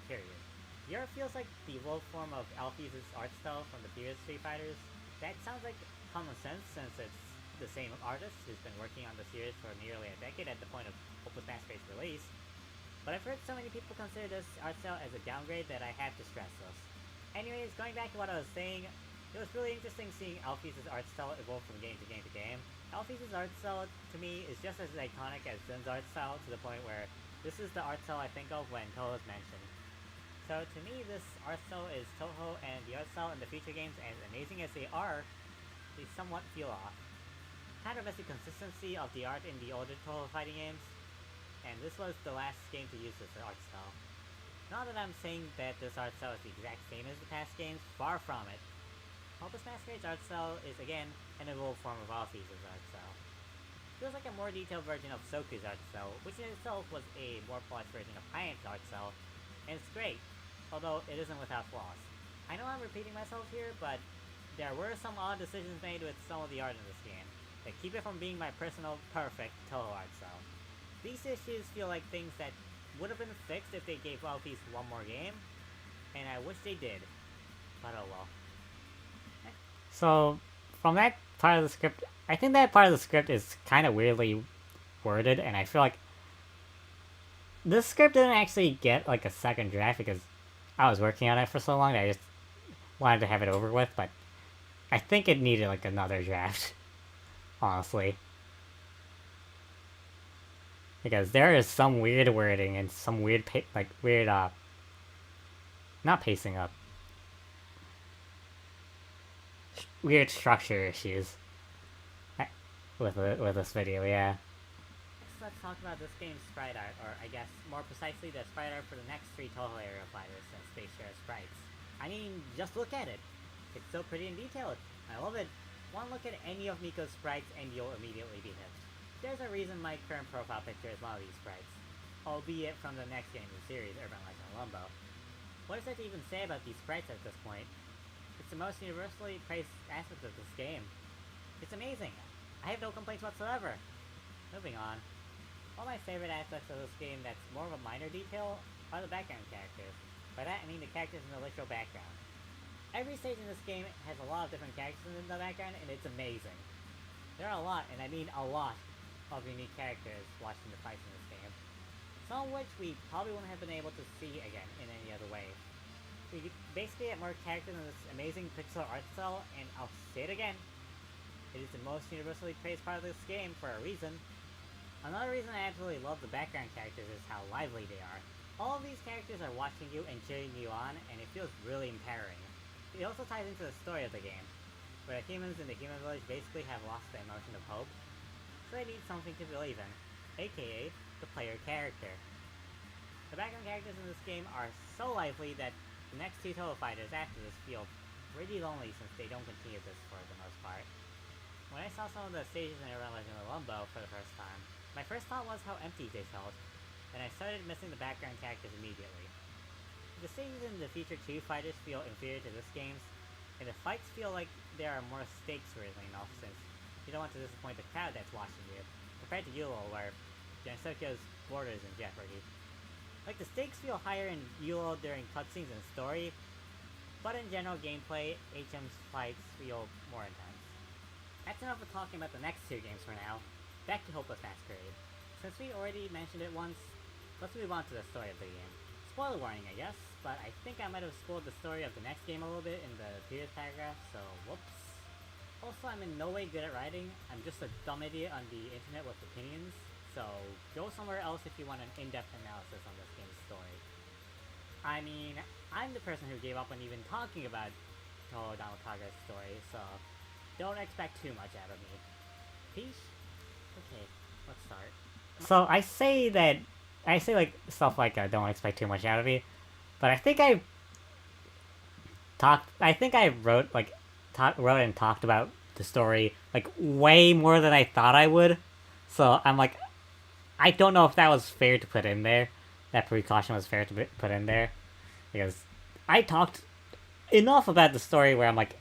S2: Period. Europe feels like the evolved form of Alphys' art style from the previous Street Fighters. That sounds like common sense since it's the same artist who's been working on the series for nearly a decade at the point of Hopeless Masquerade's release. But I've heard so many people consider this art style as a downgrade that I have to stress this. Anyways, going back to what I was saying, it was really interesting seeing Alphys' art style evolve from game to game to game. Alphys' art style, to me, is just as iconic as Zen's art style, to the point where this is the art style I think of when Toho is mentioned. So to me, this art style is Toho, and the art style in the future games, as amazing as they are, they somewhat feel off. Kind of miss the consistency of the art in the older Toho fighting games, and this was the last game to use this art style. Not that I'm saying that this art style is the exact same as the past games, far from it. Hopeless Masquerade's art style is again an evolved form of Alphys' art style. Feels like a more detailed version of Soku's art style, which in itself was a more polished version of Hyan's art style, and it's great, although it isn't without flaws. I know I'm repeating myself here, but there were some odd decisions made with some of the art in this game that keep it from being my personal perfect Toho art style. These issues feel like things that would have been fixed if they gave Alphys one more game, and I wish they did, but oh well.
S1: So, from that part of the script, I think that part of the script is kind of weirdly worded, and I feel like this script didn't actually get like a second draft because I was working on it for so long that I just wanted to have it over with, but I think it needed like another draft, honestly. Because there is some weird wording and some weird, not pacing up. Weird structure issues with this video, yeah.
S2: Next, let's talk about this game's sprite art, or I guess more precisely the sprite art for the next 3 Toho area fighters since they share sprites. I mean, just look at it. It's so pretty and detailed. I love it. One look at any of Miko's sprites and you'll immediately be hooked. There's a reason my current profile picture is one of these sprites, albeit from the next game in the series, Urban Legend Lumbo. What is there to even say about these sprites at this point? It's the most universally praised aspect of this game. It's amazing. I have no complaints whatsoever. Moving on. One of my favorite aspects of this game that's more of a minor detail are the background characters. By that I mean the characters in the literal background. Every stage in this game has a lot of different characters in the background, and it's amazing. There are a lot, and I mean a lot, of unique characters watching the fights in this game. Some of which we probably wouldn't have been able to see again in any other way. We basically get more characters in this amazing pixel art style, and I'll say it again. It is the most universally praised part of this game for a reason. Another reason I absolutely love the background characters is how lively they are. All of these characters are watching you and cheering you on, and it feels really empowering. It also ties into the story of the game, where the humans in the human village basically have lost the emotion of hope, so they need something to believe in, aka the player character. The background characters in this game are so lively that the next 2 Toho fighters after this feel pretty lonely since they don't continue this for the most part. When I saw some of the stages in Urban Legend Lumbo for the first time, my first thought was how empty they felt, and I started missing the background characters immediately. The stages in the future 2 fighters feel inferior to this game's, and the fights feel like there are more stakes weirdly enough since you don't want to disappoint the crowd that's watching you, compared to Yulo where Jansokyo's border is in jeopardy. Like, the stakes feel higher in Yulo during cutscenes and story, but in general gameplay, HM's fights feel more intense. That's enough of talking about the next 2 games for now. Back to Hopeless Masquerade. Since we already mentioned it once, let's move on to the story of the game. Spoiler warning, I guess, but I think I might have spoiled the story of the next game a little bit in the previous paragraph, so whoops. Also, I'm in no way good at writing. I'm just a dumb idiot on the internet with opinions, so go somewhere else if you want an in-depth analysis on this game's story. I mean, I'm the person who gave up on even talking about whole Donald Kaga's story, so don't expect too much out of me. Peace? Okay, let's start.
S1: So I say like stuff like don't expect too much out of me, but I think I wrote and talked about the story like way more than I thought I would. So I'm like, I don't know if that was fair to put in there. That precaution was fair to put in there because I talked enough about the story where I'm like,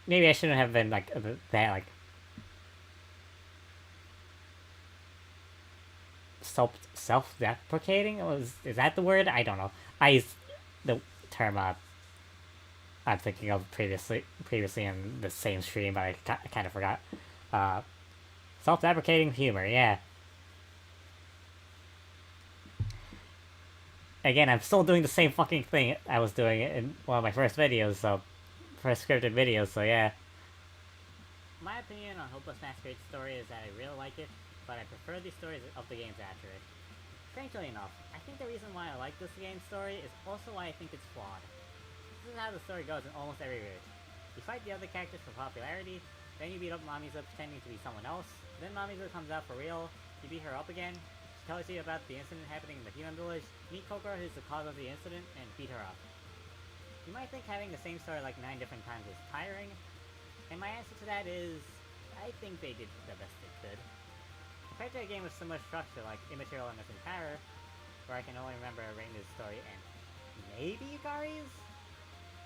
S1: maybe I shouldn't have been like that like self-deprecating. Is that the word? I don't know. I used the term I'm thinking of previously in the same stream, but I kind of forgot. Uh, self-deprecating humor, yeah. Again, I'm still doing the same fucking thing I was doing in one of my first scripted videos, so yeah.
S2: My opinion on Hopeless Masquerade's story is that I really like it, but I prefer the stories of the games after it. Strangely enough, I think the reason why I like this game's story is also why I think it's flawed. This is how the story goes in almost every route. You fight the other characters for popularity, then you beat up Mamizu pretending to be someone else, then Mamizu comes out for real, you beat her up again, she tells you about the incident happening in the human village, meet Kokoro who's the cause of the incident, and beat her up. You might think having the same story like 9 different times is tiring, and my answer to that is, I think they did the best they could. Compared to a game with similar structure like Immaterial and Missing Power, where I can only remember Reinu's story and maybe Yukari's,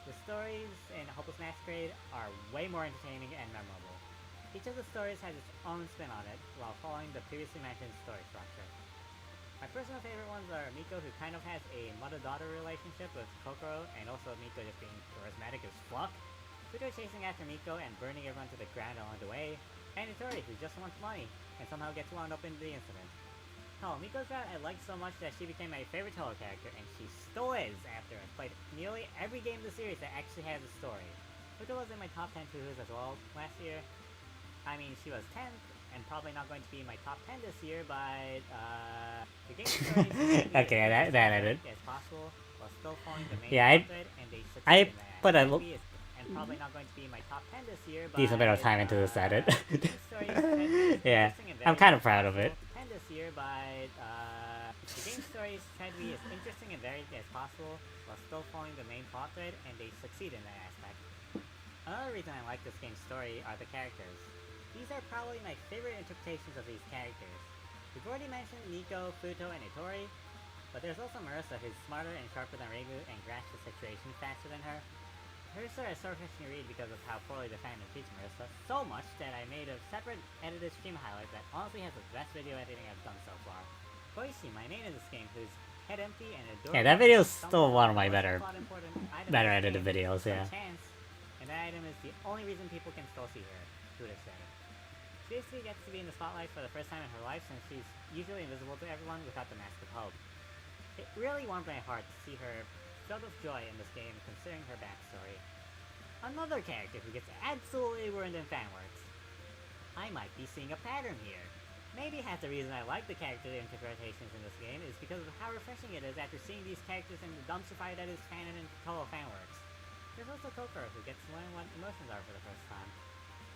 S2: the stories in Hopeless Masquerade are way more entertaining and memorable. Each of the stories has its own spin on it, while following the previously mentioned story structure. My personal favorite ones are Miko, who kind of has a mother-daughter relationship with Kokoro, and also Miko just being charismatic as fuck, Futo chasing after Miko and burning everyone to the ground along the way, and Itori, who just wants money, and somehow gets wound up in the incident. Hell, Miko's route I liked so much that she became my favorite Toho character, and she still is after I've played nearly every game in the series that actually has a story. Futo was in my top 10 Tuhus as well last year. I mean, she was 10th, and probably not going to be in my top 10 this year, but, the game story is
S1: Okay, that ended.
S2: as possible, while still following the main
S1: Yeah,
S2: thread, and they succeed
S1: I
S2: in that.
S1: put a
S2: And probably not going to be in my top 10 this year, but,
S1: decent bit of time into this edit.
S2: the game story is
S1: Yeah,
S2: interesting and
S1: I'm
S2: very
S1: kind of proud of it.
S2: 10 this year, but, the game story is trying to be as interesting and varied as possible, while still following the main plot thread, and they succeed in that aspect. Another reason I like this game's story are the characters. These are probably my favorite interpretations of these characters. We've already mentioned Nico, Futo, and Itori, but there's also Marissa, who's smarter and sharper than Reimu and grasps the situation faster than her. Her story is so refreshing to read because of how poorly the fandom treats Marissa, so much that I made a separate edited stream highlight that honestly has the best video editing I've done so far. Koichi, my main in this game, who's head empty and adorable.
S1: Yeah, that video is still one of my better
S2: edited
S1: edited videos, yeah.
S2: Chance, and that item is the only reason people can still see her, to this day. She basically gets to be in the spotlight for the first time in her life since she's usually invisible to everyone without the Mask of Hope. It really warmed my heart to see her filled with joy in this game considering her backstory. Another character who gets absolutely ruined in fanworks. I might be seeing a pattern here. Maybe half the reason I like the character interpretations in this game is because of how refreshing it is after seeing these characters in the dumpster fire that is canon in Toho fanworks. There's also Kokoro, who gets to learn what emotions are for the first time,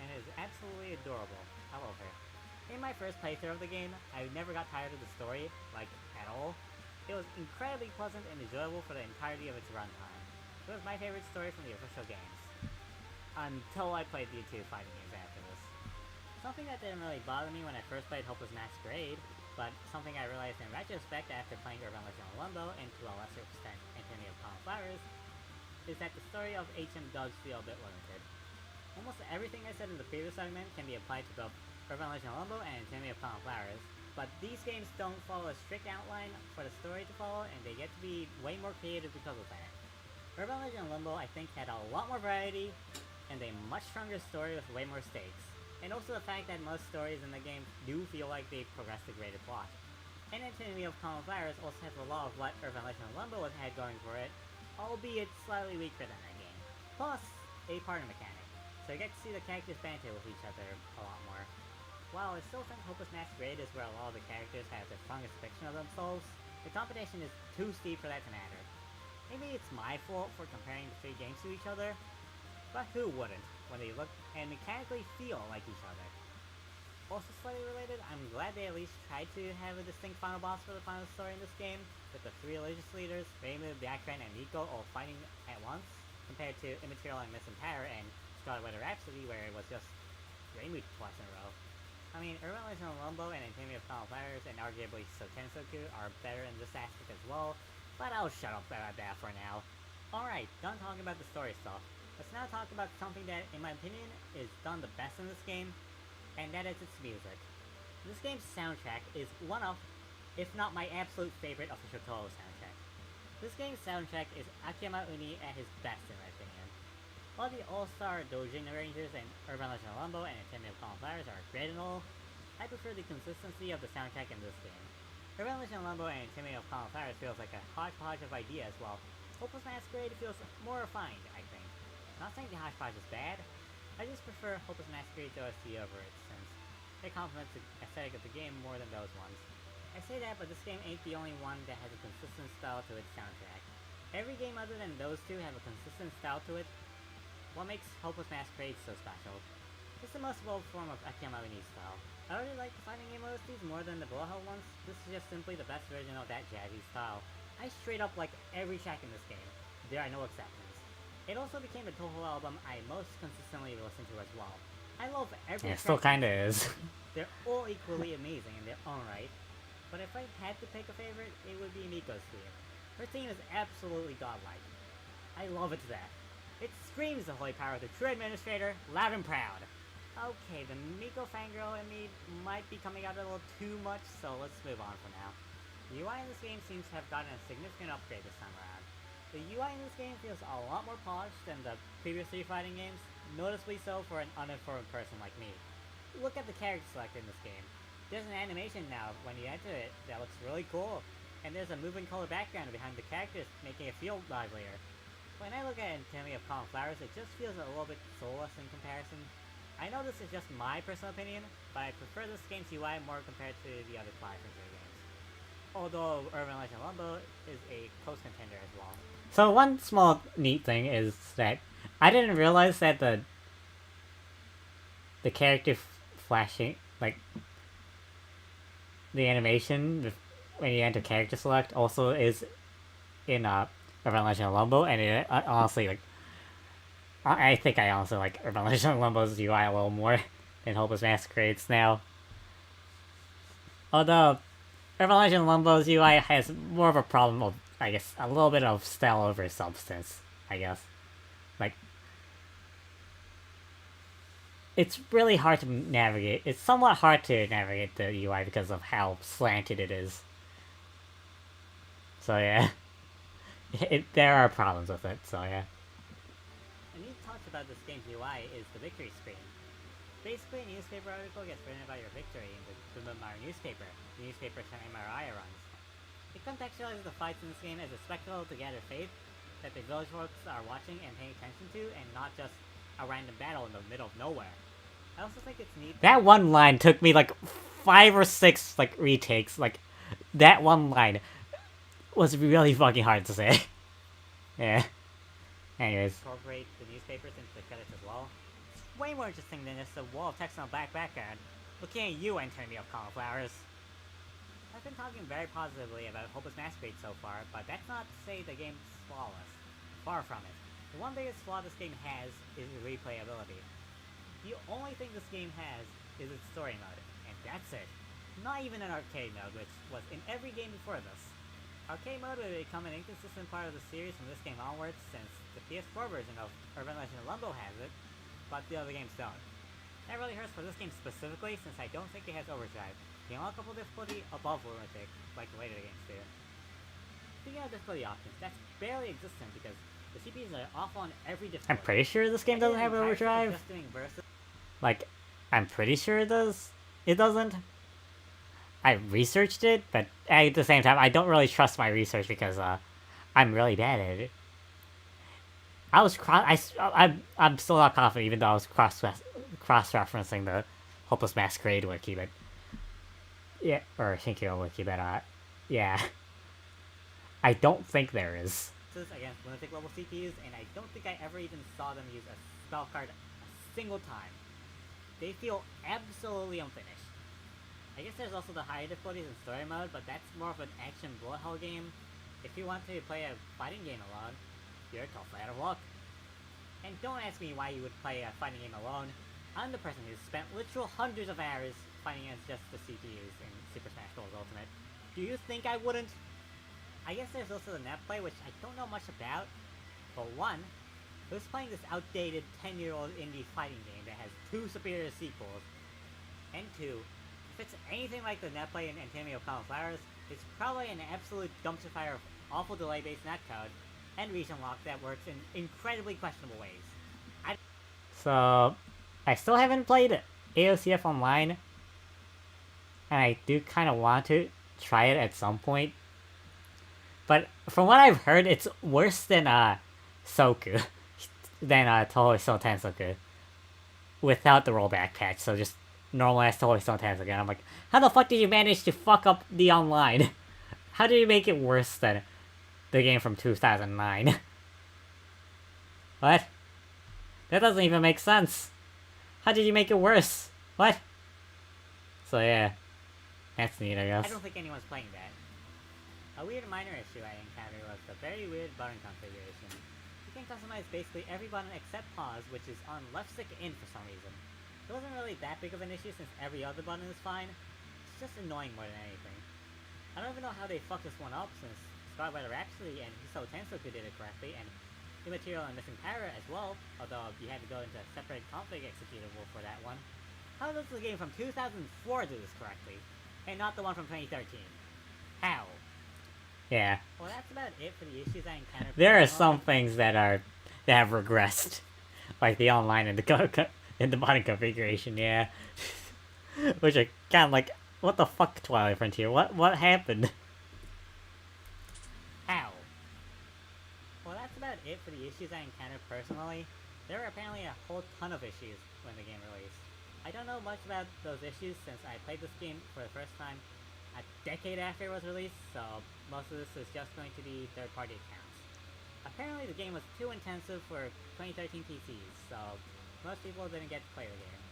S2: and is absolutely adorable. I love her. In my first playthrough of the game, I never got tired of the story, like, at all. It was incredibly pleasant and enjoyable for the entirety of its runtime. It was my favorite story from the official games. Until I played the two fighting games after this. Something that didn't really bother me when I first played Hopeless Masquerade, but something I realized in retrospect after playing Urban Legend Limbo, and to a lesser extent Anthony of Common Flowers, is that the story of HM does feel a bit limited. Almost everything I said in the previous segment can be applied to both Urban Legend Limbo and Anthony of Common Flowers, but these games don't follow a strict outline for the story to follow, and they get to be way more creative because of that. Urban Legend Limbo, I think, had a lot more variety, and a much stronger story with way more stakes. And also the fact that most stories in the game do feel like they progress the greater plot. And Anthony of Common Flowers also has a lot of what Urban Legend Limbo had going for it, albeit slightly weaker than that game. Plus, a partner mechanic, so you get to see the characters banter with each other a lot more. While I still think Hopeless Masquerade is where a lot of the characters have the strongest depiction of themselves,
S1: The competition is too steep for that to matter. Maybe it's my fault for comparing the 3 games to each other, but who wouldn't when they look and mechanically feel like each other? Also slightly related, I'm glad they at least tried to have a distinct final boss for the final story in this game, with the 3 religious leaders, Reimu, Blackran, and Miko all fighting at once, compared to Immaterial and Missing Power and Scarlet Weather Rhapsody, where it was just Reimu twice in a row. I mean, Urban Legend Lumbo and Antimony of Calm Fires and arguably Sokensoku are better in this aspect as well, but I'll shut up about that for now. Alright, done talking about the story stuff. Let's now talk about something that, in my opinion, is done the best in this game, and that is its music. This game's soundtrack is one of, if not my absolute favorite official Toho soundtrack. This game's soundtrack is Akiyama Uni at his best in my opinion. While the all-star Dojin arrangers in Urban Legend Lumbo and Antimony of Calm Fires are great and all, I prefer the consistency of the soundtrack in this game. Urban Legend Lumbo and Antimony of Calm Fires feels like a hodgepodge of ideas, while Hopeless Masquerade feels more refined, I think. Not saying the hodgepodge is bad, I just prefer Hopeless Masquerade's OST over it, since it complements the aesthetic of the game more than those ones. I say that, but this game ain't the only one that has a consistent style to its soundtrack. Every game other than those two have a consistent style to it. What makes Hopeless Masquerade so special? It's the most evolved form of Akiyama Uni's style. I already like the fighting game OSTs more than the bullet hell ones. This is just simply the best version of that jazzy style. I straight up like every track in this game. There are no exceptions. It also became the Toho album I most consistently listen to as well. I love every track.
S2: It still kinda is.
S1: They're all equally amazing in their own right. But if I had to pick a favorite, it would be Miko's theme. Her theme is absolutely godlike. I love it to death. It screams the holy power of the true administrator, loud and proud. Okay, the Miko fangirl in me might be coming out a little too much, so let's move on for now. The UI in this game seems to have gotten a significant upgrade this time around. The UI in this game feels a lot more polished than the previous 3 fighting games, noticeably so for an uninformed person like me. Look at the character select in this game. There's an animation now when you enter it that looks really cool, and there's a moving color background behind the characters making it feel livelier. When I look at Antimony of Calm Flowers, it just feels a little bit soulless in comparison. I know this is just my personal opinion, but I prefer this game's UI more compared to the other Fire Frontier games. Although Urban Legend Lumbo is a close contender as well.
S2: So one small neat thing is that I didn't realize that the character flashing, like, the animation when you enter character select also is in Urban Legend Lumbo, and it honestly, like, I think I also like Urban Legend Lumbo's UI a little more than Hopeless Masquerade's now. Although Urban Legend Lumbo's UI has more of a problem of, I guess, a little bit of style over substance, I guess. Like, it's really hard to navigate. It's somewhat hard to navigate the UI because of how slanted it is. So yeah, there are problems with it, so yeah.
S1: A neat touch about this game's UI is the victory screen. Basically, a newspaper article gets written about your victory in the Bumamara newspaper, the newspaper Shanimaraya runs. It contextualizes the fights in this game as a spectacle to gather faith that the village folks are watching and paying attention to, and not just a random battle in the middle of nowhere. I also think it's neat
S2: that one line took me like 5 or 6 like retakes. Like, that one line was really fucking hard to say. Yeah. Anyways.
S1: Incorporate the newspapers into the credits as well. It's way more interesting than just a wall of text on a black background. Looking at you, Antimony of Cauliflowers. I've been talking very positively about Hopeless Masquerade so far, but that's not to say the game's flawless. Far from it. The one biggest flaw this game has is replayability. The only thing this game has is its story mode, and that's it. Not even an arcade mode, which was in every game before this. Arcade mode would become an inconsistent part of the series from this game onwards, since the PS4 version of Urban Legend Lumbo has it, but the other games don't. That really hurts for this game specifically, since I don't think it has overdrive, the unlockable difficulty above Lunatic, like the later games do. Speaking of difficulty options, that's barely existent because the CPUs are off on every difficulty.
S2: I'm pretty sure this game doesn't have overdrive.
S1: Just doing versus
S2: Like, I'm pretty sure it does. It doesn't. I researched it, but at the same time, I don't really trust my research because I'm really bad at it. I'm still not confident, even though I was cross-referencing the Hopeless Masquerade wiki, but yeah, or Shinkyo wiki, but yeah.
S1: I don't think there is.
S2: Against lunatic level CPUs, and I don't think I ever even saw them use a spell card a single time. They feel absolutely unfinished. I guess there's also the higher difficulties in story mode, but that's more of an action bullet hell game. If you want to play a fighting game alone, you're totally out of luck. And don't ask me why you would play a fighting game alone. I'm the person who's spent literal hundreds of hours fighting against just the CPUs in Super Smash Bros. Ultimate. Do you think I wouldn't? I guess there's also the netplay, which I don't know much about. But one, who's playing this outdated 10-year-old indie fighting game that has 2 superior sequels? And 2, if it's anything like the netplay in Anatomy of Cauliflowers, it's probably an absolute dumpster fire of awful delay-based netcode and region lock that works in incredibly questionable ways.
S1: So, I still haven't played AOCF Online, and I do kind of want to try it at some point. But from what I've heard, it's worse than Soku, than Tohoi Stone Tensoku, without the rollback patch. So just normal ass Tohoi Stone Tensoku. And I'm like, how the fuck did you manage to fuck up the online? How did you make it worse than the game from 2009? What? That doesn't even make sense. How did you make it worse? What? So yeah, that's neat, I guess.
S2: I don't think anyone's playing that. A weird minor issue I encountered was the very weird button configuration. You can customize basically every button except pause, which is on left stick in for some reason. It wasn't really that big of an issue since every other button is fine. It's just annoying more than anything. I don't even know how they fucked this one up since Scarlet Rhapsody and Hiso Tensoku did it correctly, and Immaterial and Missing Para as well, although you had to go into a separate config executable for that one. How does the game from 2004 do this correctly, and not the one from 2013? How?
S1: Yeah.
S2: Well, that's about it for the issues I encountered.
S1: There are some things that have regressed, like the online and the button configuration. Yeah, which are kind of like, what the fuck, Twilight Frontier? What happened?
S2: How? Well, that's about it for the issues I encountered personally. There were apparently a whole ton of issues when the game released. I don't know much about those issues since I played this game for the first time a decade after it was released, so most of this is just going to be third-party accounts. Apparently the game was too intensive for 2013 PCs, so most people didn't get to play the game.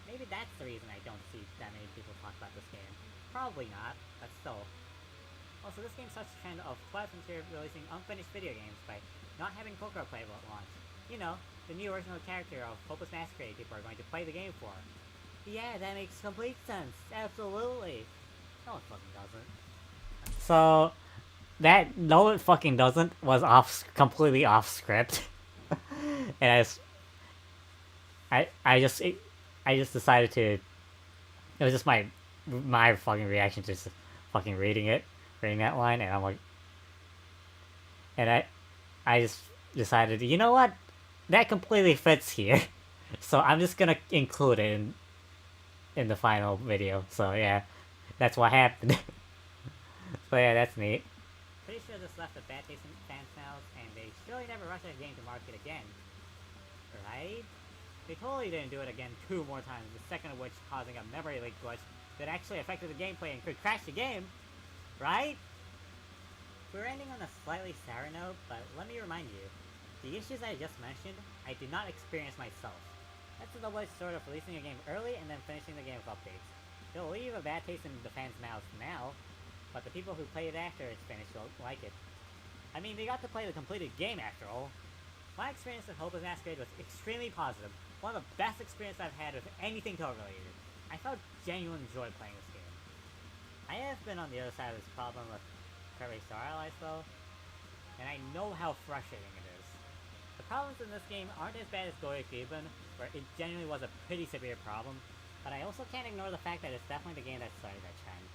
S2: Maybe that's the reason I don't see that many people talk about this game. Probably not, but still. Also, this game starts a trend of Twilight Frontier releasing unfinished video games by not having Kokoro playable at launch. You know, the new original character of Hopeless Masquerade people are going to play the game for. Yeah, that makes complete sense. Absolutely. No, it fucking doesn't.
S1: So, that no, it fucking doesn't was completely off script, and I just decided to. It was just my fucking reaction to just fucking reading that line, and I'm like, and I just decided, you know what, that completely fits here, so I'm just gonna include it in the final video. So yeah. That's what happened. So yeah, that's neat.
S2: Pretty sure this left a bad taste in fans' mouths, and they surely never rushed that game to market again. Right? They totally didn't do it again 2 more times, the second of which causing a memory leak glitch that actually affected the gameplay and could crash the game. Right? We're ending on a slightly sour note, but let me remind you, the issues I just mentioned, I did not experience myself. That's the double-edged sword of releasing a game early and then finishing the game with updates. It'll leave a bad taste in the fans' mouths now, but the people who play it after it's finished will like it. I mean, they got to play the completed game after all. My experience with Hopeless Masquerade was extremely positive, one of the best experiences I've had with anything Toho related. I felt genuine joy playing this game. I have been on the other side of this problem with Kirby Star Allies though, and I know how frustrating it is. The problems in this game aren't as bad as Goyo Cuban, where it genuinely was a pretty severe problem, but I also can't ignore the fact that it's definitely the game that started that trend.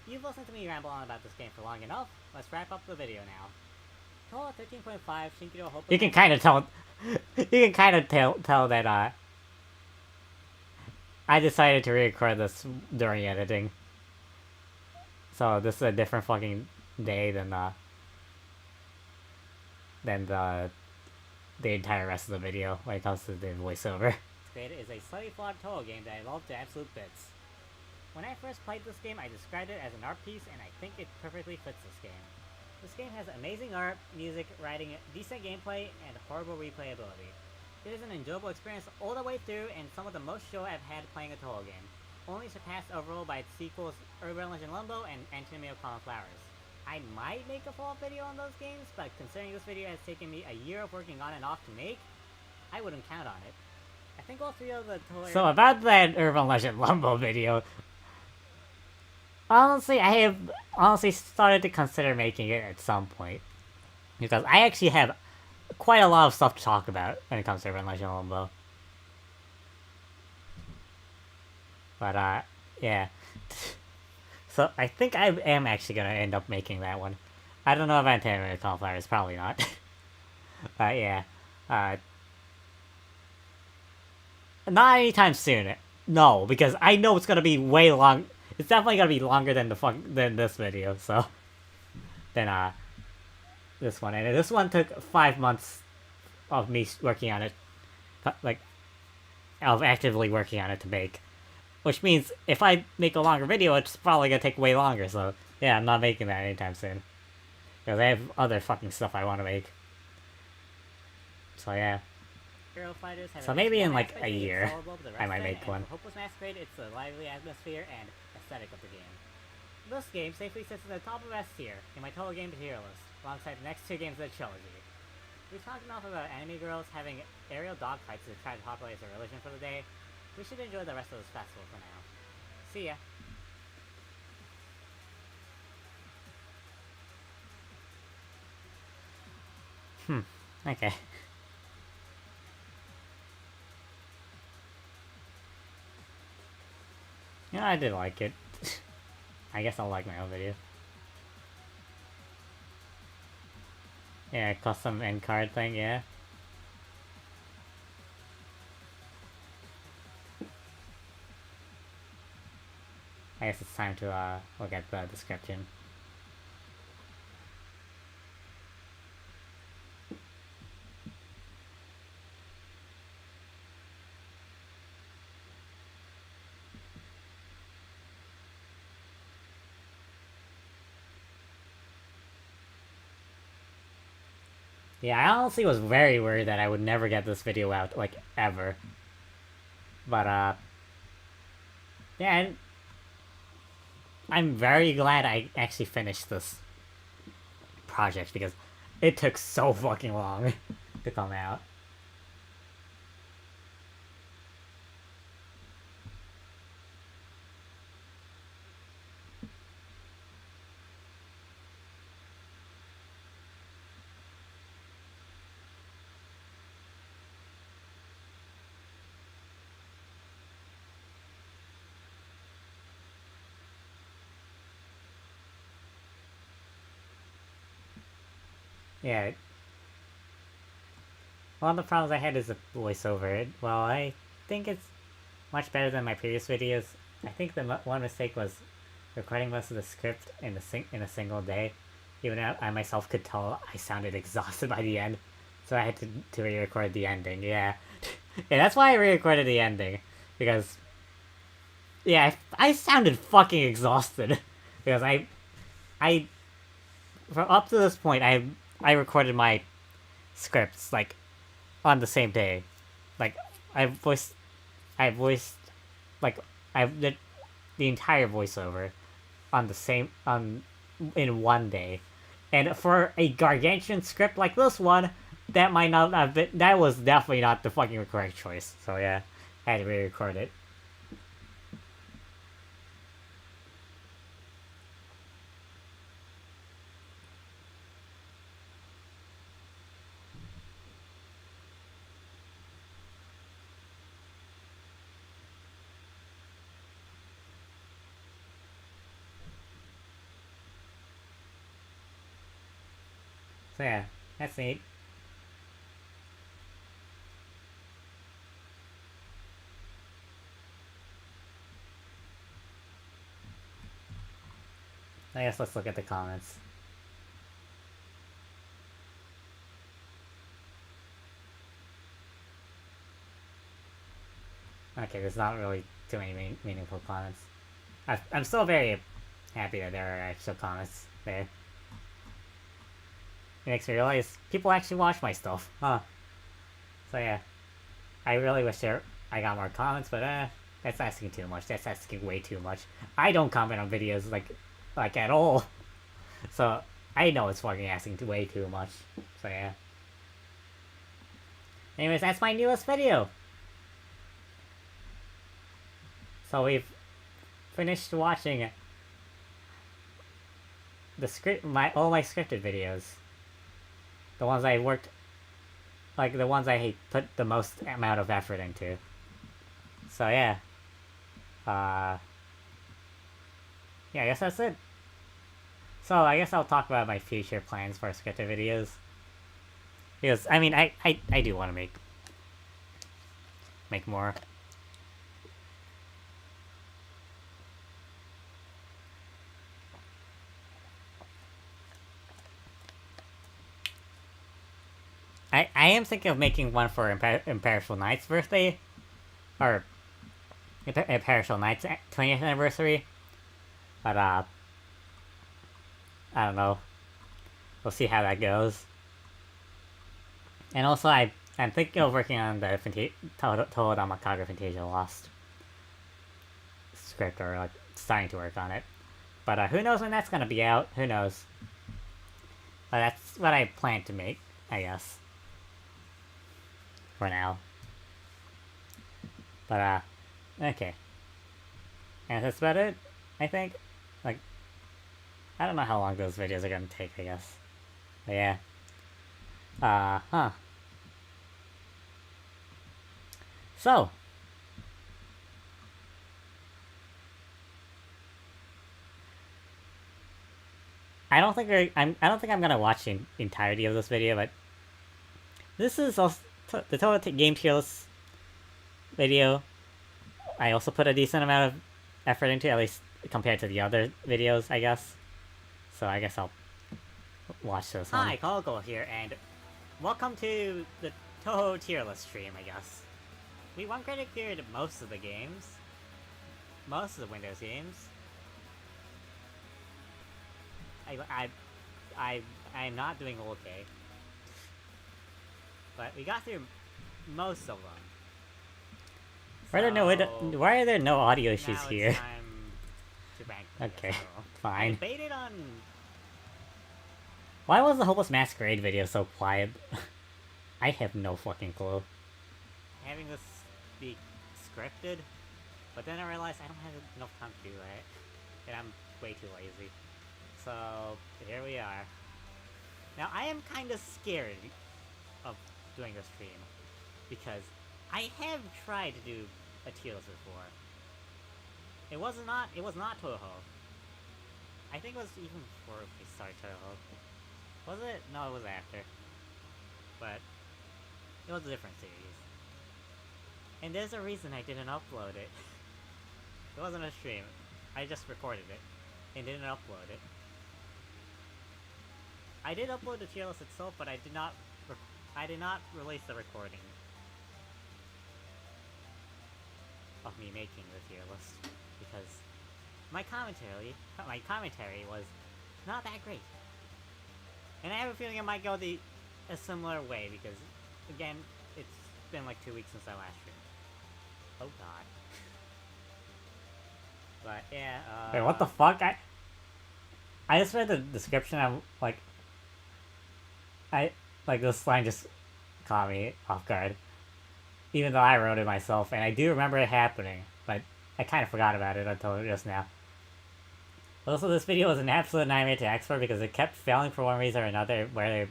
S2: You've listened to me ramble on about this game for long enough, let's wrap up the video now. Total 13.5 Shinkiro Hopeless.
S1: You can kind of tell. You can kind of tell that I decided to re-record this during editing. So this is a different fucking day than the entire rest of the video when it comes to the voiceover.
S2: It is a slightly flawed Toho game that I love to absolute bits. When I first played this game, I described it as an art piece, and I think it perfectly fits this game. This game has amazing art, music, writing, decent gameplay, and horrible replayability. It is an enjoyable experience all the way through and some of the most joy I've had playing a Toho game, only surpassed overall by its sequels Urban Legend Limbo and Antinomy of Common Flowers. I might make a follow-up video on those games, but considering this video has taken me a year of working on and off to make, I wouldn't count on it. I think all three of the Toho...
S1: So about that Urban Legend Lumbo video, honestly, I have started to consider making it at some point. Because I actually have quite a lot of stuff to talk about when it comes to Urban Legend Lumbo. But, yeah. So, I think I am actually gonna end up making that one. I don't know if I'm telling you cauliflowers, probably not. But, yeah. Not anytime soon. No, because I know it's gonna be way long. It's definitely gonna be longer than than this video, so... Than, this one. And this one took 5 months of me working on it. Like, of actively working on it to make. Which means, if I make a longer video, it's probably gonna take way longer, so... Yeah, I'm not making that anytime soon. Because I have other fucking stuff I want to make. So, yeah.
S2: Hero fighters have
S1: So maybe in, like, a year, I might make one.
S2: Hopeless Masquerade, it's the lively atmosphere and aesthetic of the game. This game safely sits at the top of S tier in my total game tier list, alongside the next two games of the trilogy. We've talked enough about anime girls having aerial dogfights to try to popularize their religion for the day. We should enjoy the rest of this festival for now. See ya!
S1: Okay. Yeah, I did like it. I guess I'll like my own video. Yeah, custom end card thing, yeah. I guess it's time to look at the description. Yeah, I honestly was very worried that I would never get this video out, like, ever. But, yeah, I'm very glad I actually finished this project, because it took so fucking long to come out. Yeah. One of the problems I had is the voiceover. Well, I think it's much better than my previous videos. I think the one mistake was recording most of the script in a single day. Even I myself could tell I sounded exhausted by the end. So I had to re-record the ending, yeah. Yeah, that's why I re-recorded the ending. Because, yeah, I sounded fucking exhausted. Because from up to this point, I recorded my scripts, like, on the same day. Like, I voiced, like, I did the entire voiceover on the same, in one day. And for a gargantuan script like this one, that might not have been, that was definitely not the fucking correct choice. So yeah, I had to re-record it. So yeah, that's neat. I guess let's look at the comments. Okay, there's not really too many meaningful comments. I'm still very happy that there are actual comments there. It makes me realize people actually watch my stuff, huh? So yeah, I really wish I got more comments, but that's asking too much. That's asking way too much. I don't comment on videos like at all, so I know it's fucking asking way too much. So yeah. Anyways, that's my newest video. So we've finished watching all my scripted videos. The ones I worked, like the ones I put the most amount of effort into. So yeah. Yeah, I guess that's it. So I guess I'll talk about my future plans for scripted videos. Because I mean I do want to make more. I am thinking of making one for Imperishable Knight's birthday, or Imperishable Knight's 20th anniversary. But I don't know. We'll see how that goes. And also I'm thinking of working on the Toho Damakaga Fantasia Lost script, or like starting to work on it. But who knows when that's gonna be out? Who knows? But that's what I plan to make, I guess. For now. But okay. And that's about it, I think. Like, I don't know how long those videos are gonna take, I guess. But yeah. So. I don't think I'm gonna watch the entirety of this video, but this is also the total game tier list video. I also put a decent amount of effort into, at least compared to the other videos, I guess. So I guess I'll watch this one.
S2: Hi, Kogel here, and welcome to the Toho tier list stream, I guess. We one critic cleared most of the games. Most of the Windows games. I'm not doing okay. But we got through most of them.
S1: Why are there no audio issues
S2: now
S1: here?
S2: It's time to rank them,
S1: Okay,
S2: so. I
S1: fine.
S2: debated on...
S1: Why was the Hopeless Masquerade video so quiet? I have no fucking clue.
S2: having this be scripted, but then I realized I don't have enough time to do that, and I'm way too lazy. So, here we are. Now, I am kind of scared of doing this stream, because I have tried to do a tier list before. It was not Toho. I think it was even before we started Toho. Was it? No, it was after. But, it was a different series. And there's a reason I didn't upload it. It wasn't a stream. I just recorded it, and didn't upload it. I did upload the tier list itself, but I did not release the recording of me making the tier list, because my commentary was not that great. And I have a feeling it might go a similar way, because, again, it's been like 2 weeks since I last streamed. Oh god. But, yeah,
S1: Wait, what the fuck? I just read the description, I'm like... this line just caught me off guard. Even though I wrote it myself, and I do remember it happening, but I kind of forgot about it until just now. Also, this video was an absolute nightmare to export because it kept failing for one reason or another, where there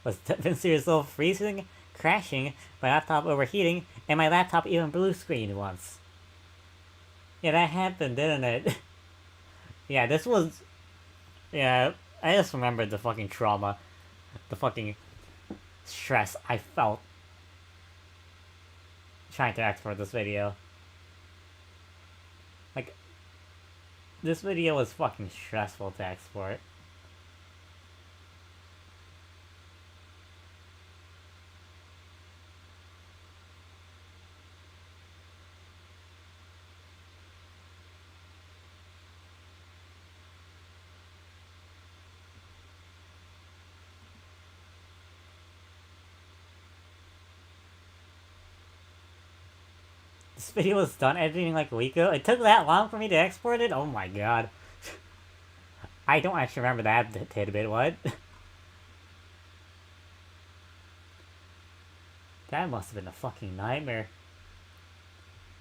S1: was Vince yourself freezing, crashing, my laptop overheating, and my laptop even blue screened once. Yeah, that happened, didn't it? Yeah, this was... Yeah, I just remembered the fucking trauma. The fucking stress I felt trying to export this video. Like, this video was fucking stressful to export. This video was done editing like a week ago. It took that long for me to export it? Oh my god. I don't actually remember that tidbit, what? That must have been a fucking nightmare.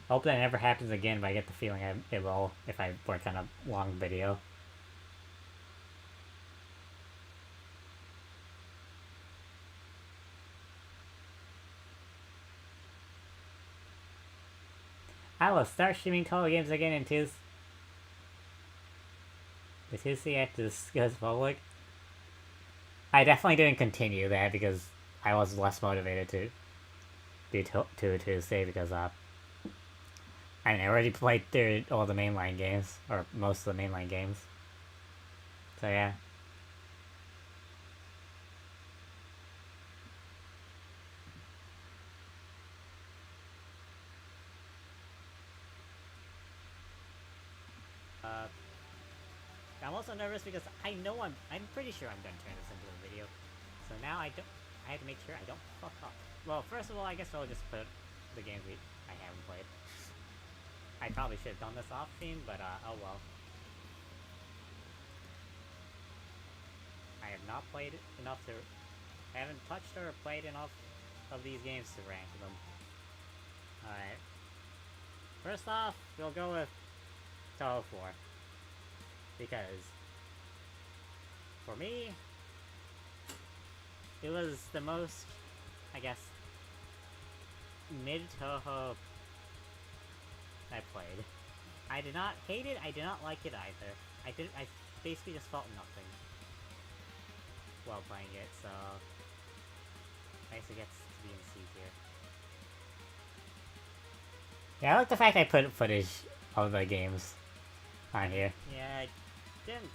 S1: Hope that never happens again, but I get the feeling it will if I work on a long video. I will start streaming Call games again in Tuesday. The Tuesday after this goes public. I definitely didn't continue that because I was less motivated to do to Tuesday because I mean I already played through all the mainline games or most of the mainline games. So yeah. I'm also nervous because I know I'm pretty sure I'm gonna turn this into a video. So now I have to make sure I don't fuck up. Well, first of all, I guess I'll just put the games I haven't played. I probably should have done this off scene, but oh well. I have not played enough to... I haven't touched or played enough of these games to rank them. Alright. First off, we'll go with Total 4. Because, for me, it was the most, I guess, mid-Toho I played. I did not hate it, I did not like it either. I basically just felt nothing while playing it, so I guess it gets to be in C tier. Yeah, I like the fact I put footage of the games on here. Yeah, I didn't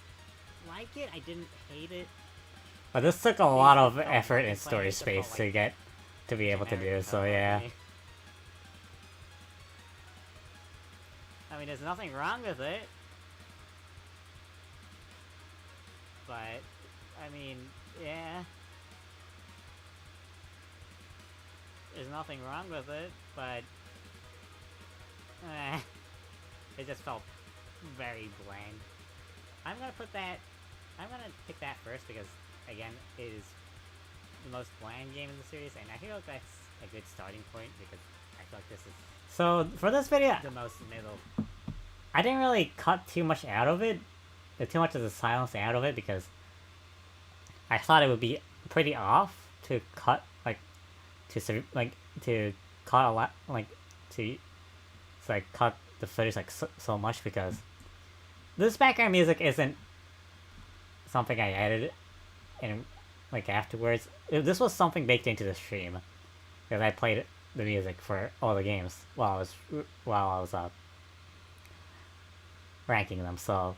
S1: like it, I didn't hate it. But this took a lot of effort and storage space to get to be able to do, so yeah. I mean, there's nothing wrong with it. But, I mean, yeah. There's nothing wrong with it, but... it just felt very bland. I'm gonna pick that first because, again, it is the most bland game in the series, and I feel like that's a good starting point because I feel like this is... So, for this video, the most middle. I didn't really cut too much out of it, too much of the silence out of it, because I thought it would be pretty off to cut, to cut a lot, cut the footage, so much, because this background music isn't something I added in, afterwards. This was something baked into the stream, because I played the music for all the games while I was ranking them, so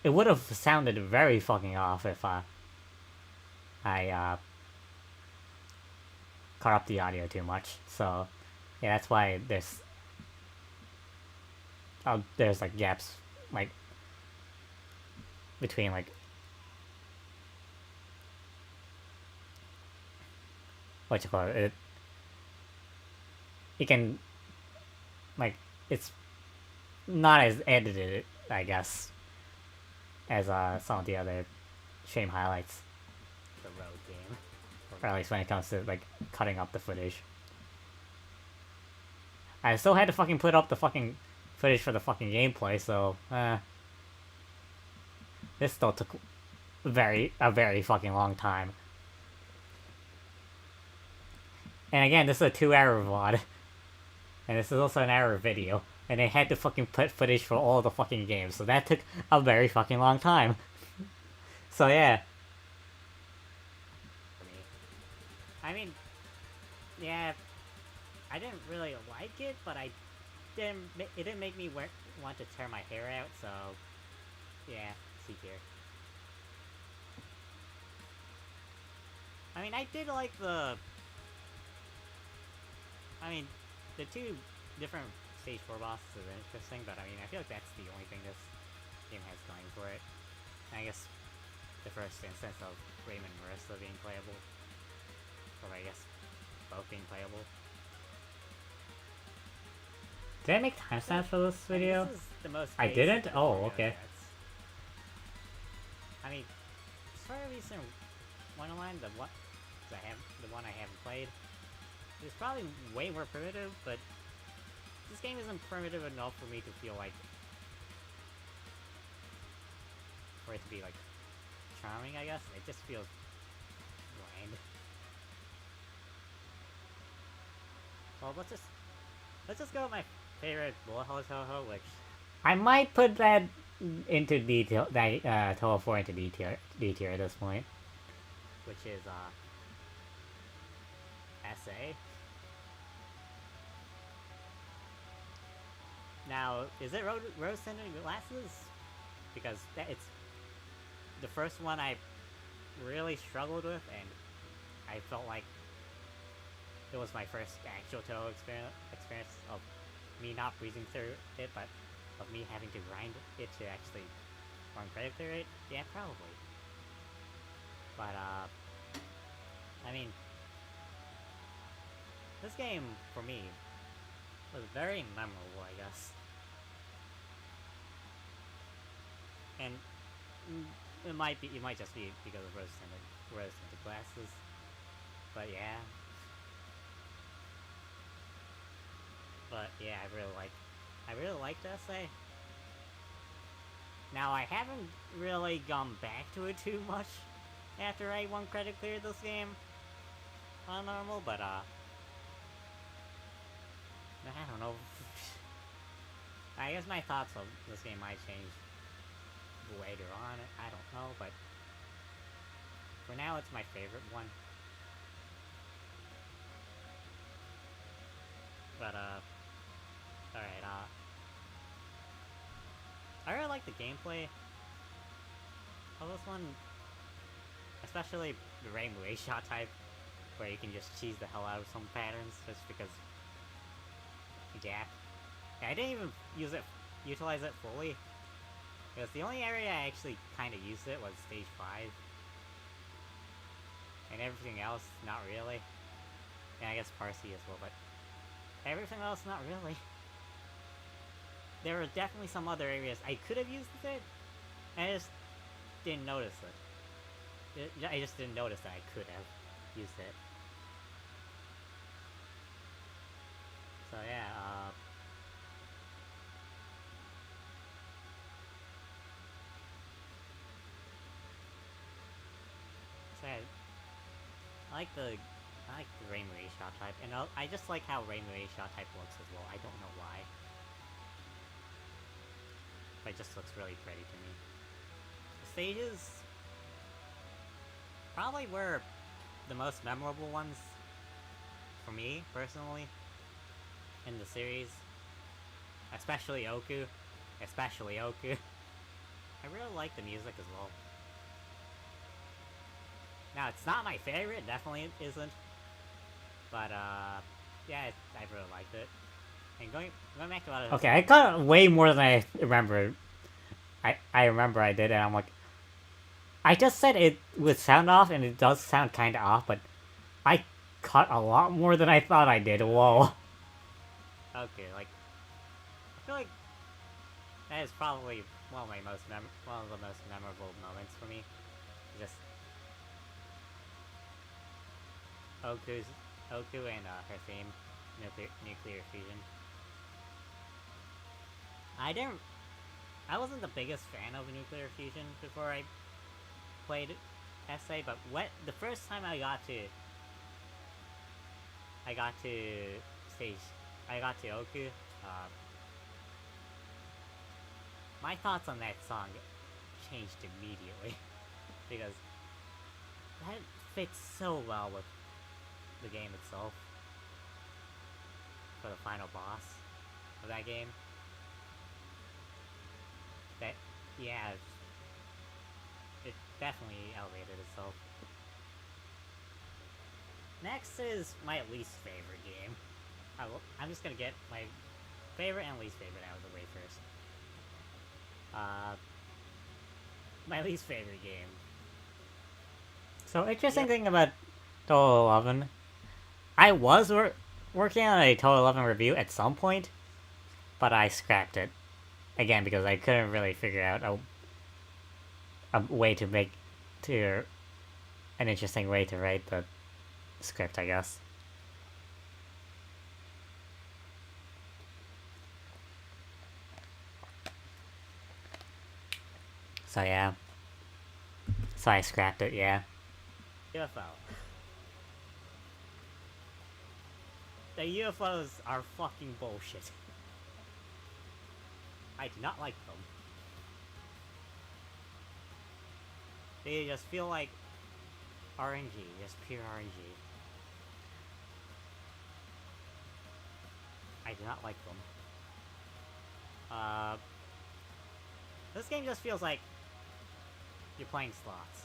S1: it would have sounded very fucking off if I cut up the audio too much. So yeah, that's why there's gaps between what you call it. You can it's not as edited, I guess, as some of the other stream highlights. The road game, or at least when it comes to cutting up the footage. I still had to fucking put up the fucking footage for the fucking gameplay, so this still took a very fucking long time. And again, this is a 2-hour VOD. And this is also an hour video. And they had to fucking put footage for all the fucking games. So that took a very fucking long time. So yeah. I mean, yeah, I didn't really like it, but it didn't make me want to tear my hair out, so yeah, C tier. I mean, I did like the two different Stage 4 bosses is interesting, but I mean, I feel like that's the only thing this game has going for it. I guess the first instance of Raymond and Marissa being playable, or I guess both being playable. Did I make timestamps for this video?
S2: This is the most
S1: I
S2: basic
S1: didn't? Oh,
S2: tutorial
S1: okay.
S2: gets. I mean, as far as recent Wonderland, the one I haven't played, it's probably way more primitive, but this game isn't primitive enough for me to feel like for it to be like charming, I guess. It just feels bland. Well, let's just go with my favorite bullet hell Toho, which
S1: I might put that into detail, that Toho 4 into D tier at this point.
S2: which is SA. Now, is it Rose Tinted Glasses? Because it's the first one I really struggled with, and I felt like it was my first actual Toho experience of me not breezing through it, but of me having to grind it to actually run credit through it. Yeah, probably. But I mean, this game for me was very memorable, I guess. And it might just be because of rose tinted glasses. But yeah. But yeah, I really liked SA. Now I haven't really gone back to it too much after I one credit cleared this game on normal, but I don't know. I guess my thoughts of this game might change later on. I don't know, but for now it's my favorite one. But alright, I really like the gameplay of this one, especially the Rainbow A-Shot type, where you can just cheese the hell out of some patterns just because. Yeah, I didn't even utilize it fully, because the only area I actually kind of used it was stage 5, and everything else not really. And I guess Parsi as well, but everything else not really. There were definitely some other areas I could have used it, and I just didn't notice it. I just didn't notice that I could have used it. So yeah, so I like the Rainbow A-Shot type, and I just like how Rainbow A-Shot type looks as well. I don't know why, but it just looks really pretty to me. The stages probably were the most memorable ones for me personally in the series, especially Oku. I really like the music as well. Now, it's not my favorite, definitely isn't, but yeah, I really liked it. And going back to other.
S1: Okay, I got way more than I remembered. I remember I did, and I'm like, I just said it with sound off, and it does sound kind of off, but I cut a lot more than I thought I did. Whoa.
S2: Okay, like I feel like that is probably one of the most memorable moments for me. Just Oku and her theme, nuclear fusion. I wasn't the biggest fan of nuclear fusion before I played SA, but the first time I got to Oku, my thoughts on that song changed immediately because that fits so well with the game itself for the final boss of that game. That, yeah, it definitely elevated itself. Next is my least favorite game. I'm just gonna get my favorite and least favorite out of the way first. My least favorite game.
S1: So, interesting thing about Toho 11. I was working on a Toho 11 review at some point, but I scrapped it. Again, because I couldn't really figure out a way to make to an interesting way to write the script, I guess. So yeah. So I scrapped it, yeah.
S2: UFO. The UFOs are fucking bullshit. I do not like them. They just feel like RNG, just pure RNG. I do not like them. This game just feels like you're playing slots.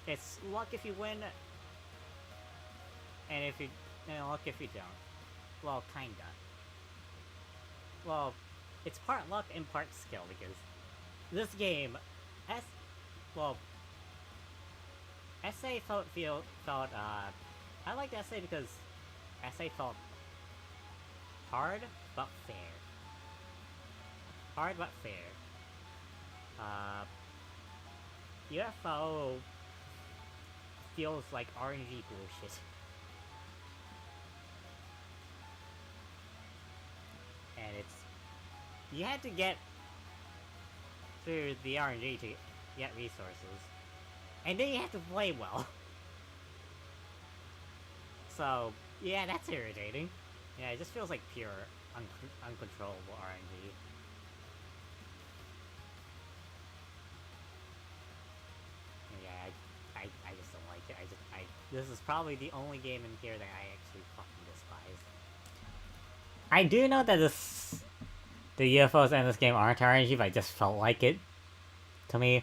S2: It's luck if you win, and luck if you don't. Well, kinda. Well, it's part luck and part skill, because this game, SA I liked SA because SA felt hard, but fair. Hard, but fair. UFO feels like RNG bullshit. And you had to get through the RNG to get resources. And then you have to play well. So, yeah, that's irritating. Yeah, it just feels like pure, uncontrollable RNG. Yeah, I just don't like it. This is probably the only game in here that I actually fucking despise.
S1: I do know that the UFOs in this game aren't RNG, but I just felt like it. To me.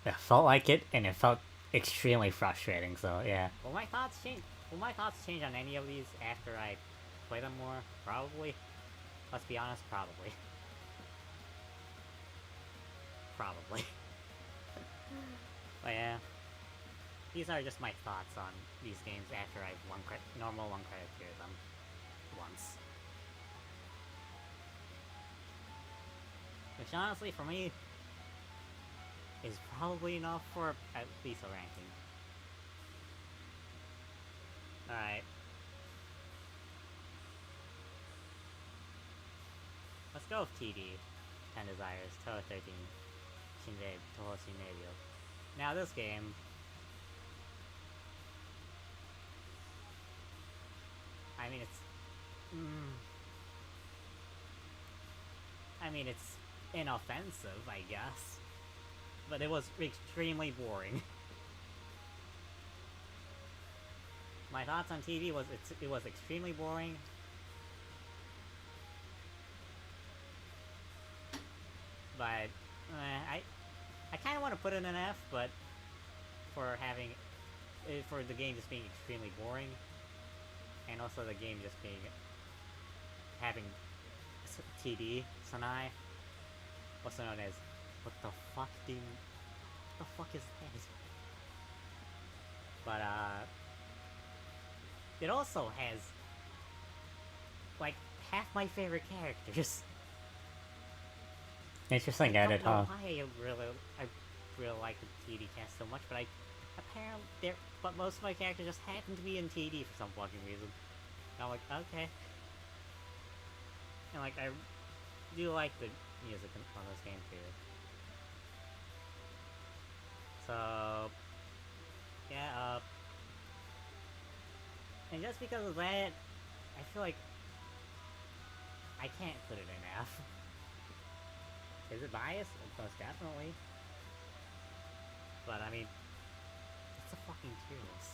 S1: It felt like it, and it felt extremely frustrating, so yeah.
S2: Will my thoughts change on any of these after I play them more? Probably. Let's be honest, probably. Probably. But yeah. These are just my thoughts on these games after I've normal one credit tier them once. Which honestly, for me, is probably enough for at least a ranking. Alright. Let's go with TD. 10 Desires, Toho 13, Toho Shinrei. Now this game... I mean, it's inoffensive, I guess. But it was extremely boring. My thoughts on TV was it was extremely boring. But I kind of want to put it in an F, but for the game just being extremely boring, and also the game just having TD Sanai, also known as what the fuck is that? But it also has like half my favorite characters.
S1: Interesting
S2: I
S1: edit,
S2: don't know
S1: huh?
S2: why I really like the TD cast so much, but but most of my characters just happen to be in TD for some fucking reason. And I'm like, okay. And like I do like the music on this game too. So yeah, and just because of that, I feel like I can't put it in F. Is it biased? Most definitely. But I mean, it's a fucking tier list.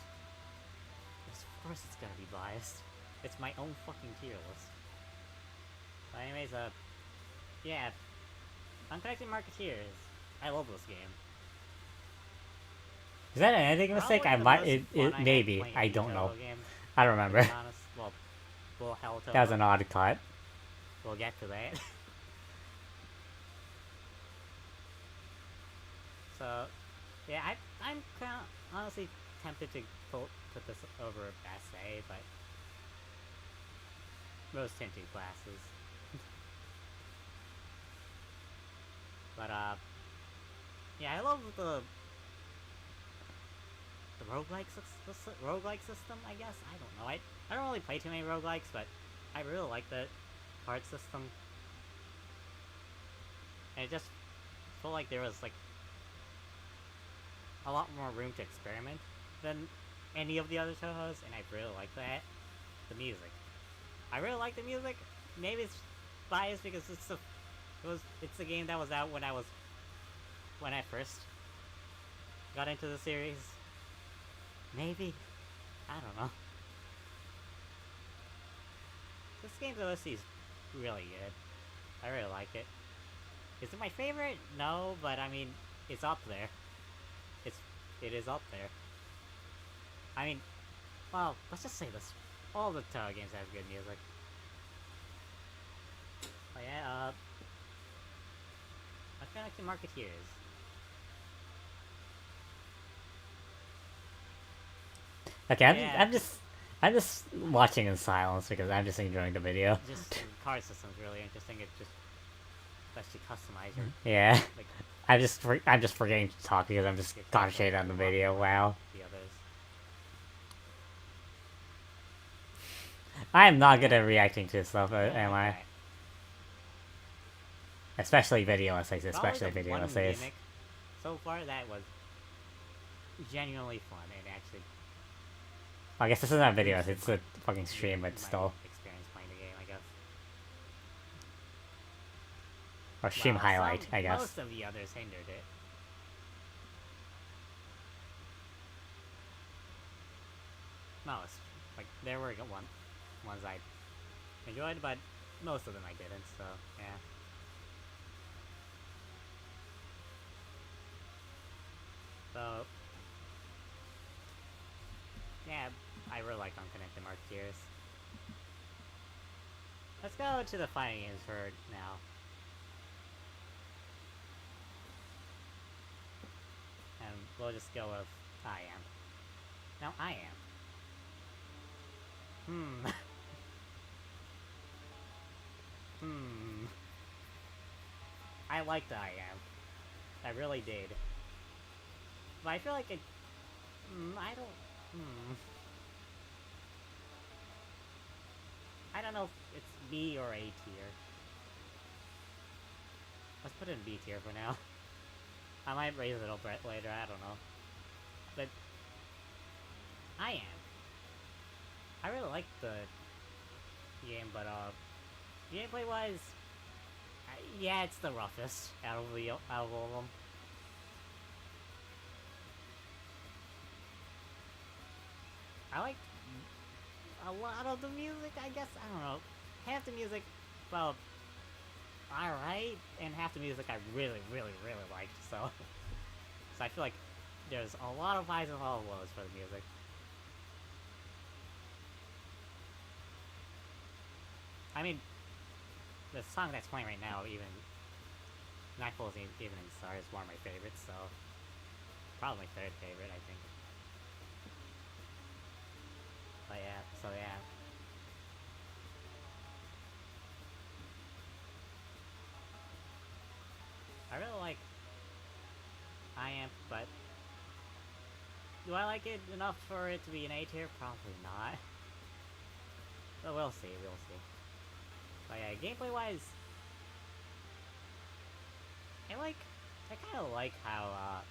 S2: Of course it's gonna be biased. It's my own fucking tier list. But anyways, yeah. Unconnected Marketeers. I love this game.
S1: Is that an editing mistake? I might. It maybe. I don't know. I don't remember.
S2: Honest,
S1: That was an odd cut.
S2: We'll get to that. So, yeah, I'm kind of honestly tempted to put this over SA, but rose tinted glasses. But yeah, I love the roguelike system. I guess I don't know. I don't really play too many roguelikes, but I really like the card system. And it just felt like there was like a lot more room to experiment than any of the other Tohos, and I really like that. The music. I really like the music. Maybe it's biased because it's the game that was out when I first got into the series. Maybe. I don't know. This game's OST is really good. I really like it. Is it my favorite? No, but I mean, it's up there. It is up there. I mean, well, let's just say this. All the Toho games have good music. But yeah, I feel like the Marketeers.
S1: Okay,
S2: Yeah.
S1: I'm just watching in silence because I'm just enjoying the video.
S2: Just the card system's really interesting. It just lets you customize your
S1: Yeah,
S2: like
S1: I'm just forgetting to talk because I'm just concentrating on the video. Wow,
S2: the others.
S1: I am not good at reacting to stuff, am I?
S2: Okay.
S1: Especially video essays,
S2: Probably
S1: especially
S2: the
S1: video
S2: one
S1: essays.
S2: gimmick so far that was genuinely fun and actually
S1: I guess this is not video, it's a fucking stream, but
S2: my
S1: still.
S2: experience playing the game, I guess.
S1: Or stream
S2: Well,
S1: highlight, I guess.
S2: Most of the others hindered it. Most. Like, there were ones I enjoyed, but most of them I didn't, so, yeah. So, yeah, I really like Unconnected Marketeers. Let's go to the fighting games for now. And we'll just go with I Am. Now, I Am. I liked I Am. I really did. But I feel like it... I don't... I don't know if it's B or A tier. Let's put it in B tier for now. I might raise it up later, I don't know. But... I Am. I really like the game, but gameplay-wise, yeah, it's the roughest out of all of them. I like a lot of the music, I guess. I don't know. Half the music, well, alright, and half the music I really, really, really liked. So I feel like there's a lot of highs and a lot of lows for the music. I mean, the song that's playing right now, even Nightfall's Evening Star, is one of my favorites, so probably my third favorite, I think. But yeah, so yeah. I really like I Am, but do I like it enough for it to be an A tier? Probably not. But we'll see, we'll see. But yeah, gameplay-wise, I kind of like how,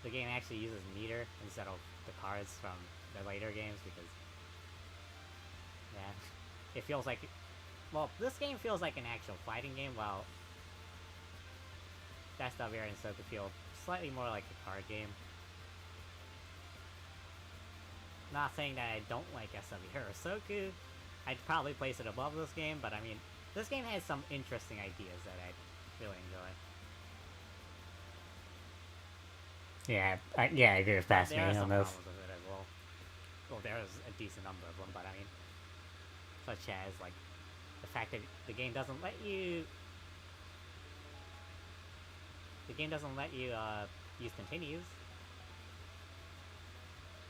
S2: the game actually uses meter instead of the cards from the later games, because, yeah, it feels like, well, this game feels like an actual fighting game, while SWR instead to feel slightly more like a card game. Not saying that I don't like SWR or Soku. I'd probably place it above this game, but I mean, this game has some interesting ideas that I really enjoy.
S1: Yeah, I agree with Backseat
S2: There are some
S1: on this.
S2: problems with it as well. Well, there is a decent number of them, but I mean, such as, like, the fact that the game doesn't let you... use continues.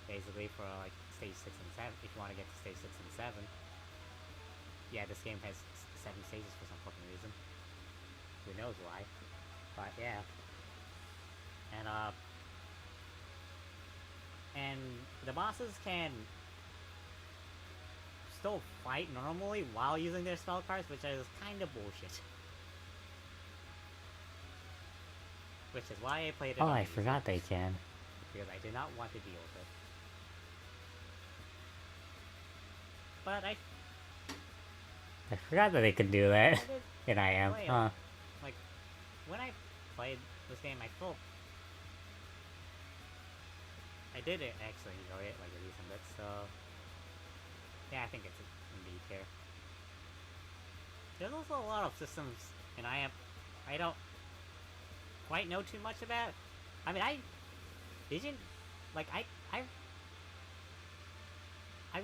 S2: basically, for like stage 6 and 7. If you want to get to stage 6 and 7. Yeah, this game has 7 stages for some fucking reason. Who knows why? But yeah. And the bosses can still fight normally while using their spell cards, which is kind of bullshit. Which is why I played it
S1: Oh,
S2: on
S1: I
S2: easy,
S1: forgot they can.
S2: because I did not want to deal with it. But I
S1: forgot that they could do that.
S2: did
S1: And I am,
S2: play it.
S1: huh?
S2: Like, when I played this game, I did actually enjoy it like a decent bit, so yeah, I think it's in B tier. There's also a lot of systems, and I don't quite know too much about. I mean, I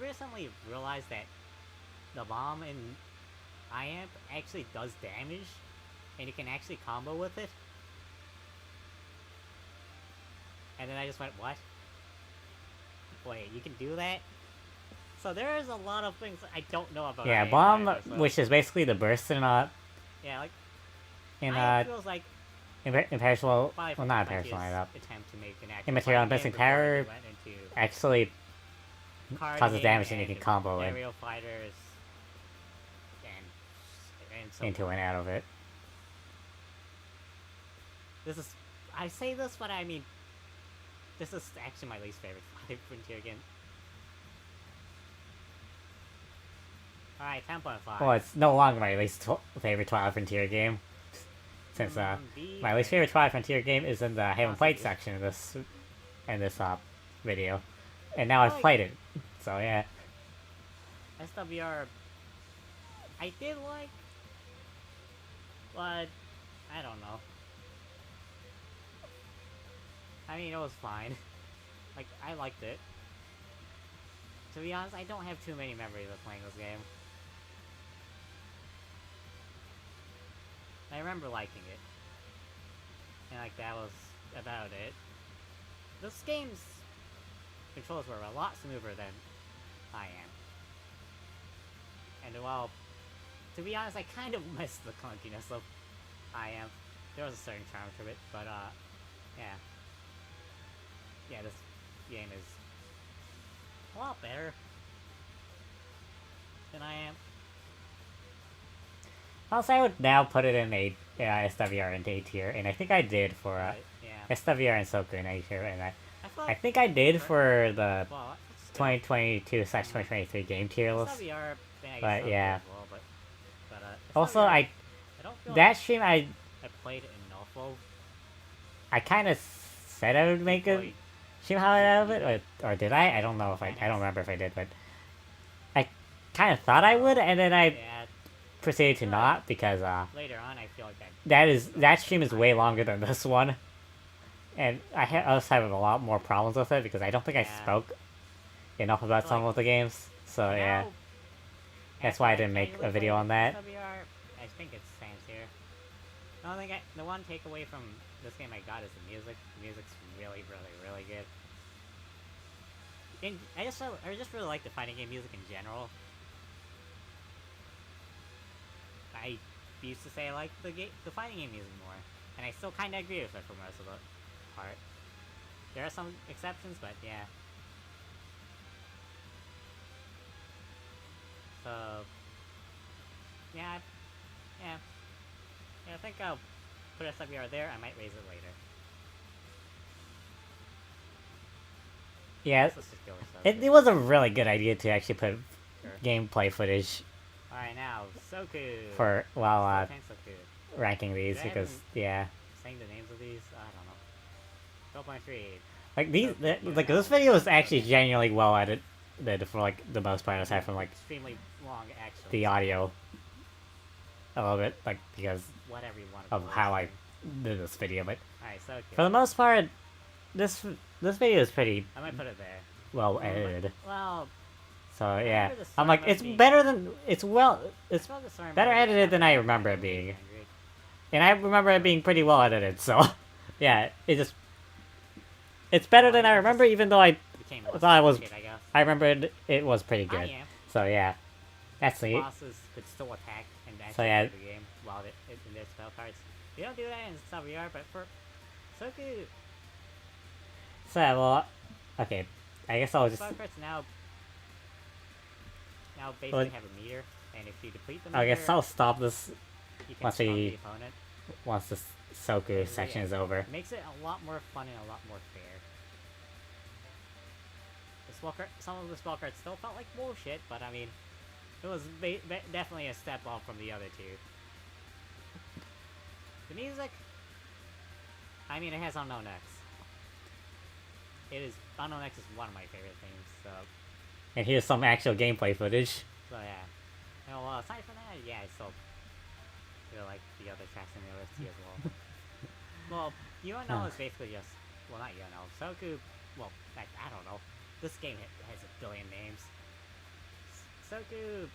S2: recently realized that the bomb in IAMP actually does damage, and you can actually combo with it. And then I just went, what? Wait, you can do that? So there is a lot of things I don't know about.
S1: Yeah,
S2: IAMP
S1: bomb,
S2: either, so
S1: which is basically the burst in
S2: yeah, like IAMP feels like
S1: imperishable,
S2: probably
S1: well, not
S2: Funky's
S1: imperishable,
S2: attempt to make an actual
S1: immaterial
S2: fighting
S1: investing
S2: game before
S1: power
S2: they went into
S1: actually
S2: card
S1: causes
S2: game
S1: damage and you can combo it
S2: aerial fighters and so
S1: into
S2: forth.
S1: and out of it.
S2: This is, I say this, but I mean, this is actually my least favorite Frontier game. Alright, 10.5.
S1: Well, it's no longer my least favorite Twilight Frontier game. Since, my least favorite Twilight Frontier game is in the haven't played section of this, video. And now I've played it. So, yeah.
S2: SWR, I did like, but I don't know. I mean, it was fine. Like, I liked it. To be honest, I don't have too many memories of playing this game. I remember liking it. And like, that was about it. This game's controls were a lot smoother than I am. And while, to be honest, I kind of missed the clunkiness of I am. There was a certain charm to it, but yeah. Yeah, this game is a lot better than I am.
S1: Also, I would now put it in a SWR and A tier, and I think I did for
S2: Yeah.
S1: SWR and Soku in A tier, and
S2: felt
S1: I think I did for the
S2: well, it's good.
S1: 2022/2023 game tier list.
S2: SWR, then I guess
S1: But,
S2: Soku
S1: yeah.
S2: as well, but
S1: Also,
S2: SWR,
S1: I
S2: don't feel
S1: that
S2: like
S1: stream
S2: I played enough of.
S1: I kind of said I would make a
S2: Like,
S1: stream highlight out of it, or did I? I don't know if I don't remember if I did, but I kind of thought I would, and then I
S2: yeah,
S1: proceeded to not because
S2: later on I feel like
S1: that stream is way longer than this one, and I was having a lot more problems with it because I don't think I
S2: Yeah.
S1: spoke enough about some of the games. So yeah,
S2: now,
S1: that's why I
S2: after
S1: didn't make a
S2: casually
S1: video
S2: played
S1: on that.
S2: SWR, I think it's stands here. The one takeaway from this game I got is the music. The music's really, really, really good. And I just really like the fighting game music in general. I used to say I like the fighting game music more, and I still kind of agree with it for most of the part. There are some exceptions, but yeah. So yeah, I think I'll put SWR there. I might raise it later.
S1: Yeah,
S2: Let's just go with Soku.
S1: it was a really good idea to actually put
S2: Sure.
S1: gameplay footage
S2: Alright, now Soku.
S1: for
S2: Soku.
S1: ranking these
S2: Did I
S1: because yeah,
S2: saying the names of these, I don't know. 12.3.
S1: like these
S2: Soku,
S1: like
S2: yeah.
S1: this video is actually genuinely well edited for like the most part aside from like
S2: Extremely long, actually.
S1: the audio a little bit like because
S2: Whatever you want to
S1: of
S2: call
S1: how
S2: it.
S1: I did this video, but
S2: Alright, Soku.
S1: for the most part this video is pretty
S2: I might put it there.
S1: well edited.
S2: Well,
S1: So yeah,
S2: remember the
S1: I'm like
S2: story
S1: it's
S2: must be-
S1: better than it's
S2: I feel the story
S1: better
S2: might be
S1: edited than I remember it being. And I remember it being pretty well edited. So yeah, it's better than I remember, even though I
S2: became
S1: I
S2: less
S1: thought it was.
S2: shit, I guess.
S1: I remembered it was pretty
S2: I
S1: good.
S2: am.
S1: So yeah, that's neat.
S2: Bosses could still attack and actually
S1: So, yeah.
S2: play the game while in their spell cards. You don't do that in sub VR, but for Soku,
S1: So yeah, well, okay. I guess I'll just.
S2: spell cards now basically have a meter, and if you deplete the meter,
S1: I guess I'll stop this
S2: you can
S1: once
S2: stop
S1: we-
S2: the opponent.
S1: once this Soku section is over.
S2: It makes it a lot more fun and a lot more fair. Some of the spell cards still felt like bullshit, but I mean, it was definitely a step up from the other two. The music, I mean, it has Unknown X. Unknown X is one of my favorite things, so
S1: And here's some actual gameplay footage.
S2: yeah. And well, aside from that, yeah, I still really like the other tracks in the OST as well. Well, UNL is basically just, well, not UNL, Soku, well, I don't know. This game has a billion names. Soku...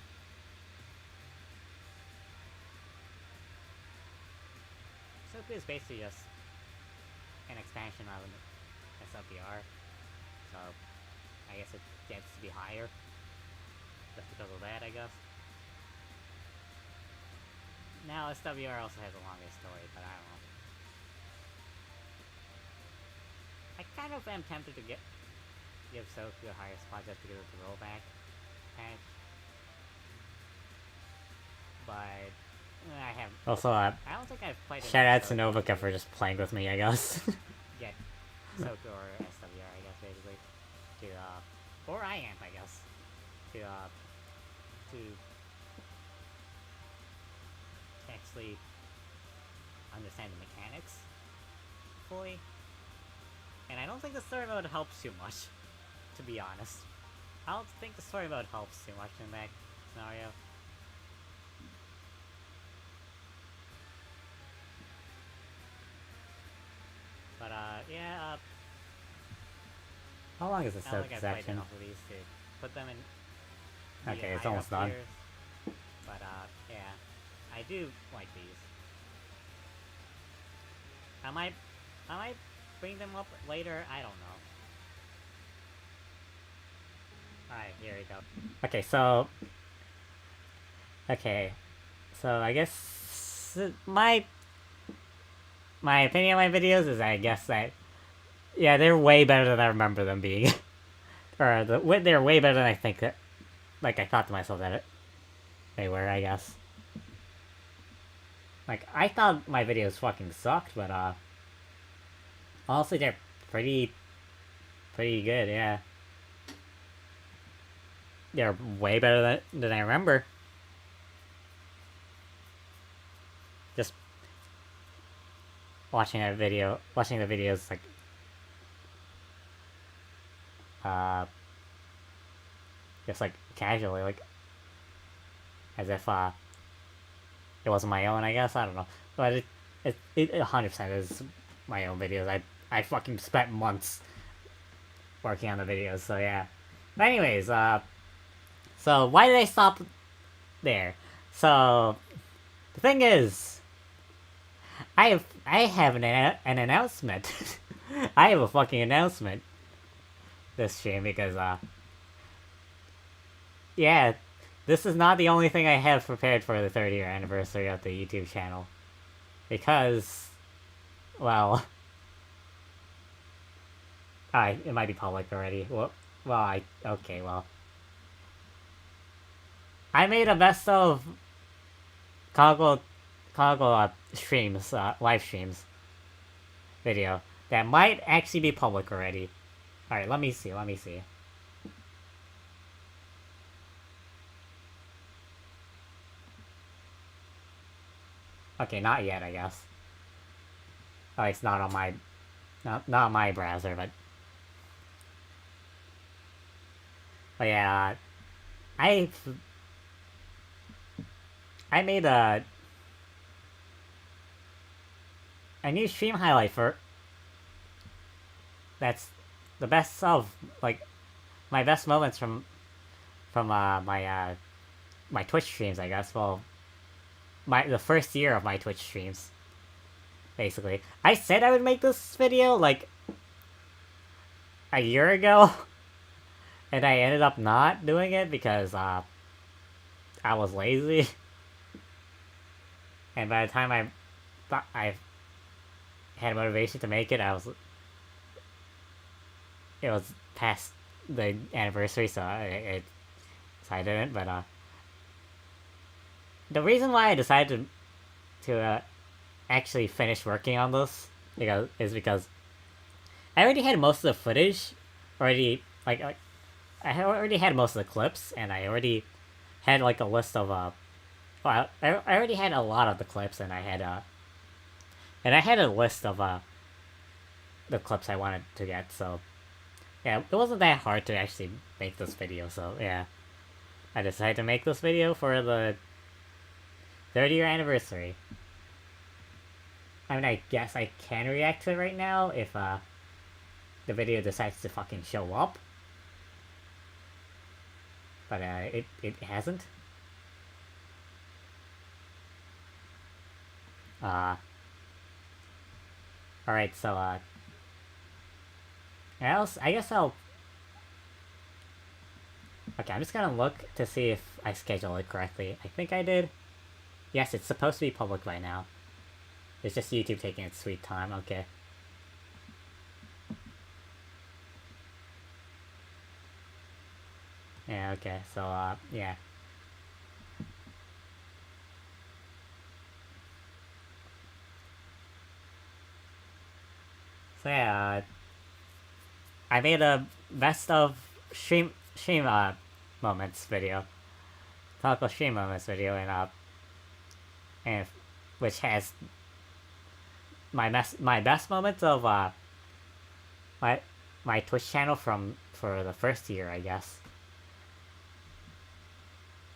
S2: Soku is basically just an expansion of an SLPR, so I guess it gets to be higher. Just because of that, I guess. Now, SWR also has a longer story, but I don't know. I kind of am tempted to give Soku a higher spot just because of the rollback patch. But I have.
S1: Also,
S2: I don't think I've played.
S1: shout out to
S2: enough Soku
S1: Novica for just playing with me, I guess.
S2: get Soku or SWR, I guess, basically. Or IAMP, I guess. To actually understand the mechanics fully. And I don't think the story mode helps too much, to be honest. I don't think the story mode helps too much in that scenario. But yeah,
S1: How long is this
S2: I don't think I've played
S1: section?
S2: enough of these to put them in the
S1: Okay, it's
S2: higher
S1: almost
S2: up
S1: done.
S2: tiers. But yeah, I do like these. I might bring them up later. I don't know. Alright, here we go.
S1: Okay, so. Okay. So I guess my opinion on my videos is I guess that yeah, they're way better than I remember them being. Or they're way better than I think that like I thought to myself that they were, I guess. Like I thought my videos fucking sucked, but honestly they're pretty good, yeah. They're way better than I remember. Just watching the videos like just like casually, like as if it wasn't my own, I guess. I don't know, but it 100% is my own videos. I fucking spent months working on the videos, so yeah. But anyways, so why did I stop there? So the thing is, I have an announcement. I have a fucking announcement this stream because yeah, this is not the only thing I have prepared for the 30-year anniversary of the YouTube channel. Because, well, it might be public already. Okay, well. I made a best of Coggle streams, live streams video that might actually be public already. Alright, let me see. Okay, not yet, I guess. Oh, it's not on my... Not my browser, but... But yeah, I made a new stream highlight for... That's the best of, like, my best moments from my Twitch streams, I guess. Well, the first year of my Twitch streams, basically. I said I would make this video, like, a year ago, And I ended up not doing it because I was lazy. And by the time I thought I had motivation to make it, it was past the anniversary, so I didn't. But the reason why I decided to actually finish working on this because I already had most of the footage already. I already had most of the clips, and I already had like a list of well, I already had a lot of the clips, and I had a list of the clips I wanted to get. So yeah, it wasn't that hard to actually make this video. So yeah, I decided to make this video for the 30-year anniversary. I mean, I guess I can react to it right now if the video decides to fucking show up. But it hasn't. Alright, so I guess I'll... Okay, I'm just gonna look to see if I scheduled it correctly. I think I did. Yes, it's supposed to be public by now. It's just YouTube taking its sweet time, okay. Yeah, okay, so, yeah. So yeah, I made a best of stream moments video. Topical stream moments video, and which has my best moments of my Twitch channel for the first year, I guess.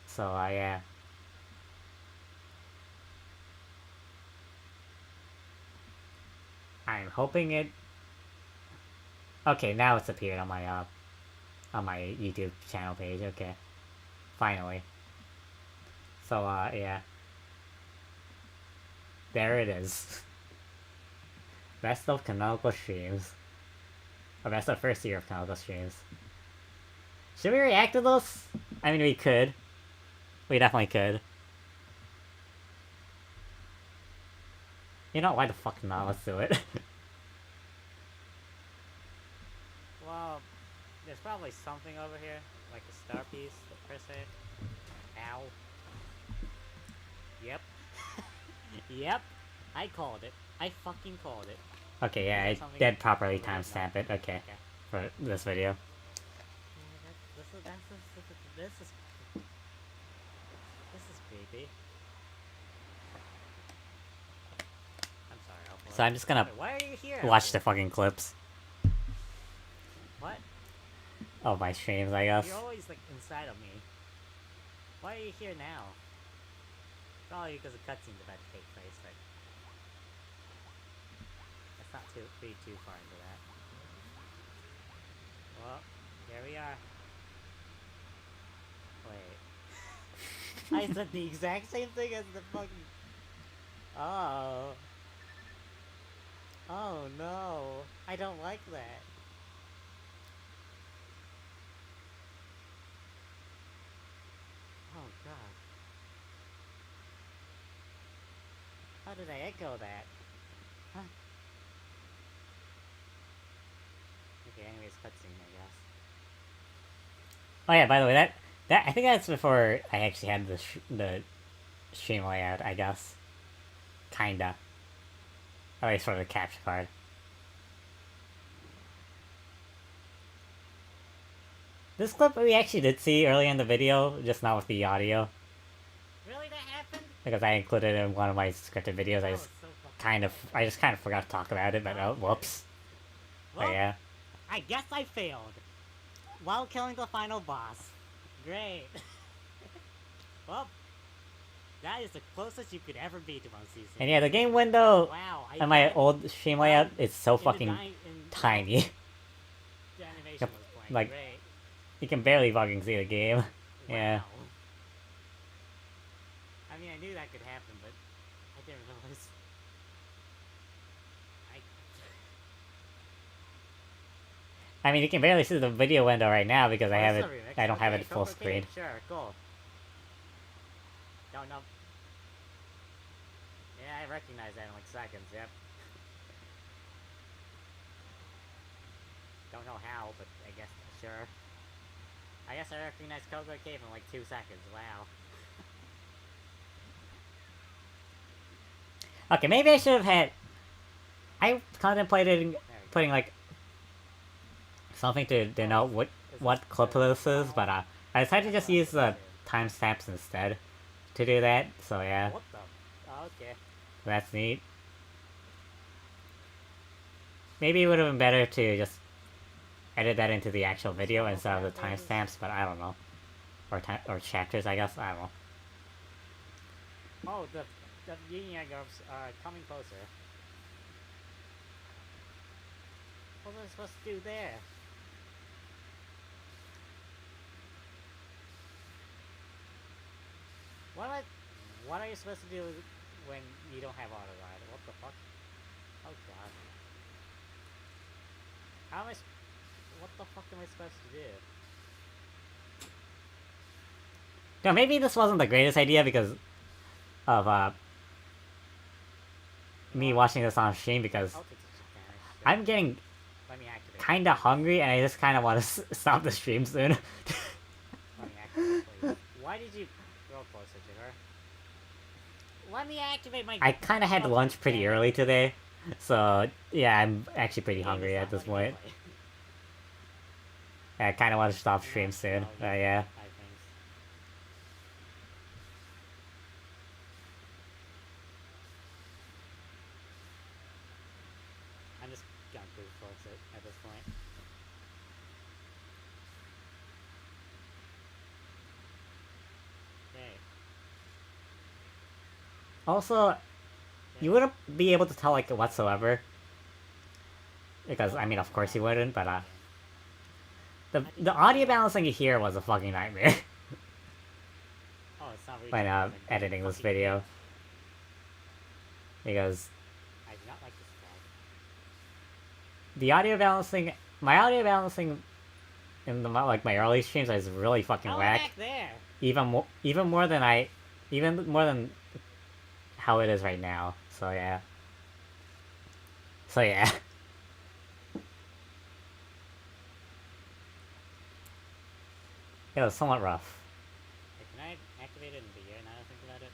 S1: So yeah. I'm hoping it. Okay, now it's appeared on my YouTube channel page. Okay, finally. So yeah. There it is. Best of canonical streams. Or best of first year of canonical streams. Should we react to this? I mean, we could. We definitely could. You know, why the fuck not? Let's do it. Well, there's probably something over here. Like a star piece, per se. Ow. Yep. Yep. I called it. I fucking called it. Okay, yeah, I did properly timestamp it. Okay. For this video. This is creepy. I'm sorry. So I'm just gonna why are you here? Watch the fucking clips. What? Oh, my streams, I guess. You're always like inside of me. Why are you here now? Probably because a cutscene's about to take place, but let's not read too far into that. Well, here we are. Wait. I said the exact same thing as the fucking... Oh. Oh no. I don't like that. Oh god. How did I echo that? Huh? Okay, anyways, cutscene, I guess. Oh yeah, by the way, that I think that's before I actually had the stream layout, I guess. Kinda. At least for the capture card. This clip we actually did see earlier in the video, just not with the audio. Really, that happened? Because I included it in one of my scripted videos. I just kind of forgot to talk about it, but oh, whoops. Well, but yeah. I guess I failed. While killing the final boss. Great. Well, that is the closest you could ever be to most seasons. And yeah, the game window on my old stream layout is so fucking tiny. The animation was playing. Like, great. You can barely fucking see the game. Wow. Yeah. I mean, I knew that could happen, but I didn't realize. I mean, you can barely see the video window right now because I
S2: Oh,
S1: have
S2: this
S1: it.
S2: is a remix.
S1: I don't have
S2: Okay,
S1: it full
S2: okay,
S1: screen.
S2: Sure, cool. Don't know. Yeah, I recognize that in like seconds. Yep. Don't know how, but I guess sure. I guess I recognize Coco Cave in like 2 seconds. Wow.
S1: Okay, maybe I should have had. I contemplated putting like something to denote what clip this is, but I decided to just use the timestamps instead to do that. So yeah,
S2: What the? Oh, okay.
S1: that's neat. Maybe it would have been better to just edit that into the actual video instead of the timestamps, but I don't know. Or chapters, I guess. I don't know.
S2: Oh, the yin yang groups are coming closer. What was I supposed to do there? What are you supposed to do when you don't have auto ride? What the fuck? Oh god. How am I? What the fuck am I supposed to do?
S1: No, maybe this wasn't the greatest idea because of me watching this on stream because
S2: I'll take some damage. Sure.
S1: I'm getting
S2: Let me activate.
S1: kinda hungry and I just kinda want to stop the stream soon.
S2: Let me activate, please. Why did you go closer to her? Let me activate my.
S1: I kinda had lunch pretty early today, so yeah, I'm actually pretty hungry at this point. I kinda want to stop stream soon, yeah.
S2: I'm just gonna brute force it at this point. Okay.
S1: Also, you wouldn't be able to tell like whatsoever. Because I mean of course you wouldn't, but the audio balancing here was a fucking nightmare.
S2: Oh, it's not really
S1: when editing this video. Because
S2: I do not like this flag.
S1: the audio balancing, my audio balancing in the like my early streams is really fucking whack.
S2: Back there.
S1: Even more than how it is right now. So yeah. It was somewhat rough.
S2: Hey, can I activate it in the air now that I think about it?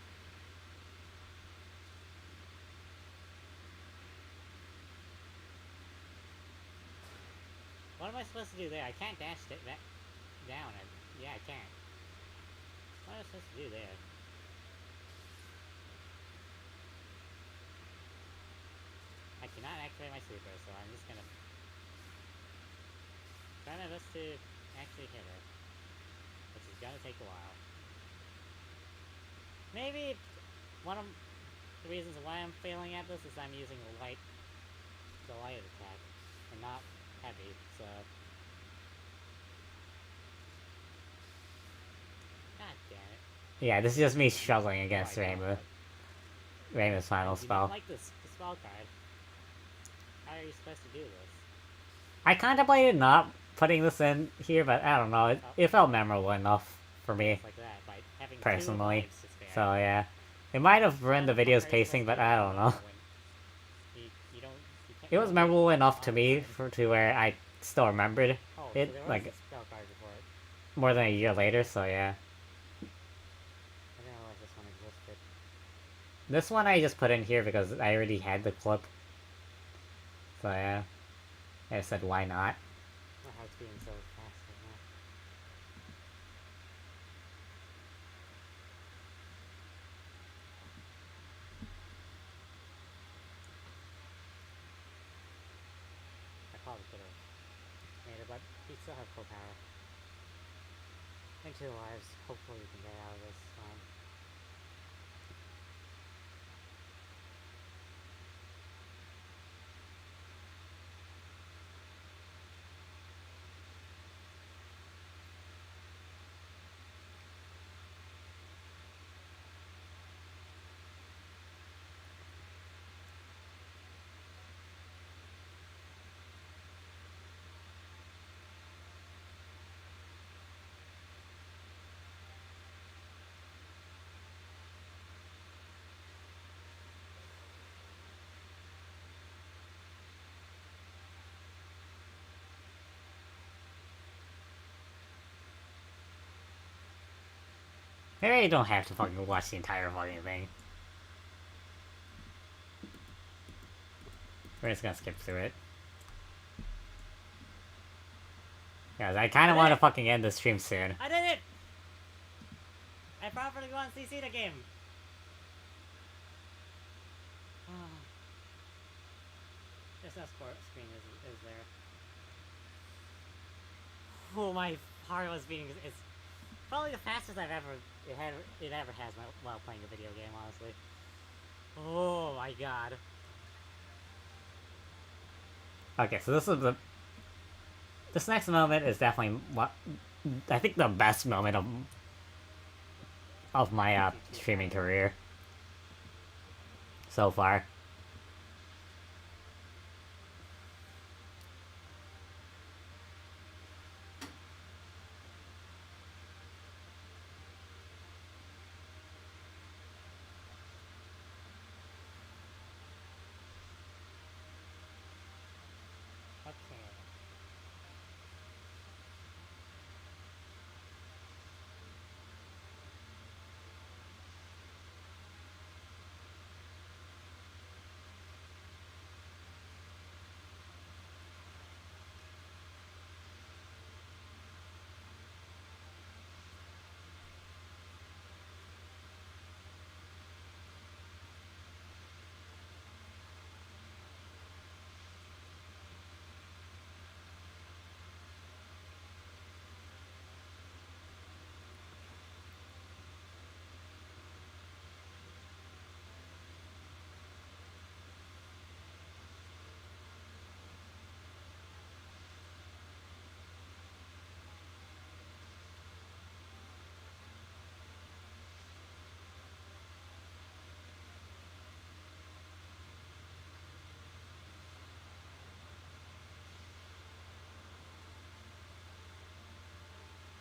S2: What am I supposed to do there? I can't dash it back down. Yeah, I can't. What am I supposed to do there? I cannot activate my super, so I'm just gonna try my best to actually hit her, which is gonna take a while. Maybe one of the reasons why I'm failing at this is I'm using the light attack and not heavy, so. God damn it.
S1: Yeah, this is just me struggling against Rainbow. Rainbow's final spell.
S2: I don't like this spell card. How are you supposed to do this?
S1: I contemplated not putting this in here, but I don't know. It felt memorable enough for me.
S2: Like that, by having
S1: personally. So yeah. It might have ruined the video's pacing, but I don't know. It was memorable enough to me to where I still remembered it, like, more than a year later, so yeah.
S2: I didn't realize this one existed.
S1: This one I just put in here because I already had the clip. So yeah. I said why not.
S2: My heart's beating so fast right now. I probably could have made it, but we still have full power. Thanks to the lives. Hopefully we can get out of this fine.
S1: Maybe I don't have to fucking watch the entire fucking thing. We're just gonna skip through it. Guys, I kinda wanna fucking end the stream soon.
S2: I did it! I properly won CC the game. Just no screen is there. Oh, my heart was beating. It's probably the fastest it ever has while playing a video game, honestly. Oh my god.
S1: Okay, so this next moment is definitely what I think the best moment of my streaming career so far.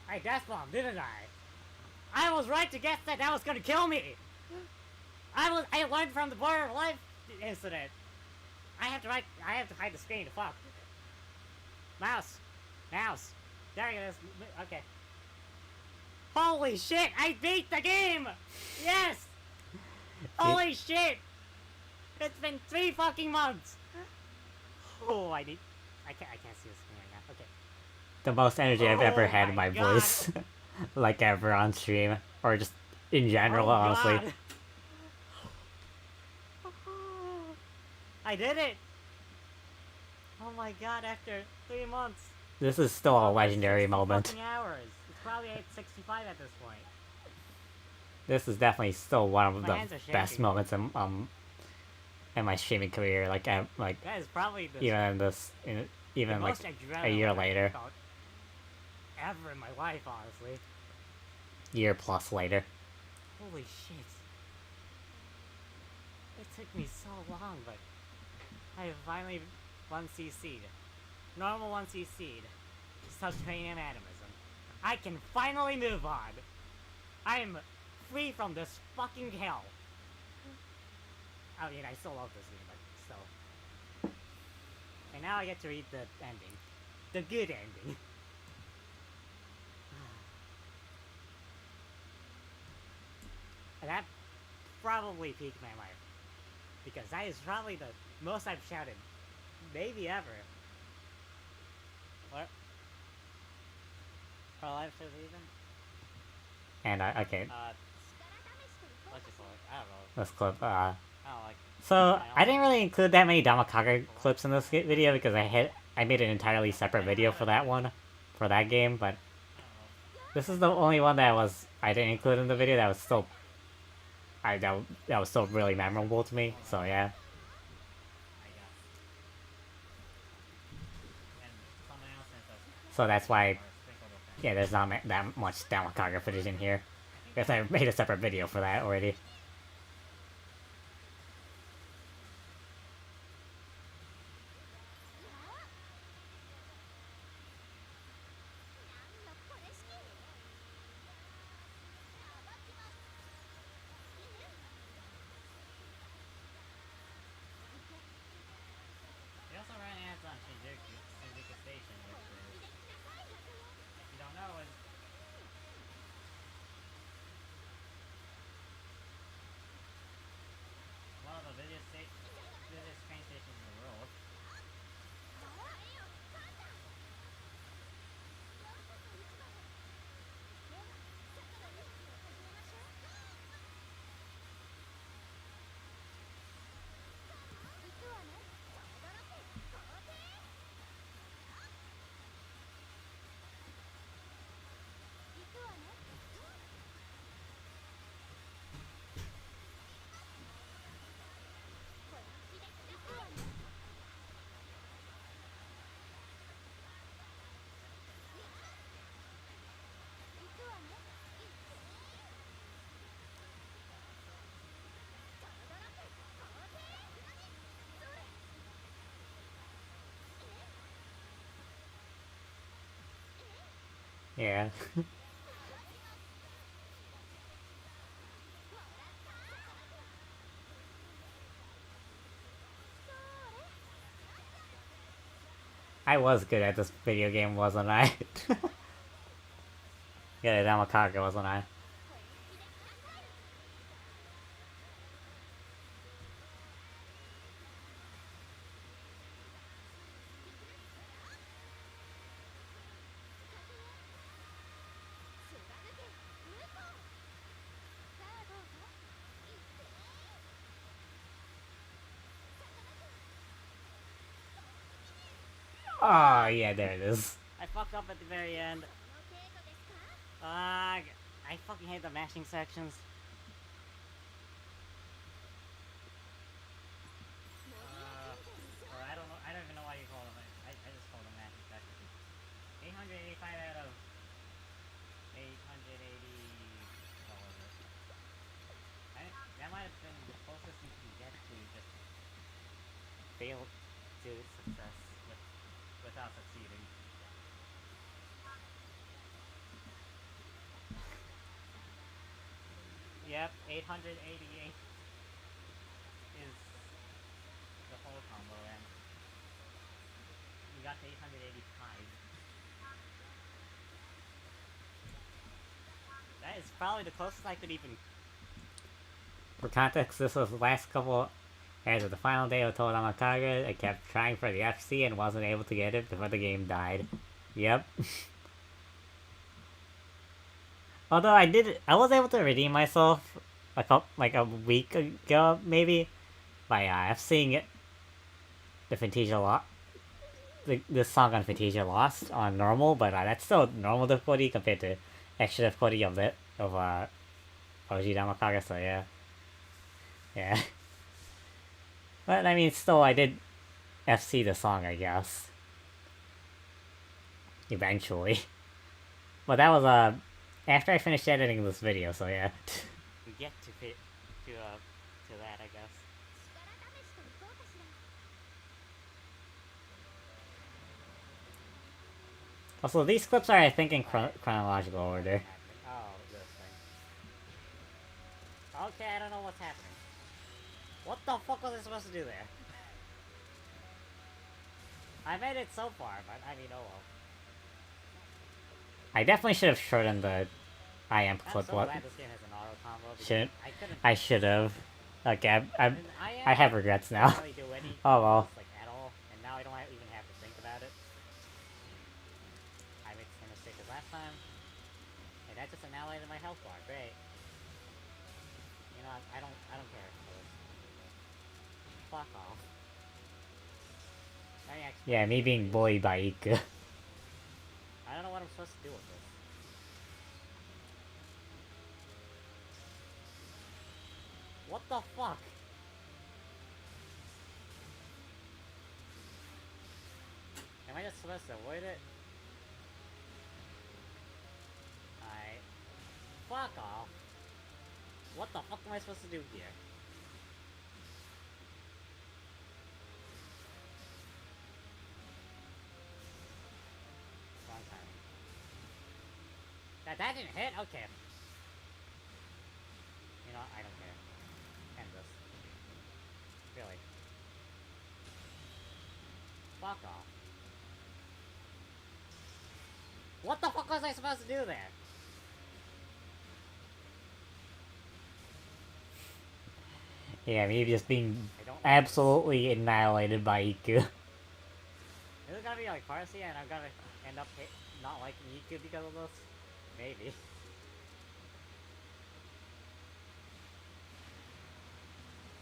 S2: I death bombed, didn't I? I was right to guess that was gonna kill me. I learned from the Border of Life incident. I have to hide the screen. Fuck. Mouse. There it is. Okay. Holy shit! I beat the game. Yes. Holy shit! It's been 3 fucking months. Oh, I can't see the screen right now. Okay.
S1: The most energy I've ever had in
S2: my
S1: my
S2: God.
S1: voice. Like ever on stream. Or just in general, honestly.
S2: God. I did it! Oh my god, after 3 months.
S1: This is still a legendary
S2: 60
S1: moment.
S2: fucking hours. It's probably 865 at this point.
S1: This is definitely still one of
S2: My
S1: the
S2: hands are shaking.
S1: best moments in my streaming career. Like
S2: That is probably the
S1: even like
S2: most
S1: a year
S2: adrenaline
S1: later,
S2: I've felt ever in my life, honestly.
S1: year plus later.
S2: Holy shit. It took me so long, but I finally 1cc'd. Normal 1cc'd. Subterranean animism. I can finally move on. I'm free from this fucking hell. I mean, I still love this game, but still. And now I get to read the ending. The good ending. And that probably peaked my life. Because that is probably the most I've shouted. Maybe ever. What? Our live shows even?
S1: And okay,
S2: Let's just look. I don't know.
S1: this clip.
S2: I don't like.
S1: So I didn't really include that many Damakaga clips in this video because I made an entirely separate video for that one, for that game. But this is the only one that I didn't include in the video that was still that was still really memorable to me. So yeah. So that's why, yeah, there's not that much Damakaga footage in here. Because I made a separate video for that already.
S2: They also ran ads on Shinjuku Station, which is, if you don't know, is
S1: Yeah. I was good at this video game, wasn't I? Yeah, Damakaga, wasn't I? Oh, yeah, there it is.
S2: I fucked up at the very end. I fucking hate the mashing sections. Or I don't know. I don't even know why you call them. I just call them mashing sections. 885 out of 880. What was it? That might have been the closest you can get to just fail to success without succeeding. Yep, 888 is the whole combo, and we got to 885. That is probably the closest I could even.
S1: For context, this was the last couple. As of the final day of Total Damakaga, I kept trying for the FC and wasn't able to get it before the game died. Yep. Although I was able to redeem myself like a week ago, maybe, by FCing it. The Fantasia lot. This song on Fantasia Lost on normal, but that's still normal difficulty compared to extra difficulty of OG Damakaga. So yeah, yeah. But I mean, still, I did FC the song, I guess. Eventually, but that was after I finished editing this video. So yeah.
S2: We get to fit to that, I guess.
S1: Also, these clips are, I think, in chronological order.
S2: Oh, this thing. Okay, I don't know what's happening. What the fuck was I supposed to do there? I made it so far, but I mean, oh well.
S1: I definitely should have shortened the IM
S2: I'm
S1: clip.
S2: so glad this game has an auto combo.
S1: Shouldn't
S2: I couldn't.
S1: I should have. Okay,
S2: I
S1: I have regrets now.
S2: Really do any
S1: Oh well.
S2: like at all, and now I don't even have to think about it. I made the same mistake as last time, and that just annihilated my health bar. Great. You know, I don't care. Fuck off.
S1: Yeah, me being bullied by Iku.
S2: I don't know what I'm supposed to do with this. What the fuck? Am I just supposed to avoid it? Fuck off. What the fuck am I supposed to do here? Wrong timing. That didn't hit? Okay. You know what? I don't care. End this. Really. Fuck off. What the fuck was I supposed to do there?
S1: Yeah, me just being absolutely annihilated by Iku.
S2: Is it gonna be like Farsi and I'm gonna end up not liking Iku because of this? Maybe.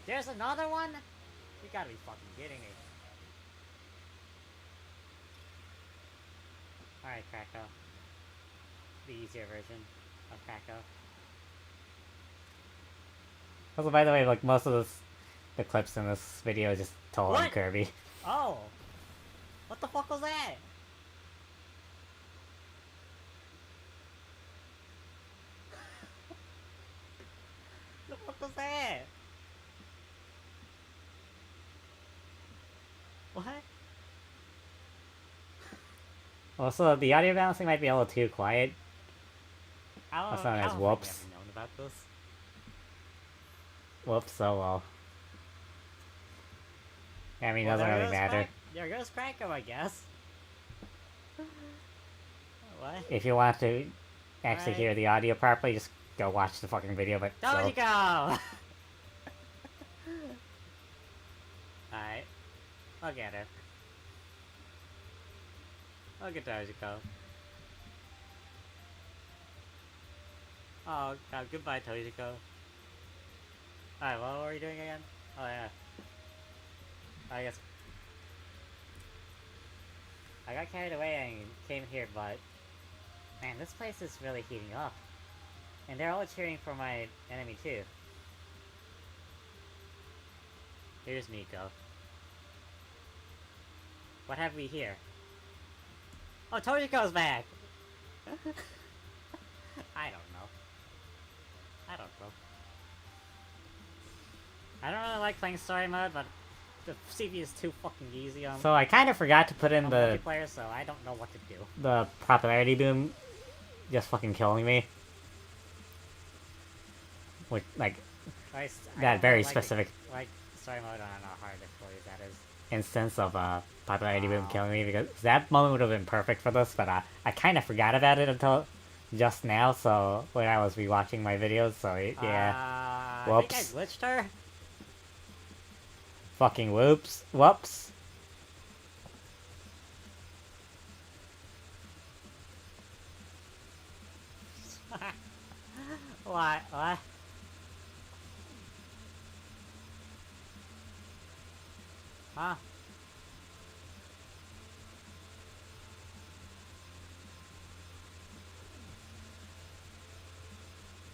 S2: There's another one? You gotta be fucking kidding me. Alright, Krakow. The easier version of Krakow.
S1: Also, by the way, like most of the clips in this video is just Toho and Kirby.
S2: Oh! What the fuck was that? The fuck was that? What?
S1: Also, the audio balancing might be a little too quiet. That's known
S2: I
S1: as
S2: don't
S1: whoops.
S2: think we ever known about this.
S1: Whoops, so well. I mean, it
S2: Well,
S1: doesn't
S2: there
S1: really
S2: goes
S1: matter.
S2: There goes Cranko, I guess. What?
S1: If you want to actually
S2: Alright.
S1: hear the audio properly, just go watch the fucking video, but
S2: Down
S1: so.
S2: you go! Alright. I'll get her. I'll get Tojiko. Oh, God, goodbye, Tojiko. Alright, what were you doing again? Oh, yeah. I guess... I got carried away and came here, but... Man, this place is really heating up. And they're all cheering for my enemy, too. Here's Miko. What have we here? Oh, Tojiko's back! I don't know. I don't know. I don't really like playing story mode, but the CV is too fucking easy on
S1: So I kind of forgot to put in the
S2: multiplayer, so I don't know what to do.
S1: popularity boom just fucking killing me. With, like,
S2: I
S1: that
S2: don't
S1: very
S2: like
S1: specific
S2: like story mode on a hard difficulty, that is.
S1: instance of popularity boom killing me, because that moment would have been perfect for this, but I kind of forgot about it until just now, so when I was rewatching my videos, so yeah.
S2: Whoops. I
S1: Whoops.
S2: think I glitched her.
S1: Fucking whoops. Whoops.
S2: What? What? Huh?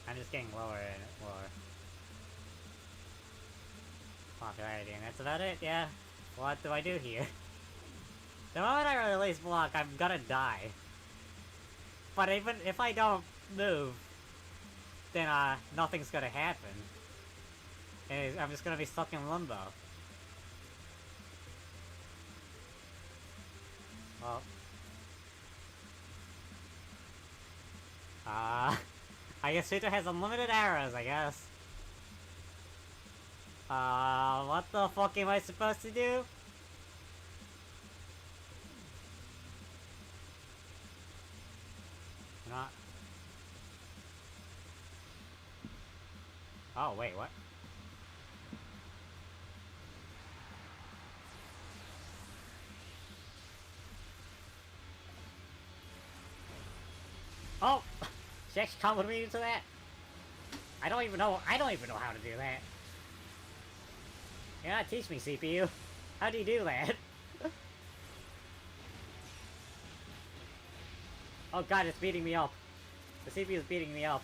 S2: I'm just getting lower and lower popularity, and that's about it, yeah. What do I do here? The moment I release block, I'm gonna die. But even if I don't move, then nothing's gonna happen. And I'm just gonna be stuck in limbo. Well. I guess Shooter has unlimited arrows, I guess. What the fuck am I supposed to do? Not. Oh, wait, what? Oh! She actually comboed me into that? I don't even know how to do that. You gotta teach me, CPU. How do you do that? Oh god, it's beating me up. The CPU is beating me up.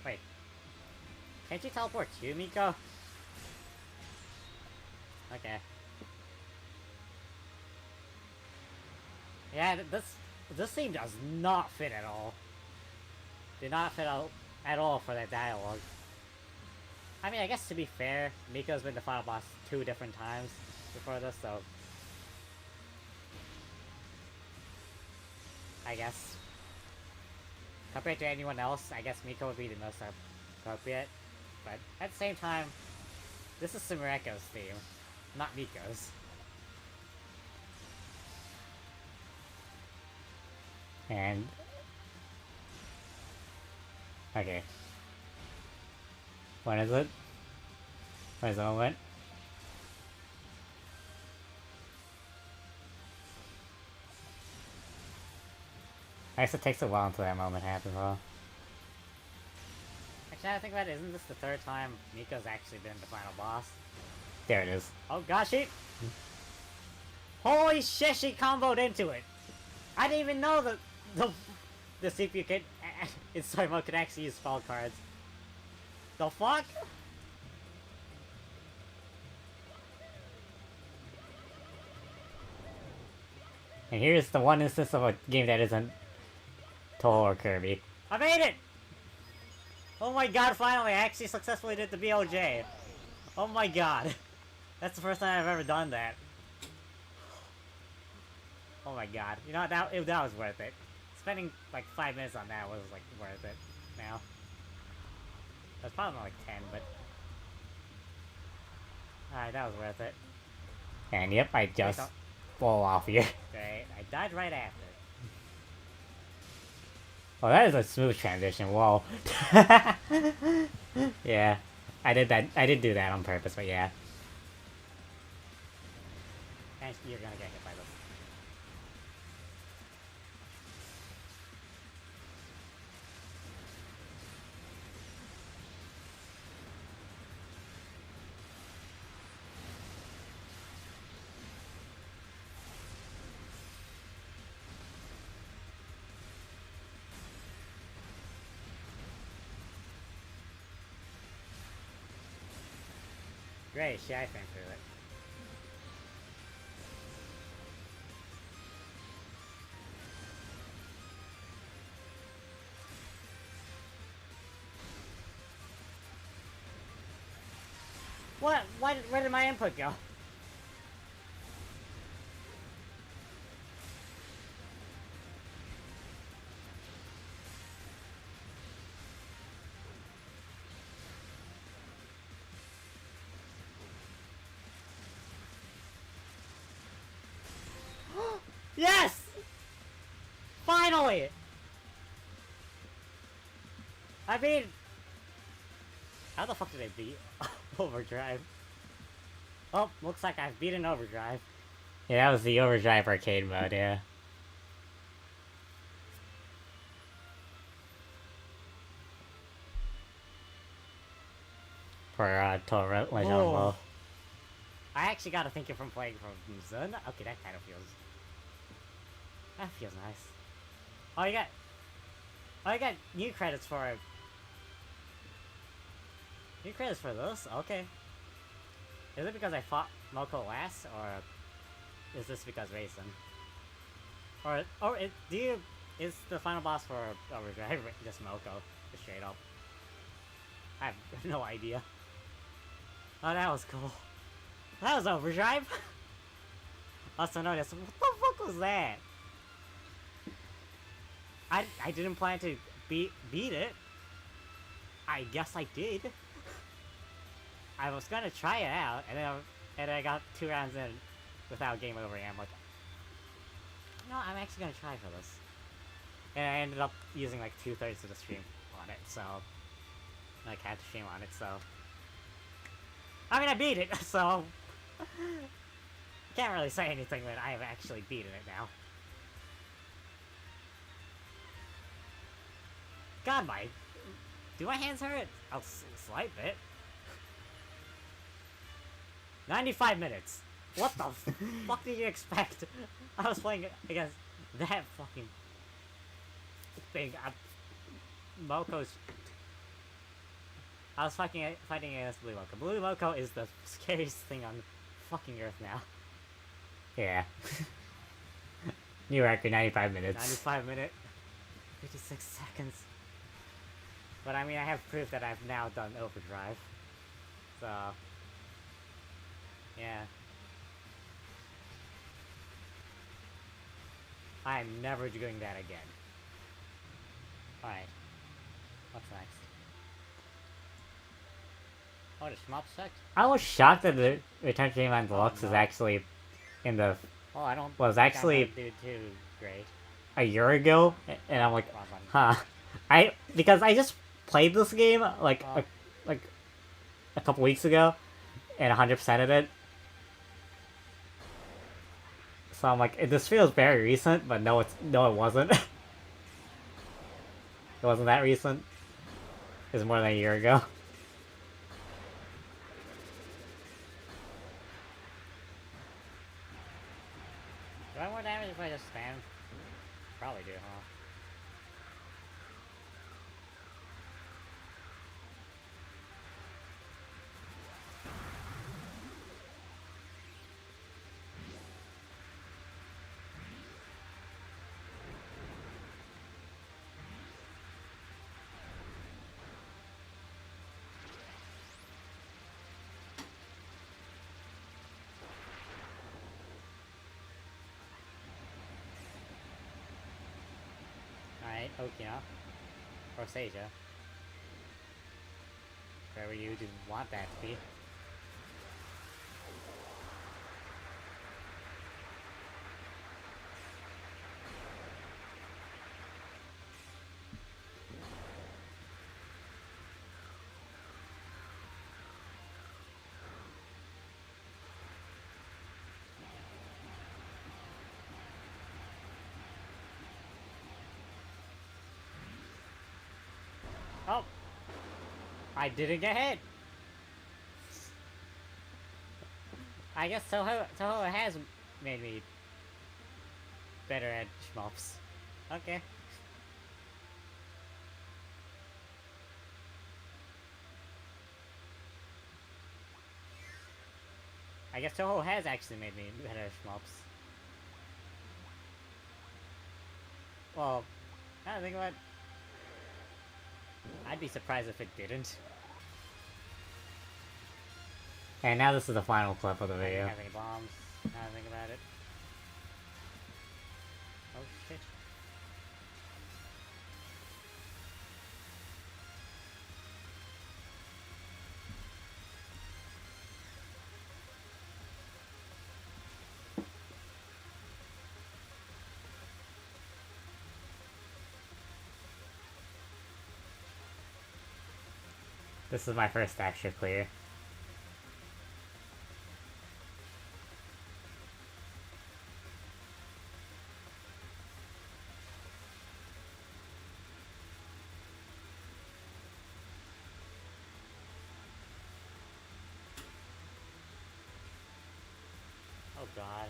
S2: Wait. Can't you teleport to Miko? Okay. Yeah, this scene does not fit at all. Did not fit at all for that dialogue. I mean, I guess to be fair, Miko's been the final boss 2 different times before this, so... I guess. Compared to anyone else, I guess Miko would be the most appropriate. But at the same time, this is Sumereko's theme, not Miko's.
S1: And... okay. When is it? When is the moment? I guess it takes a while until that moment happens, well.
S2: Actually, I think about it, isn't this the 3rd time Miko's actually been the final boss?
S1: There it is.
S2: Oh gosh, holy shit, she comboed into it! I didn't even know that the CPU could, in story mode, could actually use spell cards. The fuck?
S1: And here's the one instance of a game that isn't Toho or Kirby. I made it! Oh my god, finally, I actually successfully did the BOJ. Oh my god. That's the first time I've ever done that. Oh my god. You know, that was worth it. Spending like 5 minutes on that was like worth it now. That's probably not like 10, but... Alright, that was worth it. And yep, I just fall off here. Great, I died right after. Oh, that is a smooth transition, whoa. Yeah, I did do that on purpose, but yeah. And you're gonna get hit by this. Great, she I ran through it. What? Where did my input go? Yes! Finally! I mean... How the fuck did I beat Overdrive? Oh, looks like I've beaten Overdrive. Yeah, that was the Overdrive arcade mode, yeah. For, Total Legend of Low. I actually gotta think if I'm playing from Zun. Okay, that kind of feels... That feels nice. Oh, you got new credits for it. New credits for this? Okay. Is it because I fought Moko last, or is this because Raisin? Is the final boss for Overdrive just Moko? Just straight up. I have no idea. Oh, that was cool. That was Overdrive! Also noticed, what the fuck was that? I didn't plan to beat it. I guess I did. I was gonna try it out, and then I got 2 rounds in without game over, and I'm like, no, I'm actually gonna try for this. And I ended up using like 2/3 of the stream on it, so like had to stream on it, so I mean I beat it, so can't really say anything that I have actually beaten it now. God, do my hands hurt? A slight bit. 95 minutes. What the fuck did you expect? I was playing against that fucking thing. Moko's... I was fighting against Blue Moko. Blue Moko is the scariest thing on fucking Earth now. Yeah. New record, 95 minutes. 95 minute, 56 seconds. But I mean, I have proof that I've now done Overdrive. So... yeah. I'm never doing that again. Alright. What's next? Oh, the shmup sect? I was shocked that the Return to Dreamland Deluxe is actually in the... Oh, I don't... Was actually... do too great. A year ago? And I'm like, huh. Because I just played this game, like a couple weeks ago, and 100%ed it. So I'm like, this feels very recent, but no, it wasn't. It wasn't that recent. It was more than a year ago. Do I have more damage if I just spam? Probably do, huh? Alright, Okina. Or Seija. Wherever you do want that to be. Oh! I didn't get hit! I guess Toho has made me better at shmups. Okay. I guess Toho has actually made me better at shmups. Well, now that I think about it, I'd be surprised if it didn't. And now this is the final clip of the video. I don't have any bombs, now I think about it. Oh shit. This is my first extra clear. Oh god.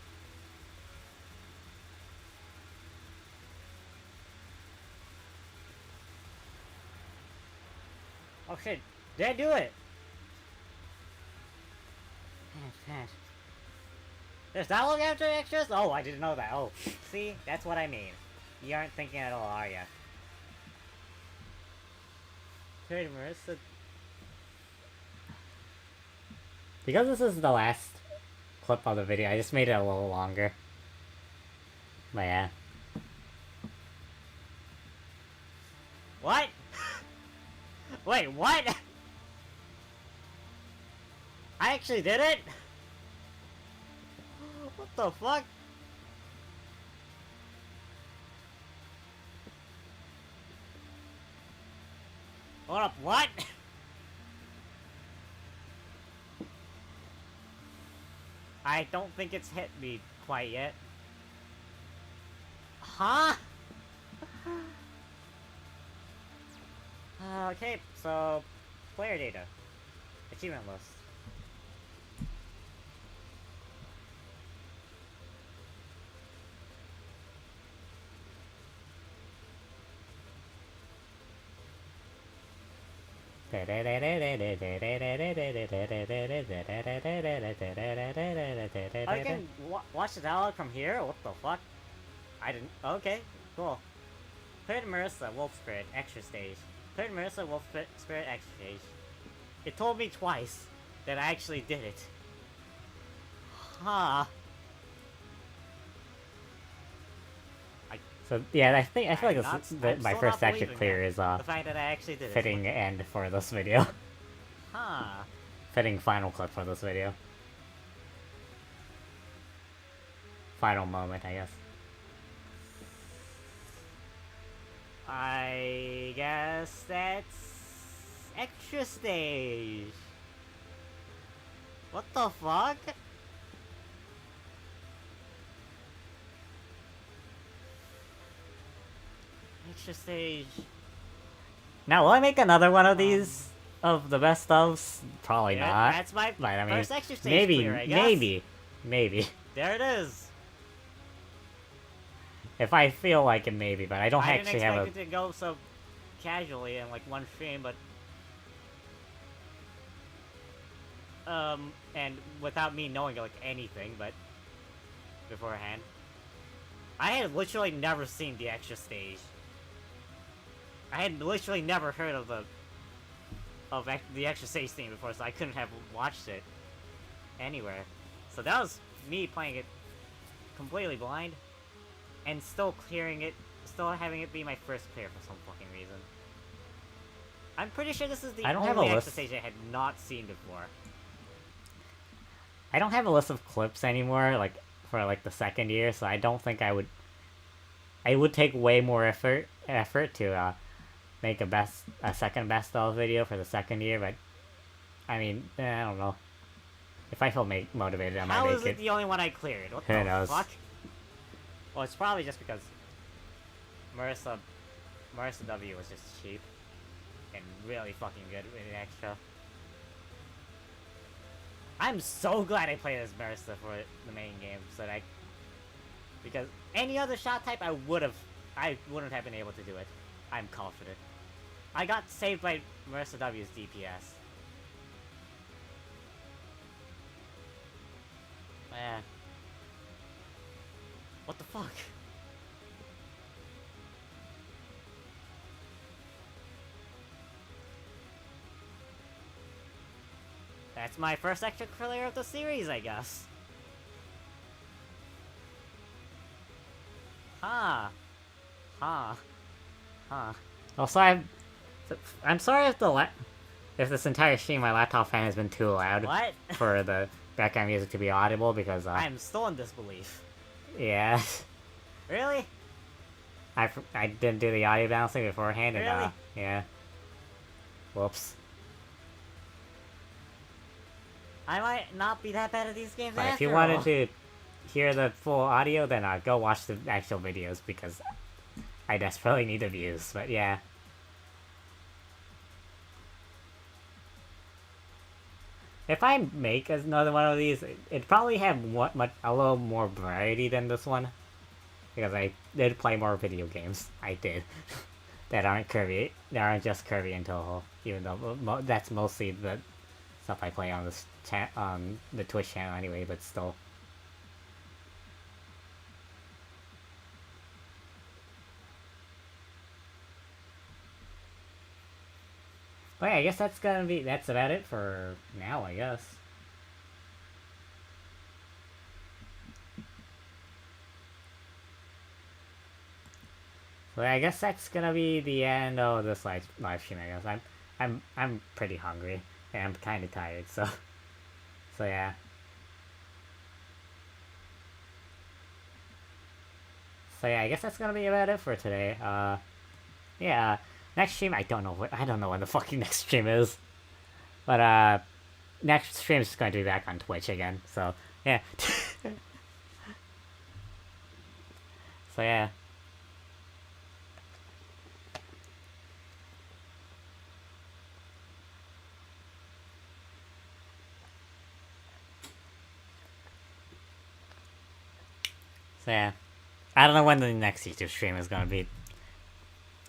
S1: Oh shit, did I do it? There's dialogue after extras? Oh, I didn't know that. Oh, see? That's what I mean. You aren't thinking at all, are ya? Good, Marissa. Because this is the last clip of the video, I just made it a little longer. But yeah. What? Wait, what? I actually did it? What the fuck? Hold up, what? I don't think it's hit me quite yet. Huh? Okay, so player data. Achievement list. I can watch the dialogue from here? What the fuck? I didn't. Okay, cool. Played Marissa, Wolf Spirit, extra stage. Played Marissa, Wolf Spirit, extra stage. It told me twice that I actually did it. Huh. So yeah, I feel like this, my first actual clear is the fact that I actually did fitting end for this video. Huh. Fitting final clip for this video. Final moment, I guess. I guess that's extra stage. What the fuck? Extra stage. Now, will I make another one of these? Of the best ofs? Probably not. That's my first extra stage clear, I guess. Maybe. There it is. If I feel like it, maybe, but I don't actually have a... I didn't expect it to go so casually in, like, one stream, but... and without me knowing, like, anything, but... beforehand. I had literally never seen the extra stage. I had literally never heard of the extra stage theme before, so I couldn't have watched it anywhere. So that was me playing it completely blind, and still clearing it
S2: still having it be my first player for some fucking reason. I'm pretty sure this is the
S1: I don't have a
S2: only
S1: list.
S2: extra stage I had not seen before.
S1: I don't have a list of clips anymore, like, for, like, the second year, so I don't think I would... It would take way more effort to, make a second best of video for the second year, but... I mean, I don't know. If I feel motivated, I might
S2: How
S1: make
S2: is it the only one I cleared? What
S1: Who
S2: the
S1: knows?
S2: fuck? Well, it's probably just because Marissa W was just cheap and really fucking good with an extra. I'm so glad I played as Marissa for the main game, so that because any other shot type I wouldn't have been able to do it. I'm confident. I got saved by Marissa W's DPS. Man. What the fuck? That's my first extra player of the series, I guess. Huh. Huh. Huh.
S1: Also, I'm sorry if this entire stream my laptop fan has been too loud
S2: What?
S1: for the background music to be audible because
S2: I'm still in disbelief.
S1: yeah,
S2: Really?
S1: I didn't do the audio balancing beforehand and
S2: Really?
S1: yeah, whoops.
S2: I might not be that bad at these games
S1: But
S2: after
S1: if you
S2: all.
S1: wanted to hear the full audio, then go watch the actual videos because I desperately need the views. But yeah. If I make another one of these, it'd probably have a little more variety than this one. Because I did play more video games. I did. that aren't curvy. That aren't just curvy and Toho. Even though that's mostly the stuff I play on this the Twitch channel anyway, but still. But yeah, I guess that's about it for now, I guess. So I guess that's gonna be the end of this live stream, I guess. I'm pretty hungry and I'm kinda tired, so yeah. So yeah, I guess that's gonna be about it for today. Yeah, next stream I don't know when the fucking next stream is. But next stream is going to be back on Twitch again, so yeah. So yeah. So yeah. I don't know when the next YouTube stream is gonna be.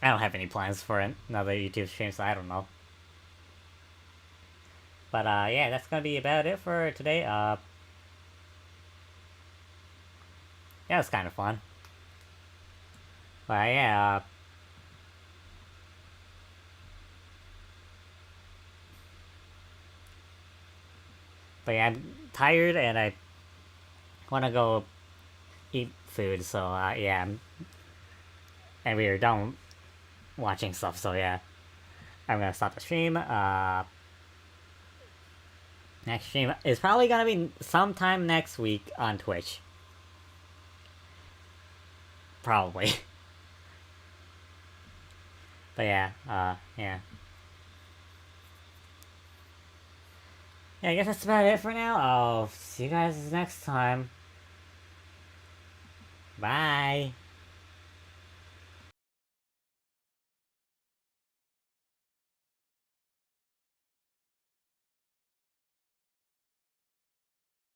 S1: I don't have any plans for another YouTube stream, so I don't know. But yeah, that's gonna be about it for today. Yeah, it was kind of fun. But yeah, but yeah, I'm tired and I want to go eat food. So yeah, and we are done watching stuff. So yeah, I'm gonna stop the stream. Next stream is probably gonna be sometime next week on Twitch. Probably. But yeah, yeah. Yeah, I guess that's about it for now. I'll see you guys next time. Bye.